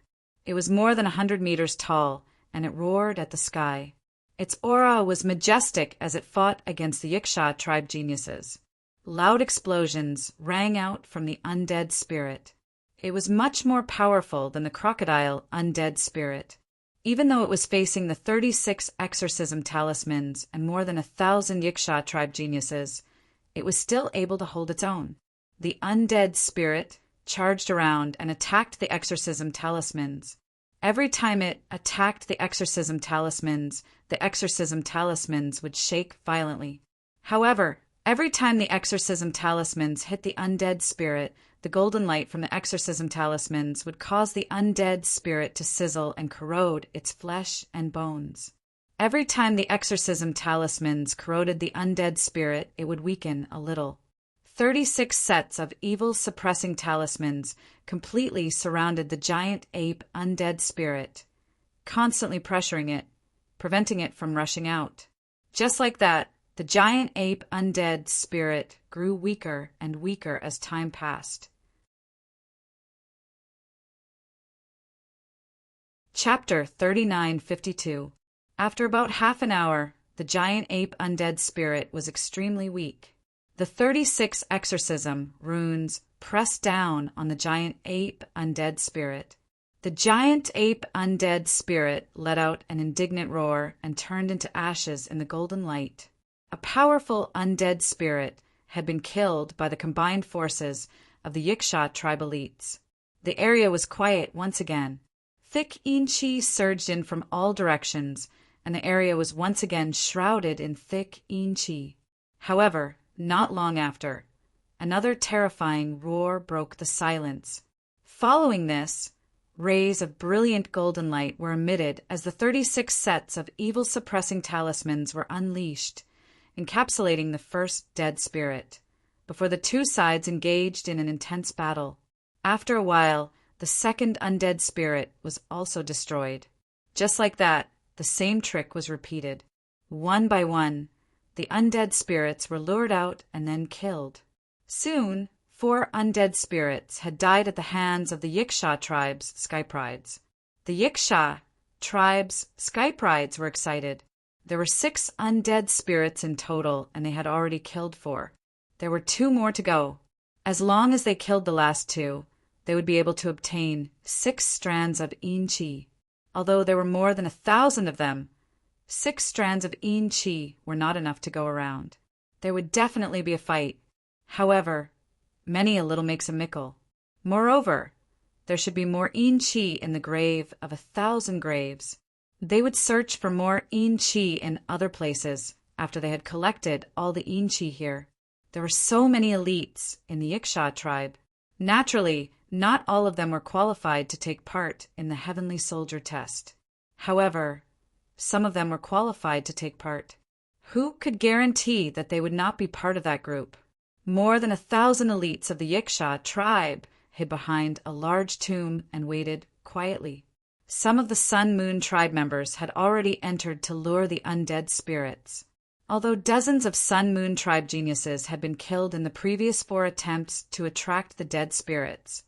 It was more than 100 meters tall, and it roared at the sky. Its aura was majestic as it fought against the Yiksha tribe geniuses. Loud explosions rang out from the undead spirit. It was much more powerful than the crocodile undead spirit. Even though it was facing the 36 exorcism talismans and more than 1,000 Yiksha tribe geniuses, it was still able to hold its own. The undead spirit charged around and attacked the exorcism talismans. Every time it attacked the exorcism talismans would shake violently. However, every time the exorcism talismans hit the undead spirit, the golden light from the exorcism talismans would cause the undead spirit to sizzle and corrode its flesh and bones. Every time the exorcism talismans corroded the undead spirit, it would weaken a little. 36 sets of evil-suppressing talismans completely surrounded the giant ape undead spirit, constantly pressuring it, preventing it from rushing out. Just like that, the giant ape undead spirit grew weaker and weaker as time passed. Chapter 3952. After about half an hour, the giant ape undead spirit was extremely weak. The 36 exorcism runes pressed down on the giant ape undead spirit. The giant ape undead spirit let out an indignant roar and turned into ashes in the golden light. A powerful undead spirit had been killed by the combined forces of the Yiksha tribe elites. The area was quiet once again. Thick Inchi surged in from all directions, and the area was once again shrouded in thick Inchi. However, not long after, another terrifying roar broke the silence. Following this, rays of brilliant golden light were emitted as the 36 sets of evil-suppressing talismans were unleashed, encapsulating the first dead spirit, before the two sides engaged in an intense battle. After a while, the second undead spirit was also destroyed. Just like that, the same trick was repeated. One by one, the undead spirits were lured out and then killed. Soon, 4 undead spirits had died at the hands of the Yiksha tribe's Skyprides. The Yiksha tribe's Skyprides were excited. There were 6 undead spirits in total, and they had already killed 4. There were 2 more to go. As long as they killed the last 2, they would be able to obtain 6 strands of Inchi. Although there were more than 1,000 of them, 6 strands of Inchi were not enough to go around. There would definitely be a fight. However, many a little makes a mickle. Moreover, there should be more Inchi in the grave of 1,000 graves. They would search for more Inchi in other places after they had collected all the Inchi here. There were so many elites in the Yiksha tribe. Naturally, not all of them were qualified to take part in the Heavenly Soldier test. However, some of them were qualified to take part. Who could guarantee that they would not be part of that group? More than 1,000 elites of the Yiksha tribe hid behind a large tomb and waited quietly. Some of the Sun Moon tribe members had already entered to lure the undead spirits. Although dozens of Sun Moon tribe geniuses had been killed in the previous 4 attempts to attract the dead spirits,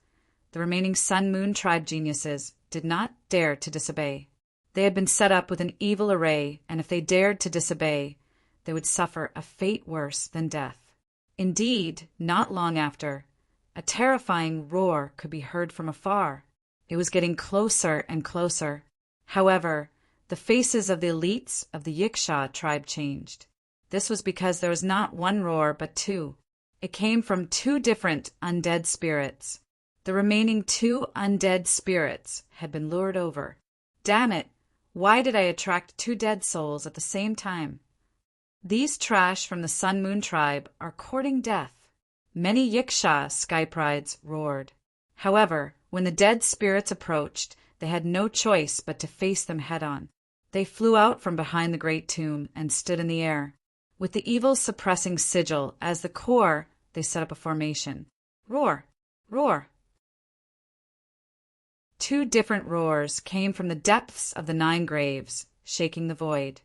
the remaining Sun Moon tribe geniuses did not dare to disobey. They had been set up with an evil array, and if they dared to disobey, they would suffer a fate worse than death. Indeed, not long after, a terrifying roar could be heard from afar. It was getting closer and closer. However, the faces of the elites of the Yiksha tribe changed. This was because there was not one roar but 2. It came from 2 different undead spirits. The remaining 2 undead spirits had been lured over. Damn it! Why did I attract 2 dead souls at the same time? These trash from the Sun Moon tribe are courting death. Many Yiksha Skyprides roared. However, when the dead spirits approached, they had no choice but to face them head-on. They flew out from behind the great tomb and stood in the air. With the evil suppressing sigil as the core, they set up a formation. Roar! Roar! 2 different roars came from the depths of the 9 graves, shaking the void.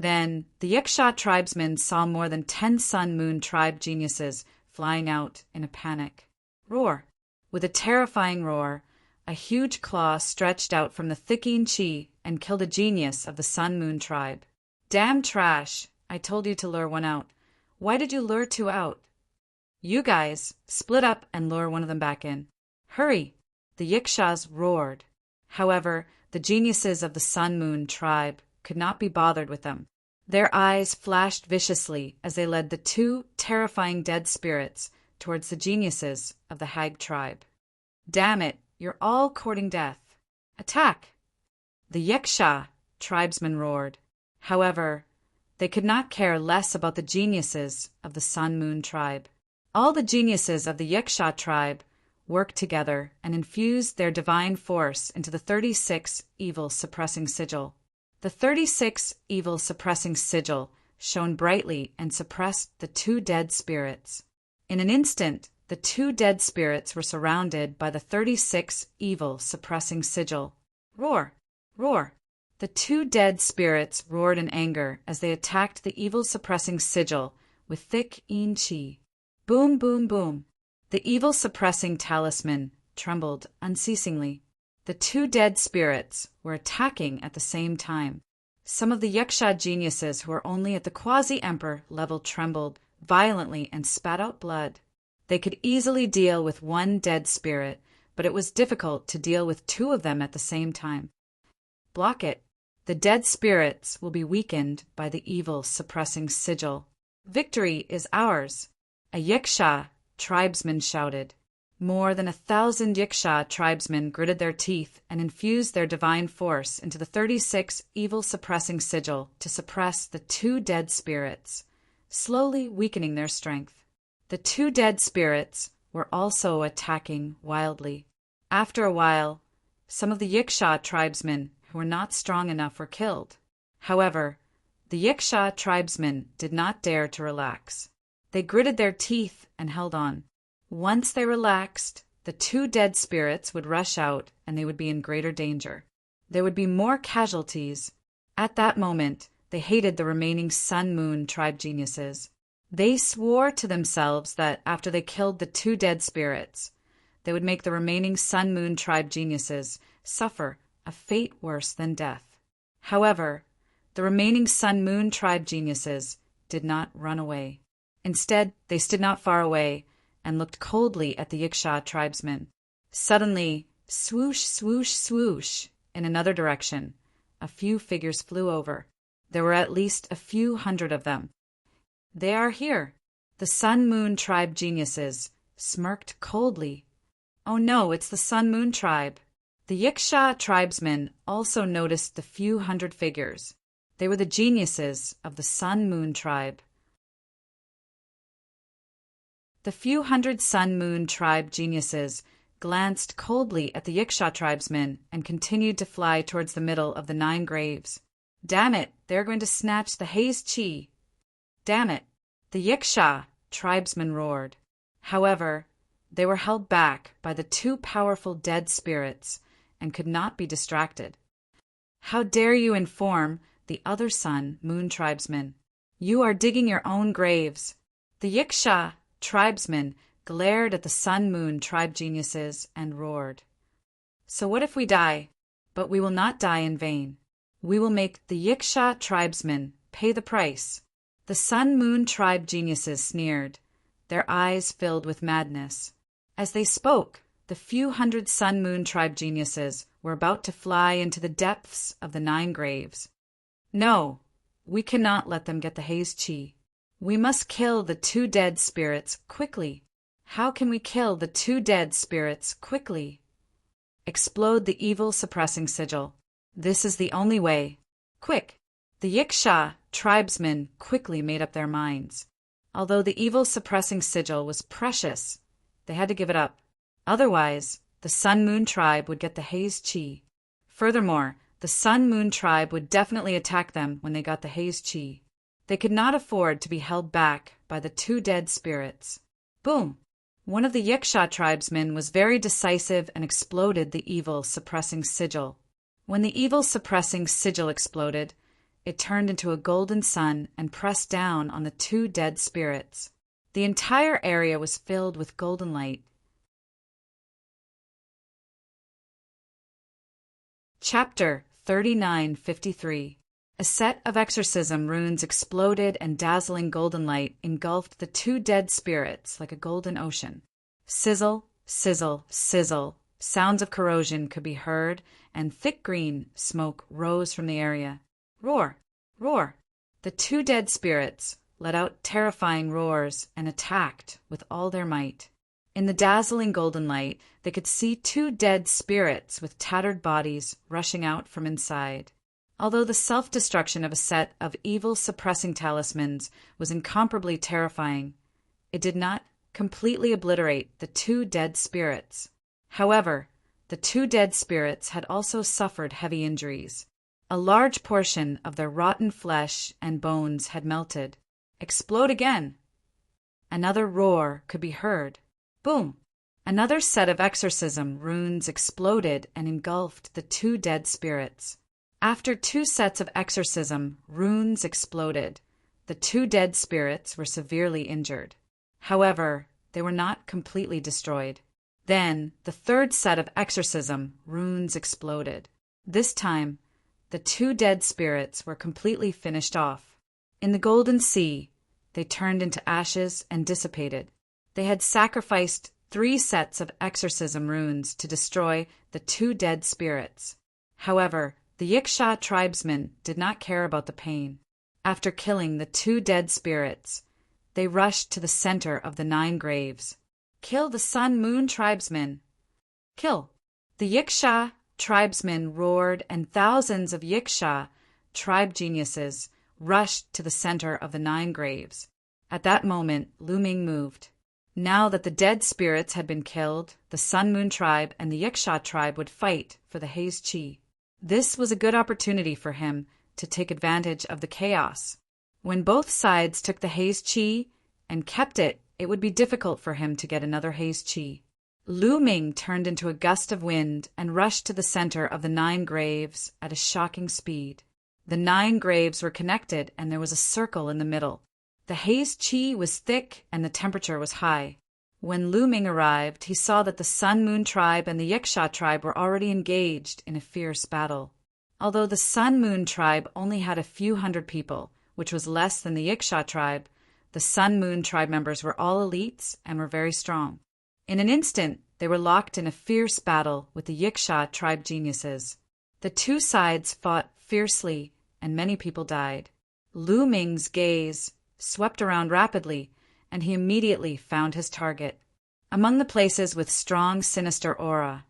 Then the Yiksha tribesmen saw more than 10 Sun-Moon tribe geniuses flying out in a panic. Roar! With a terrifying roar, a huge claw stretched out from the thickening chi and killed a genius of the Sun-Moon tribe. Damn trash! I told you to lure one out. Why did you lure 2 out? You guys, split up and lure one of them back in. Hurry! The Yikshas roared. However, the geniuses of the Sun-Moon tribe could not be bothered with them. Their eyes flashed viciously as they led the 2 terrifying dead spirits towards the geniuses of the Hag tribe. Damn it, you're all courting death. Attack! The Yiksha tribesmen roared. However, they could not care less about the geniuses of the Sun-Moon tribe. All the geniuses of the Yiksha tribe worked together and infused their divine force into the 36 evil suppressing sigil. The 36 evil suppressing sigil shone brightly and suppressed the 2 dead spirits. In an instant, the 2 dead spirits were surrounded by the 36 evil suppressing sigil. Roar! Roar! The 2 dead spirits roared in anger as they attacked the evil suppressing sigil with thick yin chi. Boom, boom, boom. The evil suppressing talisman trembled unceasingly. The 2 dead spirits were attacking at the same time. Some of the Yiksha geniuses who were only at the quasi-emperor level trembled violently and spat out blood. They could easily deal with 1 dead spirit, but it was difficult to deal with 2 of them at the same time. Block it. The dead spirits will be weakened by the evil suppressing sigil. Victory is ours. A Yiksha tribesman shouted. More than 1,000 Yiksha tribesmen gritted their teeth and infused their divine force into the 36 evil suppressing sigil to suppress the 2 dead spirits, slowly weakening their strength. The 2 dead spirits were also attacking wildly. After a while, some of the Yiksha tribesmen who were not strong enough were killed. However, the Yiksha tribesmen did not dare to relax. They gritted their teeth and held on. Once they relaxed, the 2 dead spirits would rush out and they would be in greater danger. There would be more casualties. At that moment, they hated the remaining Sun-Moon tribe geniuses. They swore to themselves that after they killed the 2 dead spirits, they would make the remaining Sun-Moon tribe geniuses suffer a fate worse than death. However, the remaining Sun-Moon tribe geniuses did not run away. Instead, they stood not far away and looked coldly at the Yiksha tribesmen. Suddenly, swoosh, swoosh, swoosh, in another direction, a few figures flew over. There were at least a few hundred of them. They are here. The Sun-Moon tribe geniuses smirked coldly. Oh no, it's the Sun-Moon tribe. The Yiksha tribesmen also noticed the few hundred figures. They were the geniuses of the Sun-Moon tribe. The few hundred Sun-Moon tribe geniuses glanced coldly at the Yiksha tribesmen and continued to fly towards the middle of the 9 graves. Damn it, they're going to snatch the Haze Chi. Damn it, the Yiksha tribesmen roared. However, they were held back by the 2 powerful dead spirits and could not be distracted. How dare you inform the other Sun-Moon tribesmen? You are digging your own graves. The Yiksha tribesmen glared at the Sun-Moon tribe geniuses and roared. So what if we die? But we will not die in vain. We will make the Yiksha tribesmen pay the price. The Sun-Moon tribe geniuses sneered, their eyes filled with madness. As they spoke, the few hundred Sun-Moon tribe geniuses were about to fly into the depths of the 9 graves. No, we cannot let them get the Haze Chi. We must kill the 2 dead spirits quickly. How can we kill the 2 dead spirits quickly? Explode the evil suppressing sigil. This is the only way. Quick! The Yiksha tribesmen quickly made up their minds. Although the evil suppressing sigil was precious, they had to give it up. Otherwise, the Sun-Moon tribe would get the Haze Chi. Furthermore, the Sun-Moon tribe would definitely attack them when they got the Haze Chi. They could not afford to be held back by the 2 dead spirits. Boom! One of the Yiksha tribesmen was very decisive and exploded the evil suppressing sigil. When the evil suppressing sigil exploded, it turned into a golden sun and pressed down on the two dead spirits. The entire area was filled with golden light. Chapter 3953. A set of exorcism runes exploded and dazzling golden light engulfed the two dead spirits like a golden ocean. Sizzle, sizzle, sizzle. Sounds of corrosion could be heard, and thick green smoke rose from the area. Roar, roar. The two dead spirits let out terrifying roars and attacked with all their might. In the dazzling golden light, they could see two dead spirits with tattered bodies rushing out from inside. Although the self-destruction of a set of evil-suppressing talismans was incomparably terrifying, it did not completely obliterate the two dead spirits. However, the two dead spirits had also suffered heavy injuries. A large portion of their rotten flesh and bones had melted. Explode again. Another roar could be heard. Boom! Another set of exorcism runes exploded and engulfed the two dead spirits. After two sets of exorcism runes exploded, the two dead spirits were severely injured. However, they were not completely destroyed. Then, the third set of exorcism runes exploded. This time, the two dead spirits were completely finished off. In the golden sea, they turned into ashes and dissipated. They had sacrificed 3 sets of exorcism runes to destroy the two dead spirits. However, the Yiksha tribesmen did not care about the pain. After killing the two dead spirits, they rushed to the center of the 9 graves. Kill the Sun-Moon tribesmen! Kill! The Yiksha tribesmen roared, and thousands of Yiksha tribe geniuses rushed to the center of the 9 graves. At that moment, Lu Ming moved. Now that the dead spirits had been killed, the Sun-Moon tribe and the Yiksha tribe would fight for the Haze Chi. This was a good opportunity for him to take advantage of the chaos. When both sides took the Haze Chi and kept it, it would be difficult for him to get another Haze Chi. Lu Ming turned into a gust of wind and rushed to the center of the 9 graves at a shocking speed. The 9 graves were connected, and there was a circle in the middle. The Haze Chi was thick and the temperature was high. When Lu Ming arrived, he saw that the Sun-Moon tribe and the Yiksha tribe were already engaged in a fierce battle. Although the Sun-Moon tribe only had a few hundred people, which was less than the Yiksha tribe, the Sun-Moon tribe members were all elites and were very strong. In an instant, they were locked in a fierce battle with the Yiksha tribe geniuses. The two sides fought fiercely, and many people died. Lu Ming's gaze swept around rapidly, and he immediately found his target. Among the places with strong, sinister aura,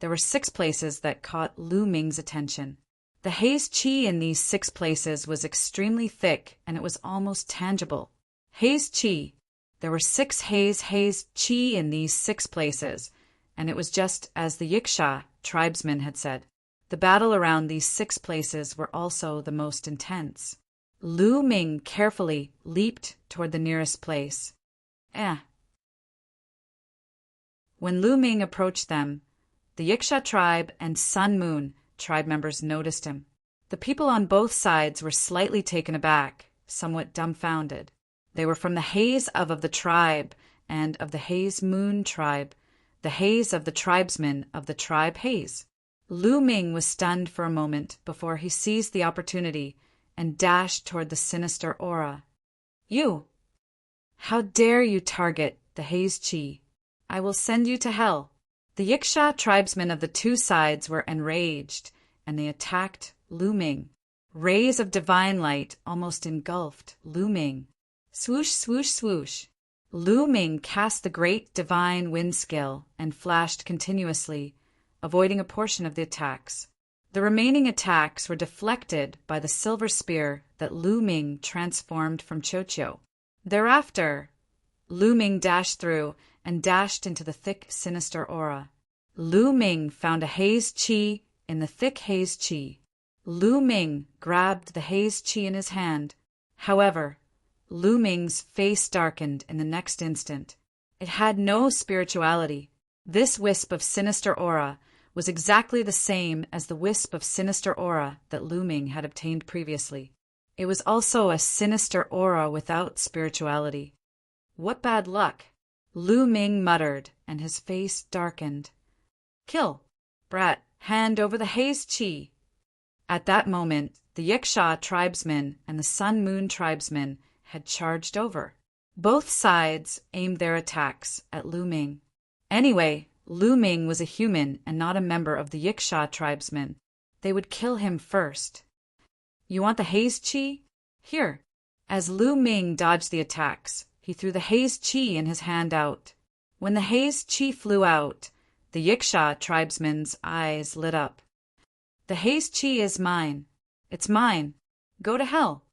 there were 6 places that caught Lu Ming's attention. The Haze Chi in these 6 places was extremely thick, and it was almost tangible. Haze Chi. There were 6 Haze Chi in these 6 places, and it was just as the Yiksha tribesmen had said. The battle around these 6 places were also the most intense. Lu Ming carefully leaped toward the nearest place. When Lu Ming approached them, the Yiksha tribe and Sun-Moon tribe members noticed him. The people on both sides were slightly taken aback, somewhat dumbfounded. They were from the Haze of the tribe and of the Haze Moon tribe, the Haze of the tribesmen of the tribe Haze. Lu Ming was stunned for a moment before he seized the opportunity and dashed toward the sinister aura. You! How dare you target the Haze Chi? I will send you to hell. The Yiksha tribesmen of the two sides were enraged, and they attacked Lu Ming. Rays of divine light almost engulfed Lu Ming. Swoosh, swoosh, swoosh. Lu Ming cast the great divine wind skill and flashed continuously, avoiding a portion of the attacks. The remaining attacks were deflected by the silver spear that Lu Ming transformed from Chocho. Thereafter, Lu Ming dashed through and dashed into the thick, sinister aura. Lu Ming found a Haze Chi in the thick Haze Chi. Lu Ming grabbed the Haze Chi in his hand. However, Lu Ming's face darkened in the next instant. It had no spirituality. This wisp of sinister aura was exactly the same as the wisp of sinister aura that Lu Ming had obtained previously. It was also a sinister aura without spirituality. What bad luck! Lu Ming muttered, and his face darkened. Kill! Brat, hand over the haze chi! At that moment, the Yiksha tribesmen and the Sun Moon tribesmen had charged over. Both sides aimed their attacks at Lu Ming. Anyway, Lu Ming was a human and not a member of the Yiksha tribesmen. They would kill him first. You want the haze chi? Here. As Lu Ming dodged the attacks, he threw the haze chi in his hand out. When the haze chi flew out, the Yiksha tribesmen's eyes lit up. The haze chi is mine. It's mine. Go to hell.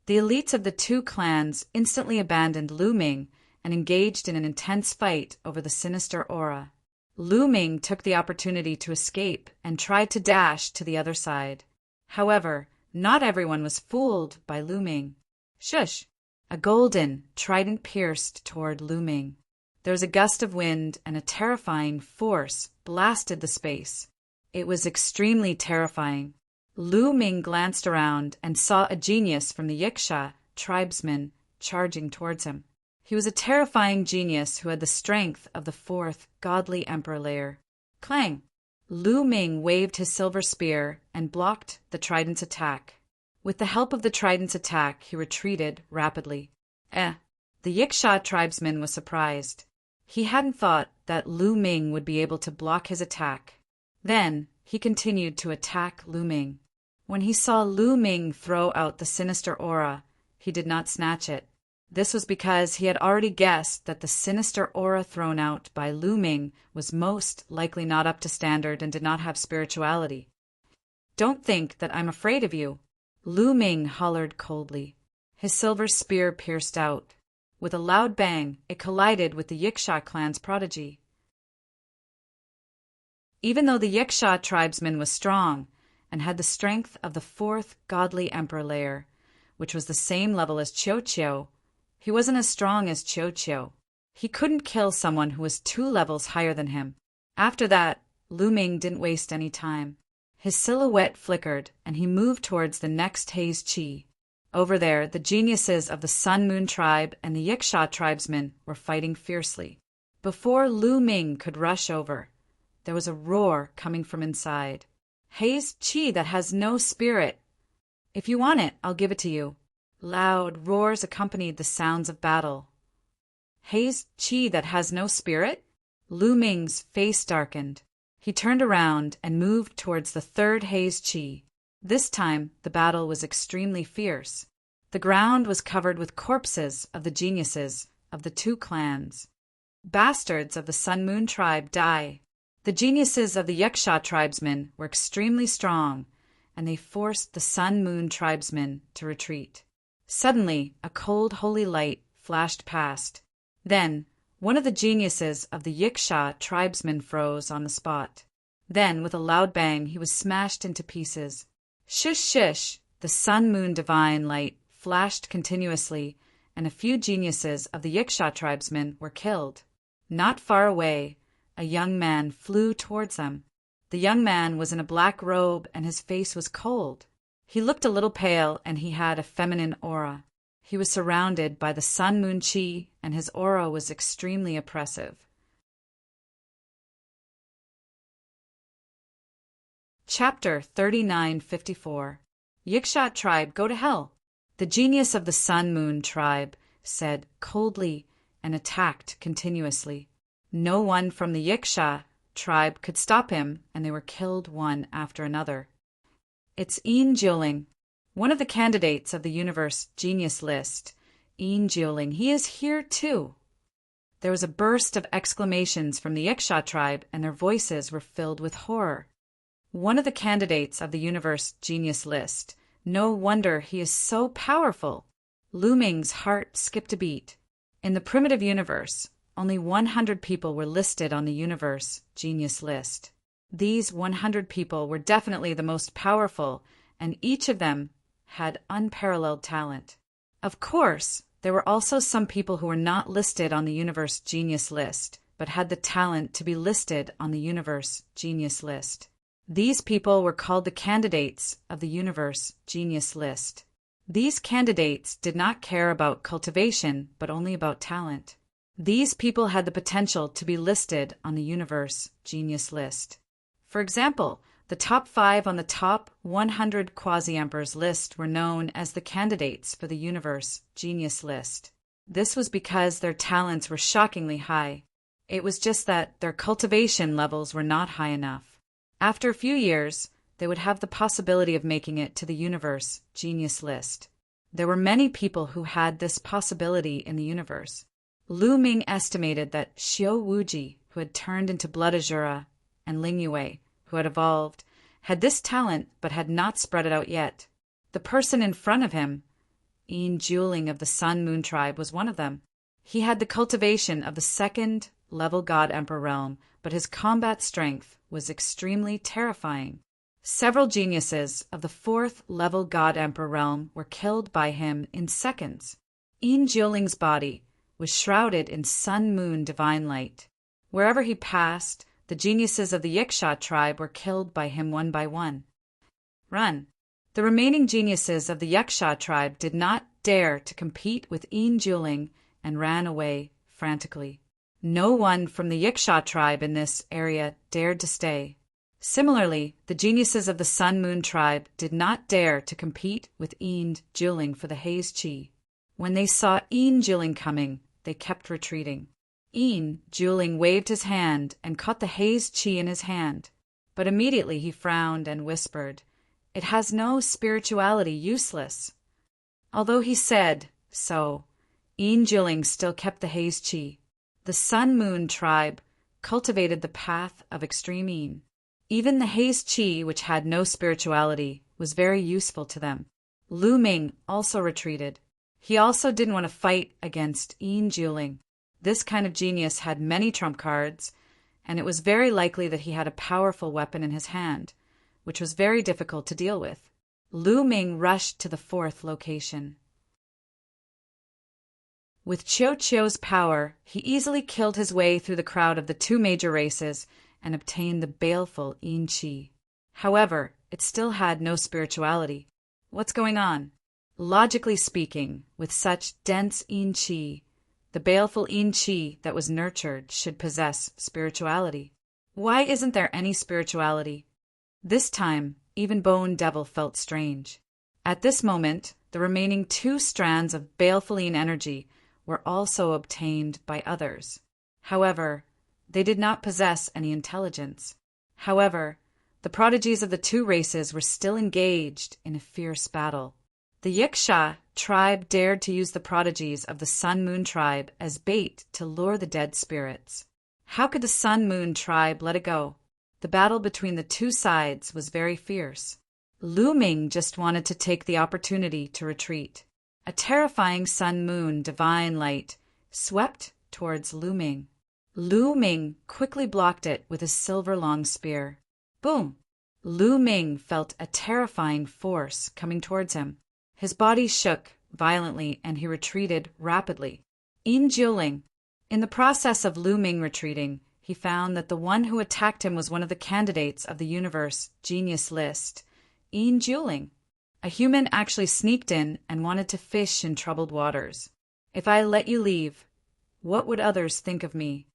The elites of the two clans instantly abandoned Lu Ming and engaged in an intense fight over the sinister aura. Lu Ming took the opportunity to escape and tried to dash to the other side. However, not everyone was fooled by Lu Ming. Shush! A golden trident pierced toward Lu Ming. There was a gust of wind and a terrifying force blasted the space. It was extremely terrifying. Lu Ming glanced around and saw a genius from the Yiksha tribesmen charging towards him. He was a terrifying genius who had the strength of the fourth godly emperor layer. Clang! Lu Ming waved his silver spear and blocked the trident's attack. With the help of the trident's attack, he retreated rapidly. The Yiksha tribesman was surprised. He hadn't thought that Lu Ming would be able to block his attack. Then he continued to attack Lu Ming. When he saw Lu Ming throw out the sinister aura, he did not snatch it. This was because he had already guessed that the sinister aura thrown out by Lu Ming was most likely not up to standard and did not have spirituality. Don't think that I'm afraid of you, Lu Ming hollered coldly. His silver spear pierced out. With a loud bang, it collided with the Yiksha clan's prodigy. Even though the Yiksha tribesman was strong and had the strength of the fourth godly emperor layer, which was the same level as Qiu Qiu, he wasn't as strong as Qiu Qiu. He couldn't kill someone who was 2 levels higher than him. After that, Lu Ming didn't waste any time. His silhouette flickered, and he moved towards the next haze chi. Over there, the geniuses of the Sun Moon tribe and the Yiksha tribesmen were fighting fiercely. Before Lu Ming could rush over, there was a roar coming from inside. Haze chi that has no spirit. If you want it, I'll give it to you. Loud roars accompanied the sounds of battle. Haze chi that has no spirit? Lu Ming's face darkened. He turned around and moved towards the third haze chi. This time, the battle was extremely fierce. The ground was covered with corpses of the geniuses of the 2 clans. Bastards of the Sun Moon tribe die. The geniuses of the Yiksha tribesmen were extremely strong, and they forced the Sun Moon tribesmen to retreat. Suddenly, a cold holy light flashed past. Then, one of the geniuses of the Yiksha tribesmen froze on the spot. Then, with a loud bang, he was smashed into pieces. Shush, shush! The Sun Moon divine light flashed continuously, and a few geniuses of the Yiksha tribesmen were killed. Not far away, a young man flew towards them. The young man was in a black robe, and his face was cold. He looked a little pale, and he had a feminine aura. He was surrounded by the Sun Moon chi, and his aura was extremely oppressive. Chapter 3954. Yiksha tribe, go to hell! The genius of the Sun Moon tribe said coldly and attacked continuously. No one from the Yiksha tribe could stop him, and they were killed one after another. It's Yin Jioling, one of the candidates of the Universe Genius List. Yin Jioling, he is here too. There was a burst of exclamations from the Yiksha tribe, and their voices were filled with horror. One of the candidates of the Universe Genius List. No wonder he is so powerful. Lu Ming's heart skipped a beat. In the primitive universe, only 100 people were listed on the Universe Genius List. These 100 people were definitely the most powerful, and each of them had unparalleled talent. Of course, there were also some people who were not listed on the Universe Genius List, but had the talent to be listed on the Universe Genius List. These people were called the candidates of the Universe Genius List. These candidates did not care about cultivation, but only about talent. These people had the potential to be listed on the Universe Genius List. For example, the top 5 on the top 100 quasi-emperors list were known as the candidates for the Universe Genius List. This was because their talents were shockingly high. It was just that their cultivation levels were not high enough. After a few years, they would have the possibility of making it to the Universe Genius List. There were many people who had this possibility in the universe. Lu Ming estimated that Xiao Wuji, who had turned into Blood Azura, and Ling Yue, who had evolved, had this talent but had not spread it out yet. The person in front of him, Yin Juling of the Sun Moon tribe, was one of them. He had the cultivation of the second-level God Emperor realm, but his combat strength was extremely terrifying. Several geniuses of the 4th-level God Emperor realm were killed by him in seconds. Yin Juling's body was shrouded in sun-moon divine light. Wherever he passed, the geniuses of the Yiksha tribe were killed by him one by one. Run. The remaining geniuses of the Yiksha tribe did not dare to compete with Yin Juling and ran away frantically. No one from the Yiksha tribe in this area dared to stay. Similarly, the geniuses of the Sun Moon tribe did not dare to compete with Yin Juling for the Haze Chi. When they saw Yin Juling coming, they kept retreating. Yin Juling waved his hand and caught the Haze Chi in his hand, but immediately he frowned and whispered, "It has no spirituality, useless." Although he said so, Yin Juling still kept the Haze Chi. The Sun Moon tribe cultivated the path of extreme Yin. Even the Haze Chi, which had no spirituality, was very useful to them. Lu Ming also retreated. He also didn't want to fight against Yin Juling. This kind of genius had many trump cards, and it was very likely that he had a powerful weapon in his hand, which was very difficult to deal with. Lu Ming rushed to the 4th location. With Qiu Qiu's power, he easily killed his way through the crowd of the 2 major races and obtained the baleful Yin Qi. However, it still had no spirituality. What's going on? Logically speaking, with such dense Yin Qi, the baleful Yin Qi that was nurtured should possess spirituality. Why isn't there any spirituality? This time, even Bone Devil felt strange. At this moment, the remaining 2 strands of baleful Yin energy were also obtained by others. However, they did not possess any intelligence. However, the prodigies of the 2 races were still engaged in a fierce battle. The Yiksha tribe dared to use the prodigies of the Sun Moon tribe as bait to lure the dead spirits. How could the Sun Moon tribe let it go? The battle between the 2 sides was very fierce. Lu Ming just wanted to take the opportunity to retreat. A terrifying Sun Moon divine light swept towards Lu Ming. Lu Ming quickly blocked it with his silver long spear. Boom! Lu Ming felt a terrifying force coming towards him. His body shook violently and he retreated rapidly. Yin Juling. In the process of Lu Ming retreating, he found that the one who attacked him was one of the candidates of the Universe Genius List, Yin Juling. A human actually sneaked in and wanted to fish in troubled waters. If I let you leave, what would others think of me?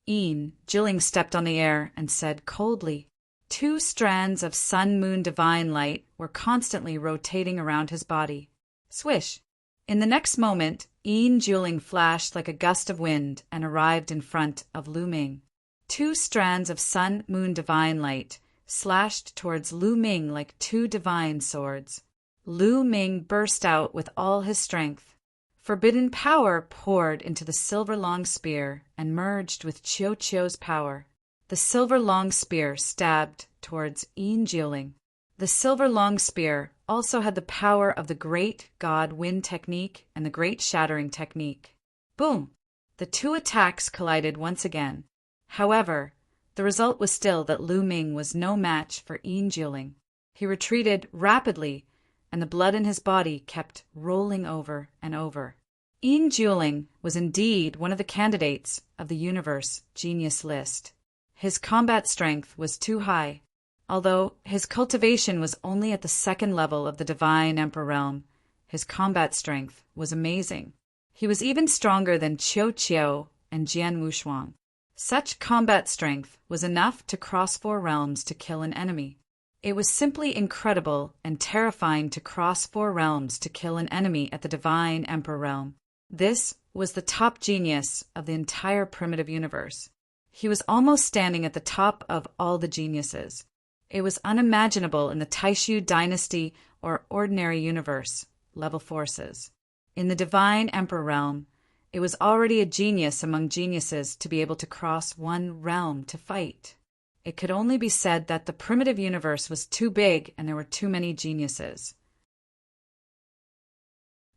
Yin Juling stepped on the air and said coldly. 2 strands of sun-moon divine light were constantly rotating around his body. Swish! In the next moment, Yin Juling flashed like a gust of wind and arrived in front of Lu Ming. 2 strands of sun-moon divine light slashed towards Lu Ming like 2 divine swords. Lu Ming burst out with all his strength. Forbidden power poured into the silver long spear and merged with Qiu Qiu's power. The silver long spear stabbed towards Yin Juling. The silver long spear also had the power of the Great God Wind technique and the Great Shattering technique. Boom! The 2 attacks collided once again. However, the result was still that Lu Ming was no match for Yin Juling. He retreated rapidly, and the blood in his body kept rolling over and over. Yin Juling was indeed one of the candidates of the universe genius list. His combat strength was too high. Although his cultivation was only at the second level of the divine emperor realm, his combat strength was amazing. He was even stronger than Qiu Qiu and Jian Wushuang. Such combat strength was enough to cross 4 realms to kill an enemy. It was simply incredible and terrifying to cross 4 realms to kill an enemy at the divine emperor realm. This was the top genius of the entire primitive universe. He was almost standing at the top of all the geniuses. It was unimaginable in the Taishu dynasty or ordinary universe, level forces. In the divine emperor realm, it was already a genius among geniuses to be able to cross 1 realm to fight. It could only be said that the primitive universe was too big and there were too many geniuses.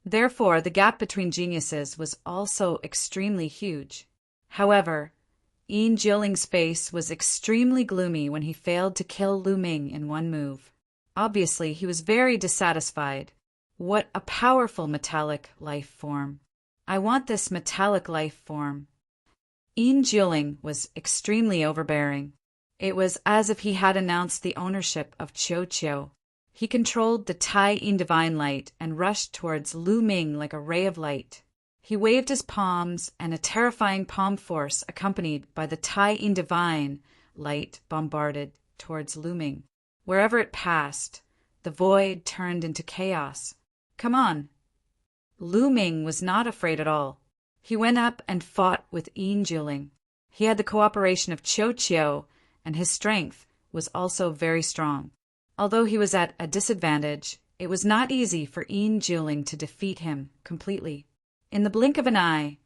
Therefore, the gap between geniuses was also extremely huge. However, Yin Jiling's face was extremely gloomy when he failed to kill Lu Ming in 1 move. Obviously, he was very dissatisfied. What a powerful metallic life form. I want this metallic life form. Yin Jiling was extremely overbearing. It was as if he had announced the ownership of Qiu Qiu. He controlled the Tai Yin divine light and rushed towards Lu Ming like a ray of light. He waved his palms, and a terrifying palm force accompanied by the Tai Yin divine light bombarded towards Lu Ming. Wherever it passed, the void turned into chaos. Come on. Lu Ming was not afraid at all. He went up and fought with Yin Jiling. He had the cooperation of Qiu Qiu, and his strength was also very strong. Although he was at a disadvantage, it was not easy for Yin Jiling to defeat him completely. In the blink of an eye,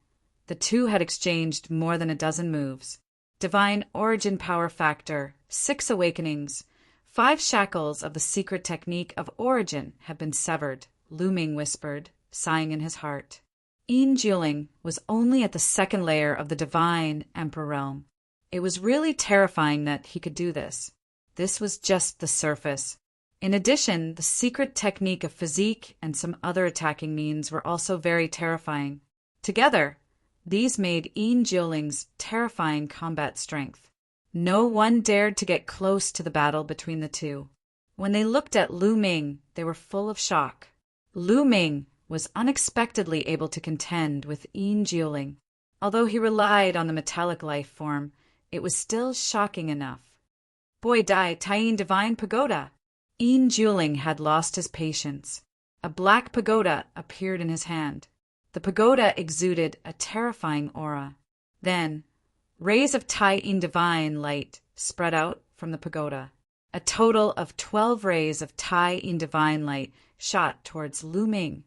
the two had exchanged more than a dozen moves. Divine origin power factor, 6 awakenings, 5 shackles of the secret technique of origin have been severed, Lu Ming whispered, sighing in his heart. Yin Jiling was only at the 2nd layer of the divine emperor realm. It was really terrifying that he could do this. This was just the surface. In addition, the secret technique of physique and some other attacking means were also very terrifying. Together, these made Yin Jiling's terrifying combat strength. No one dared to get close to the battle between the two. When they looked at Lu Ming, they were full of shock. Lu Ming was unexpectedly able to contend with Yin Jiling. Although he relied on the metallic life form, it was still shocking enough. Boy Dai Tai Yin Divine Pagoda! Yin Jiling had lost his patience. A black pagoda appeared in his hand. The pagoda exuded a terrifying aura. Then, rays of Tai Yin divine light spread out from the pagoda. A total of 12 rays of Tai Yin divine light shot towards Lu Ming.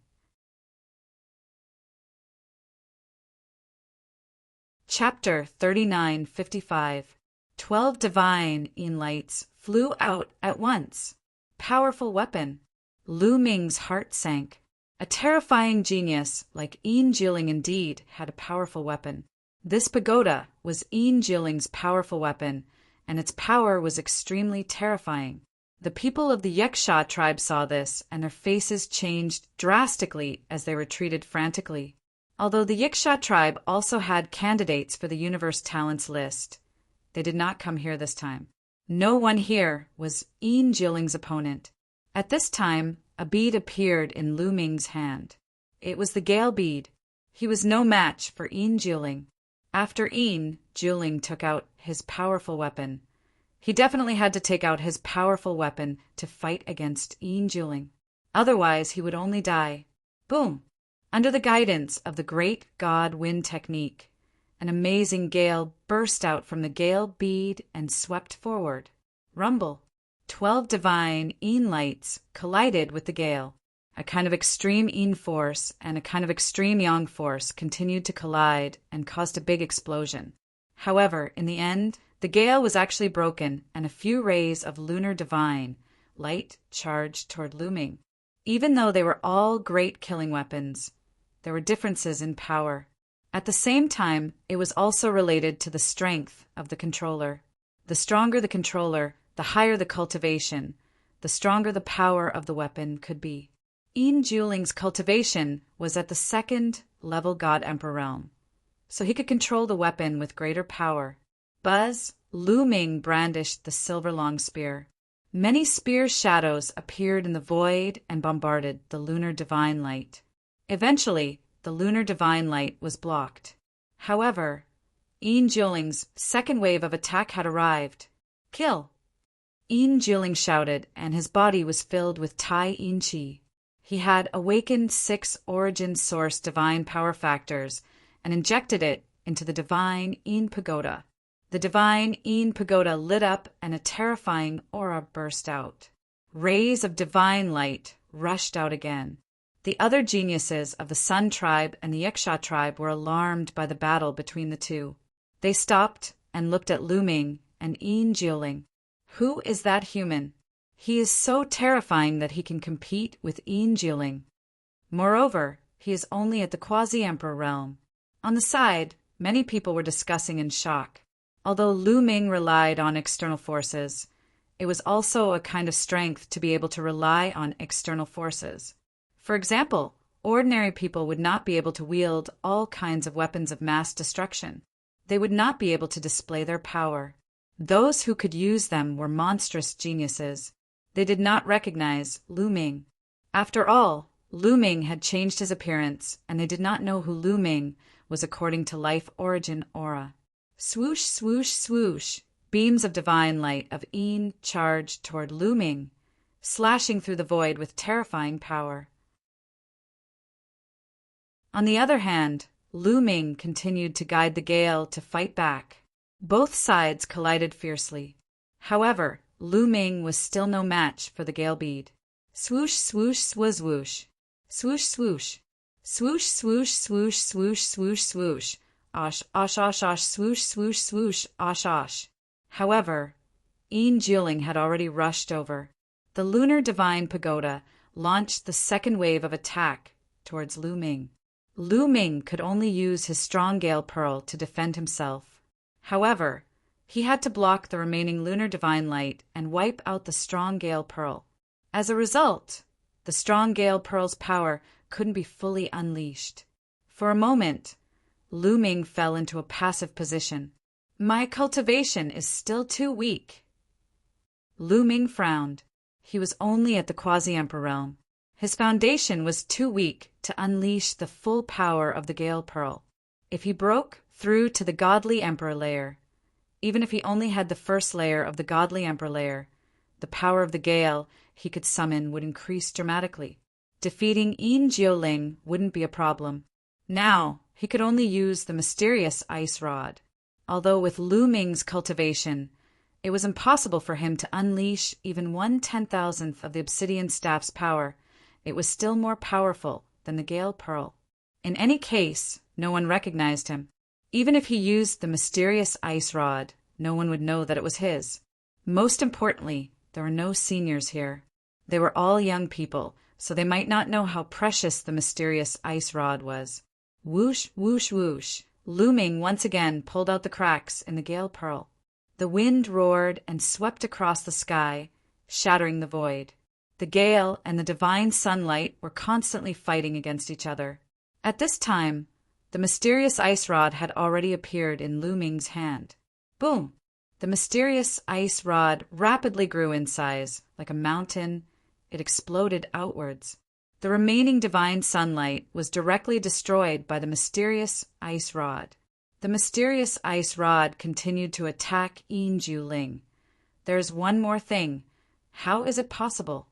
Chapter 3955. 12 divine Yin lights flew out at once. Powerful weapon. Lu Ming's heart sank. A terrifying genius like Yin Jiling indeed had a powerful weapon. This pagoda was Yin Jiling's powerful weapon, and its power was extremely terrifying. The people of the Yaksha tribe saw this, and their faces changed drastically as they retreated frantically. Although the Yaksha tribe also had candidates for the Universe Talents list, they did not come here this time. No one here was Yin Jiling's opponent. At this time, a bead appeared in Lu Ming's hand. It was the Gale bead. He was no match for Yin Jiling. After Yin Jiling took out his powerful weapon, he definitely had to take out his powerful weapon to fight against Yin Jiling. Otherwise, he would only die. Boom! Under the guidance of the great God Wind technique, an amazing gale burst out from the Gale bead and swept forward. Rumble. 12 divine Yin lights collided with the gale. A kind of extreme Yin force and a kind of extreme Yang force continued to collide and caused a big explosion. However, in the end, the gale was actually broken and a few rays of lunar divine light charged toward Lu Ming. Even though they were all great killing weapons, there were differences in power. At the same time, it was also related to the strength of the controller. The stronger the controller, the higher the cultivation, the stronger the power of the weapon could be. Yin Jiling's cultivation was at the 2nd level God Emperor realm, so he could control the weapon with greater power. Buzz, Lu Ming brandished the silver long spear. Many spear shadows appeared in the void and bombarded the lunar divine light. Eventually, the lunar divine light was blocked. However, Yin Jiuling's second wave of attack had arrived. Kill! Yin Jiuling shouted, and his body was filled with Tai Yin Qi. He had awakened 6 origin source divine power factors and injected it into the divine Yin Pagoda. The divine Yin Pagoda lit up and a terrifying aura burst out. Rays of divine light rushed out again. The other geniuses of the Sun tribe and the Yiksha tribe were alarmed by the battle between the two. They stopped and looked at Lu Ming and Yin Jiuling. Who is that human? He is so terrifying that he can compete with Yin Jiuling. Moreover, he is only at the quasi-emperor realm. On the side, many people were discussing in shock. Although Lu Ming relied on external forces, it was also a kind of strength to be able to rely on external forces. For example, ordinary people would not be able to wield all kinds of weapons of mass destruction. They would not be able to display their power. Those who could use them were monstrous geniuses. They did not recognize Lu Ming. After all, Lu Ming had changed his appearance, and they did not know who Lu Ming was according to life origin aura. Swoosh, swoosh, swoosh, beams of divine light of Yin charged toward Lu Ming, slashing through the void with terrifying power. On the other hand, Lu Ming continued to guide the gale to fight back. Both sides collided fiercely. However, Lu Ming was still no match for the gale bead. Swoosh, swoosh, swoosh, swoosh. Swoosh, swoosh. Swoosh, swoosh, swoosh, swoosh, swoosh, swoosh. Osh, osh, osh, osh, swoosh, swoosh, swoosh, osh, osh. However, Yin Jiuling had already rushed over. The lunar divine pagoda launched the second wave of attack towards Lu Ming. Lu Ming could only use his strong gale pearl to defend himself. However, he had to block the remaining lunar divine light and wipe out the strong gale pearl. As a result, the strong gale pearl's power couldn't be fully unleashed. For a moment, Lu Ming fell into a passive position. My cultivation is still too weak. Lu Ming frowned. He was only at the quasi-emperor realm. His foundation was too weak to unleash the full power of the Gale Pearl. If he broke through to the Godly Emperor layer, even if he only had the first layer of the Godly Emperor layer, the power of the Gale he could summon would increase dramatically. Defeating Yin Jiuling wouldn't be a problem. Now, he could only use the mysterious ice rod. Although with Lu Ming's cultivation, it was impossible for him to unleash even 1/10,000th of the obsidian staff's power, it was still more powerful than the Gale Pearl. In any case, no one recognized him. Even if he used the mysterious ice rod, no one would know that it was his. Most importantly, there were no seniors here. They were all young people, so they might not know how precious the mysterious ice rod was. Whoosh, whoosh, whoosh. Lu Ming once again pulled out the cracks in the Gale Pearl. The wind roared and swept across the sky, shattering the void. The gale and the divine sunlight were constantly fighting against each other. At this time, the mysterious ice rod had already appeared in Lu Ming's hand. Boom! The mysterious ice rod rapidly grew in size. Like a mountain, it exploded outwards. The remaining divine sunlight was directly destroyed by the mysterious ice rod. The mysterious ice rod continued to attack Yin Jiuling. There's one more thing. How is it possible?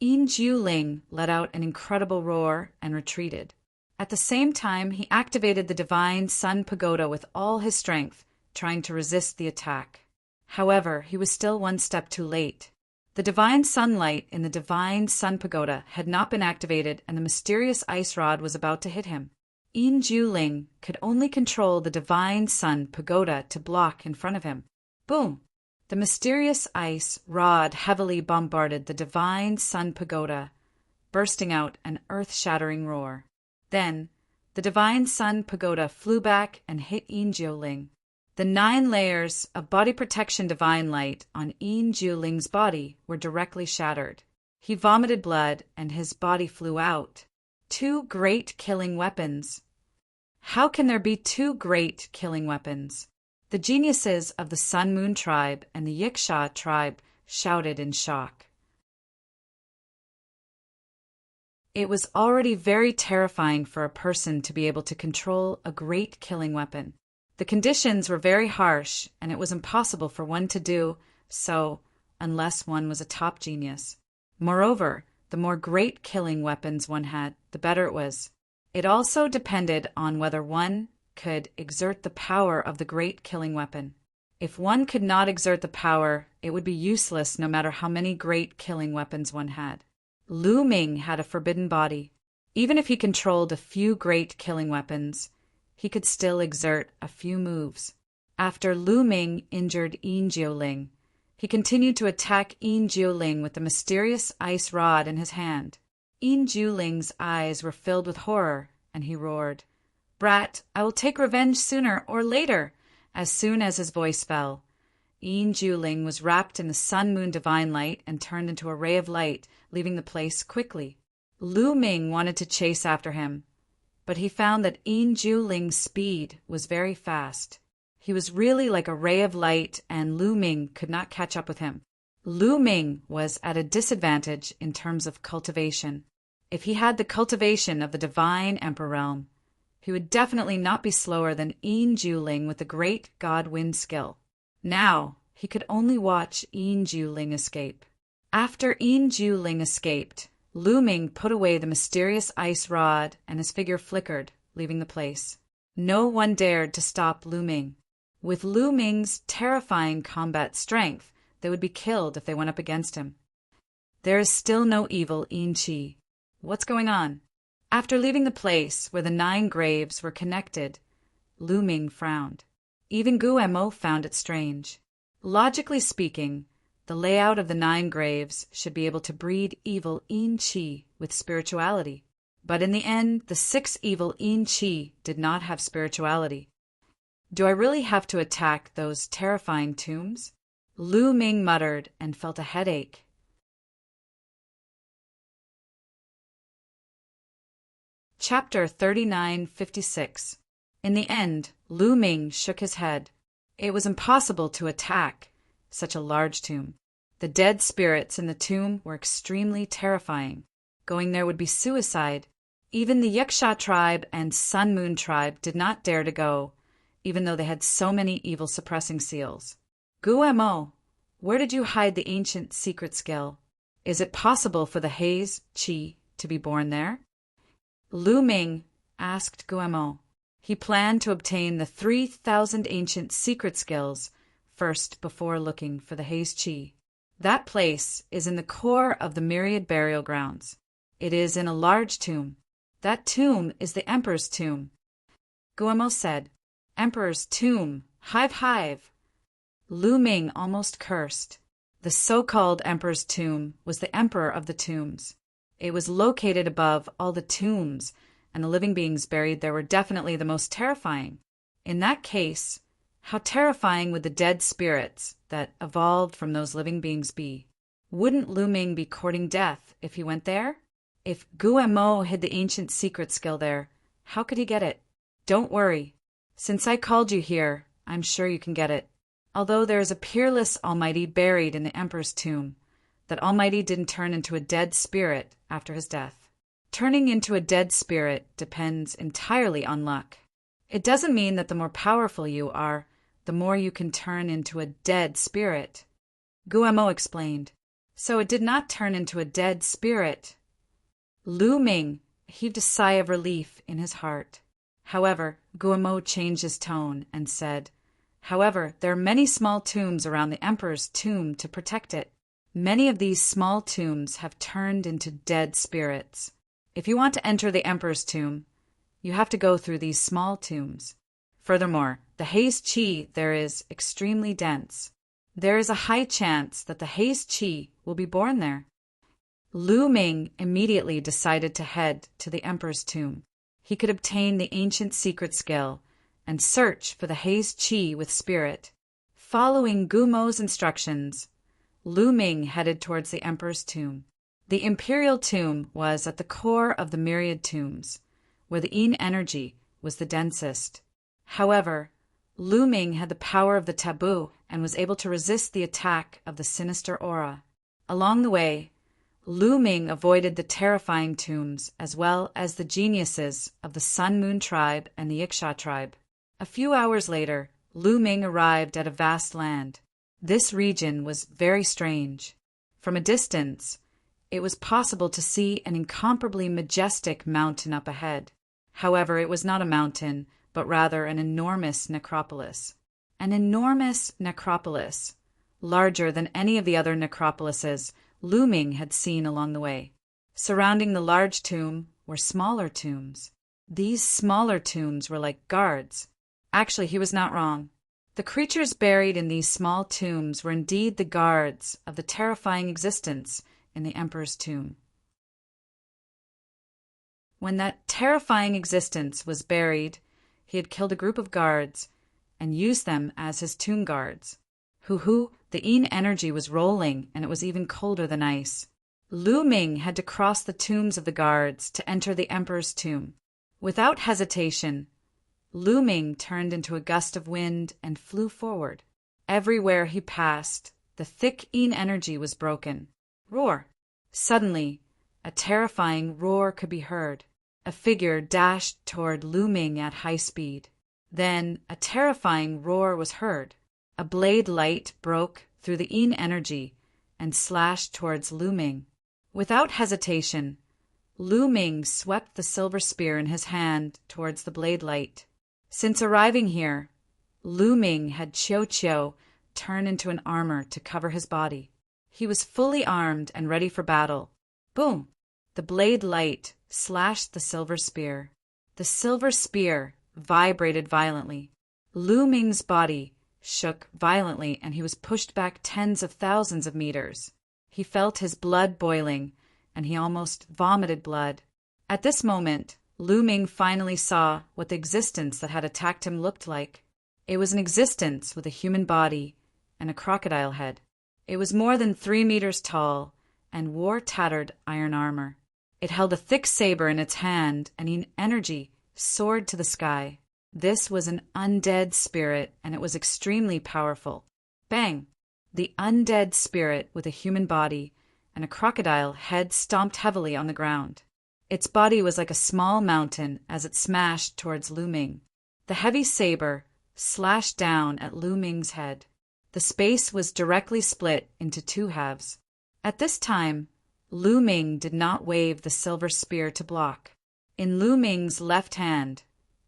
Yin Jiuling let out an incredible roar and retreated. At the same time, he activated the divine sun pagoda with all his strength, trying to resist the attack. However, he was still one step too late. The divine sunlight in the divine sun pagoda had not been activated, and the mysterious ice rod was about to hit him. Yin Jiuling could only control the divine sun pagoda to block in front of him. Boom! The mysterious ice rod heavily bombarded the divine sun pagoda, bursting out an earth-shattering roar. Then, the divine sun pagoda flew back and hit Yin Jiuling. The 9 layers of body protection divine light on Yin Jiuling's body were directly shattered. He vomited blood and his body flew out. Two great killing weapons. How can there be two great killing weapons? The geniuses of the Sun Moon tribe and the Yiksha tribe shouted in shock. It was already very terrifying for a person to be able to control a great killing weapon. The conditions were very harsh, and it was impossible for one to do so unless one was a top genius. Moreover, the more great killing weapons one had, the better it was. It also depended on whether one could exert the power of the great killing weapon. If one could not exert the power, it would be useless no matter how many great killing weapons one had. Lu Ming had a forbidden body. Even if he controlled a few great killing weapons, he could still exert a few moves. After Lu Ming injured Yin Jiuling, he continued to attack Yin Jiuling with the mysterious ice rod in his hand. Yin Jiuling's eyes were filled with horror, and he roared, "Brat, I will take revenge sooner or later!" As soon as his voice fell, Yin Jiuling was wrapped in the Sun Moon divine light and turned into a ray of light, leaving the place quickly. Lu Ming wanted to chase after him, but he found that Yin Jiuling's speed was very fast. He was really like a ray of light, and Lu Ming could not catch up with him. Lu Ming was at a disadvantage in terms of cultivation. If he had the cultivation of the divine emperor realm, he would definitely not be slower than Yin Jiuling with the great god wind skill. Now, he could only watch Yin Jiuling escape. After Yin Jiuling escaped, Lu Ming put away the mysterious ice rod and his figure flickered, leaving the place. No one dared to stop Lu Ming. With Lu Ming's terrifying combat strength, they would be killed if they went up against him. There is still no evil Yin Qi. What's going on? After leaving the place where the 9 graves were connected, Lu Ming frowned. Even Guemo found it strange. Logically speaking, the layout of the 9 graves should be able to breed evil Yin Qi with spirituality. But in the end, the 6 evil Yin Qi did not have spirituality. Do I really have to attack those terrifying tombs? Lu Ming muttered and felt a headache. Chapter 3956. In the end, Lu Ming shook his head. It was impossible to attack such a large tomb. The dead spirits in the tomb were extremely terrifying. Going there would be suicide. Even the Yiksha tribe and Sun Moon tribe did not dare to go, even though they had so many evil suppressing seals. Guemo, where did you hide the ancient secret skill? Is it possible for the Haze Qi to be born there? Lu Ming asked Guemo. He planned to obtain the 3,000 ancient secret skills first before looking for the Haze Qi. That place is in the core of the myriad burial grounds. It is in a large tomb. That tomb is the Emperor's tomb. Guemo said, "Emperor's tomb, hive hive." Lu Ming almost cursed. The so-called Emperor's tomb was the Emperor of the tombs. It was located above all the tombs, and the living beings buried there were definitely the most terrifying. In that case, how terrifying would the dead spirits that evolved from those living beings be? Wouldn't Lu Ming be courting death if he went there? If Guemo hid the ancient secret skill there, how could he get it? Don't worry. Since I called you here, I'm sure you can get it. Although there is a peerless Almighty buried in the Emperor's tomb, that Almighty didn't turn into a dead spirit after his death. Turning into a dead spirit depends entirely on luck. It doesn't mean that the more powerful you are, the more you can turn into a dead spirit. Guemo explained. So it did not turn into a dead spirit. Lu Ming heaved a sigh of relief in his heart. However, Guemo changed his tone and said, "However, there are many small tombs around the Emperor's tomb to protect it. Many of these small tombs have turned into dead spirits. If you want to enter the Emperor's tomb, you have to go through these small tombs. Furthermore, the Haze Qi there is extremely dense. There is a high chance that the Haze Qi will be born there." Lu Ming immediately decided to head to the Emperor's tomb. He could obtain the ancient secret skill and search for the Haze Qi with spirit. Following Gumo's instructions, Lu Ming headed towards the Emperor's tomb. The imperial tomb was at the core of the myriad tombs, where the Yin energy was the densest. However, Lu Ming had the power of the taboo and was able to resist the attack of the sinister aura. Along the way, Lu Ming avoided the terrifying tombs as well as the geniuses of the Sun Moon tribe and the Iksha tribe. A few hours later, Lu Ming arrived at a vast land. This region was very strange. From a distance, it was possible to see an incomparably majestic mountain up ahead. However, it was not a mountain, but rather an enormous necropolis. An enormous necropolis, larger than any of the other necropolises Lu Ming had seen along the way. Surrounding the large tomb were smaller tombs. These smaller tombs were like guards. Actually, he was not wrong. The creatures buried in these small tombs were indeed the guards of the terrifying existence in the Emperor's tomb. When that terrifying existence was buried, he had killed a group of guards and used them as his tomb guards. The Yin energy was rolling, and it was even colder than ice. Lu Ming had to cross the tombs of the guards to enter the Emperor's tomb. Without hesitation, Lu Ming turned into a gust of wind and flew forward. Everywhere he passed, the thick Yin energy was broken. Roar! Suddenly, a terrifying roar could be heard. A figure dashed toward Lu Ming at high speed. Then a terrifying roar was heard. A blade light broke through the Yin energy and slashed towards Lu Ming. Without hesitation, Lu Ming swept the silver spear in his hand towards the blade light. Since arriving here, Lu Ming had Qiu turn into an armor to cover his body. He was fully armed and ready for battle. Boom! The blade light slashed the silver spear. The silver spear vibrated violently. Lu Ming's body shook violently, and he was pushed back tens of thousands of meters. He felt his blood boiling, and he almost vomited blood. At this moment, Lu Ming finally saw what the existence that had attacked him looked like. It was an existence with a human body and a crocodile head. It was more than 3 meters tall and wore tattered iron armor. It held a thick saber in its hand, and in energy soared to the sky. This was an undead spirit, and it was extremely powerful. Bang! The undead spirit with a human body and a crocodile head stomped heavily on the ground. Its body was like a small mountain as it smashed towards Lu Ming. The heavy saber slashed down at Lu Ming's head. The space was directly split into 2 halves. At this time, Lu Ming did not wave the silver spear to block. In Lu Ming's left hand,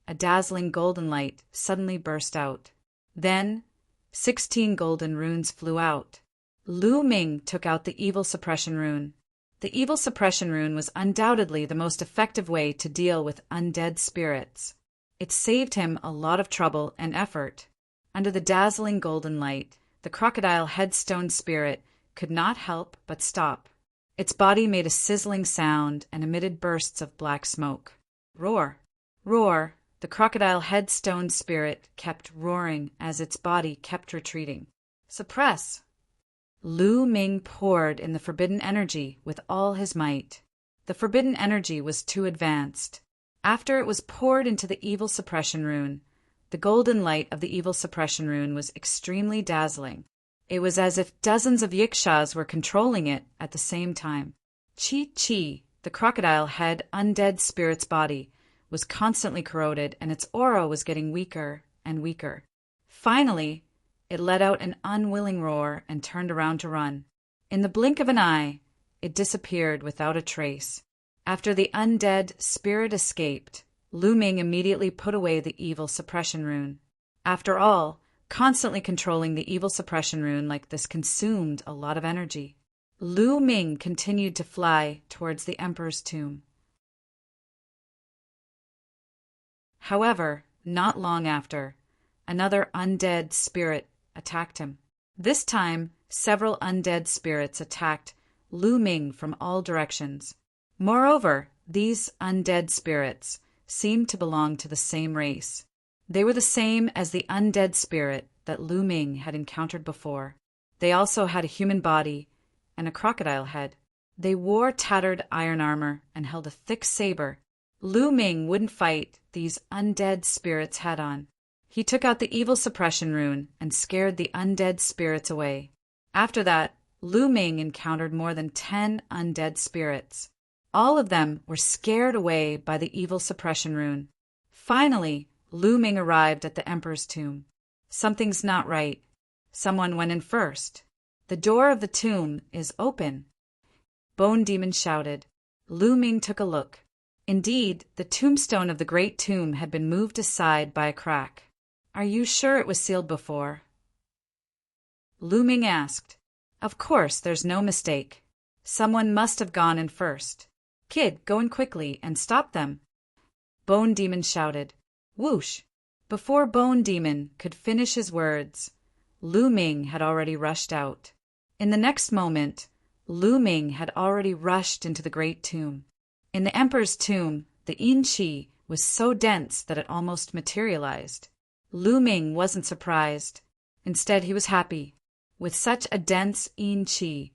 a dazzling golden light suddenly burst out. Then, 16 golden runes flew out. Lu Ming took out the evil suppression rune. The evil suppression rune was undoubtedly the most effective way to deal with undead spirits. It saved him a lot of trouble and effort. Under the dazzling golden light, the crocodile headstone spirit could not help but stop. Its body made a sizzling sound and emitted bursts of black smoke. Roar! Roar! The crocodile headstone spirit kept roaring as its body kept retreating. Suppress! Lu Ming poured in the forbidden energy with all his might. The forbidden energy was too advanced. After it was poured into the evil suppression rune, the golden light of the evil suppression rune was extremely dazzling. It was as if dozens of Yikshas were controlling it at the same time. Chi, the crocodile head undead spirit's body, was constantly corroded, and its aura was getting weaker and weaker. Finally, it let out an unwilling roar and turned around to run. In the blink of an eye, it disappeared without a trace. After the undead spirit escaped, Lu Ming immediately put away the evil suppression rune. After all, constantly controlling the evil suppression rune like this consumed a lot of energy. Lu Ming continued to fly towards the Emperor's tomb. However, not long after, another undead spirit attacked him. This time, several undead spirits attacked Lu Ming from all directions. Moreover, these undead spirits seemed to belong to the same race. They were the same as the undead spirit that Lu Ming had encountered before. They also had a human body and a crocodile head. They wore tattered iron armor and held a thick saber. Lu Ming wouldn't fight these undead spirits head-on. He took out the evil suppression rune and scared the undead spirits away. After that, Lu Ming encountered more than 10 undead spirits. All of them were scared away by the evil suppression rune. Finally, Lu Ming arrived at the Emperor's tomb. Something's not right. Someone went in first. The door of the tomb is open. Bone Demon shouted. Lu Ming took a look. Indeed, the tombstone of the great tomb had been moved aside by a crack. Are you sure it was sealed before? Lu Ming asked. Of course, there's no mistake. Someone must have gone in first. Kid, go in quickly and stop them. Bone Demon shouted. Whoosh! Before Bone Demon could finish his words, Lu Ming had already rushed out. In the next moment, Lu Ming had already rushed into the great tomb. In the Emperor's tomb, the yin qi was so dense that it almost materialized. Lu Ming wasn't surprised. Instead, he was happy. With such a dense yin qi,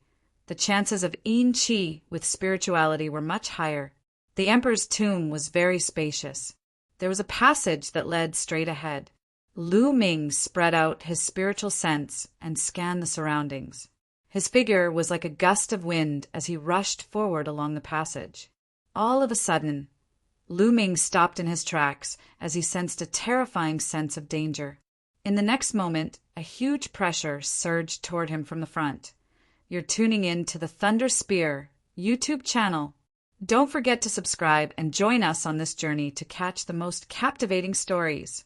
the chances of yin qi with spirituality were much higher. The Emperor's tomb was very spacious. There was a passage that led straight ahead. Lu Ming spread out his spiritual sense and scanned the surroundings. His figure was like a gust of wind as he rushed forward along the passage. All of a sudden, Lu Ming stopped in his tracks as he sensed a terrifying sense of danger. In the next moment, a huge pressure surged toward him from the front. You're tuning in to the Thunder Spear YouTube channel. Don't forget to subscribe and join us on this journey to catch the most captivating stories.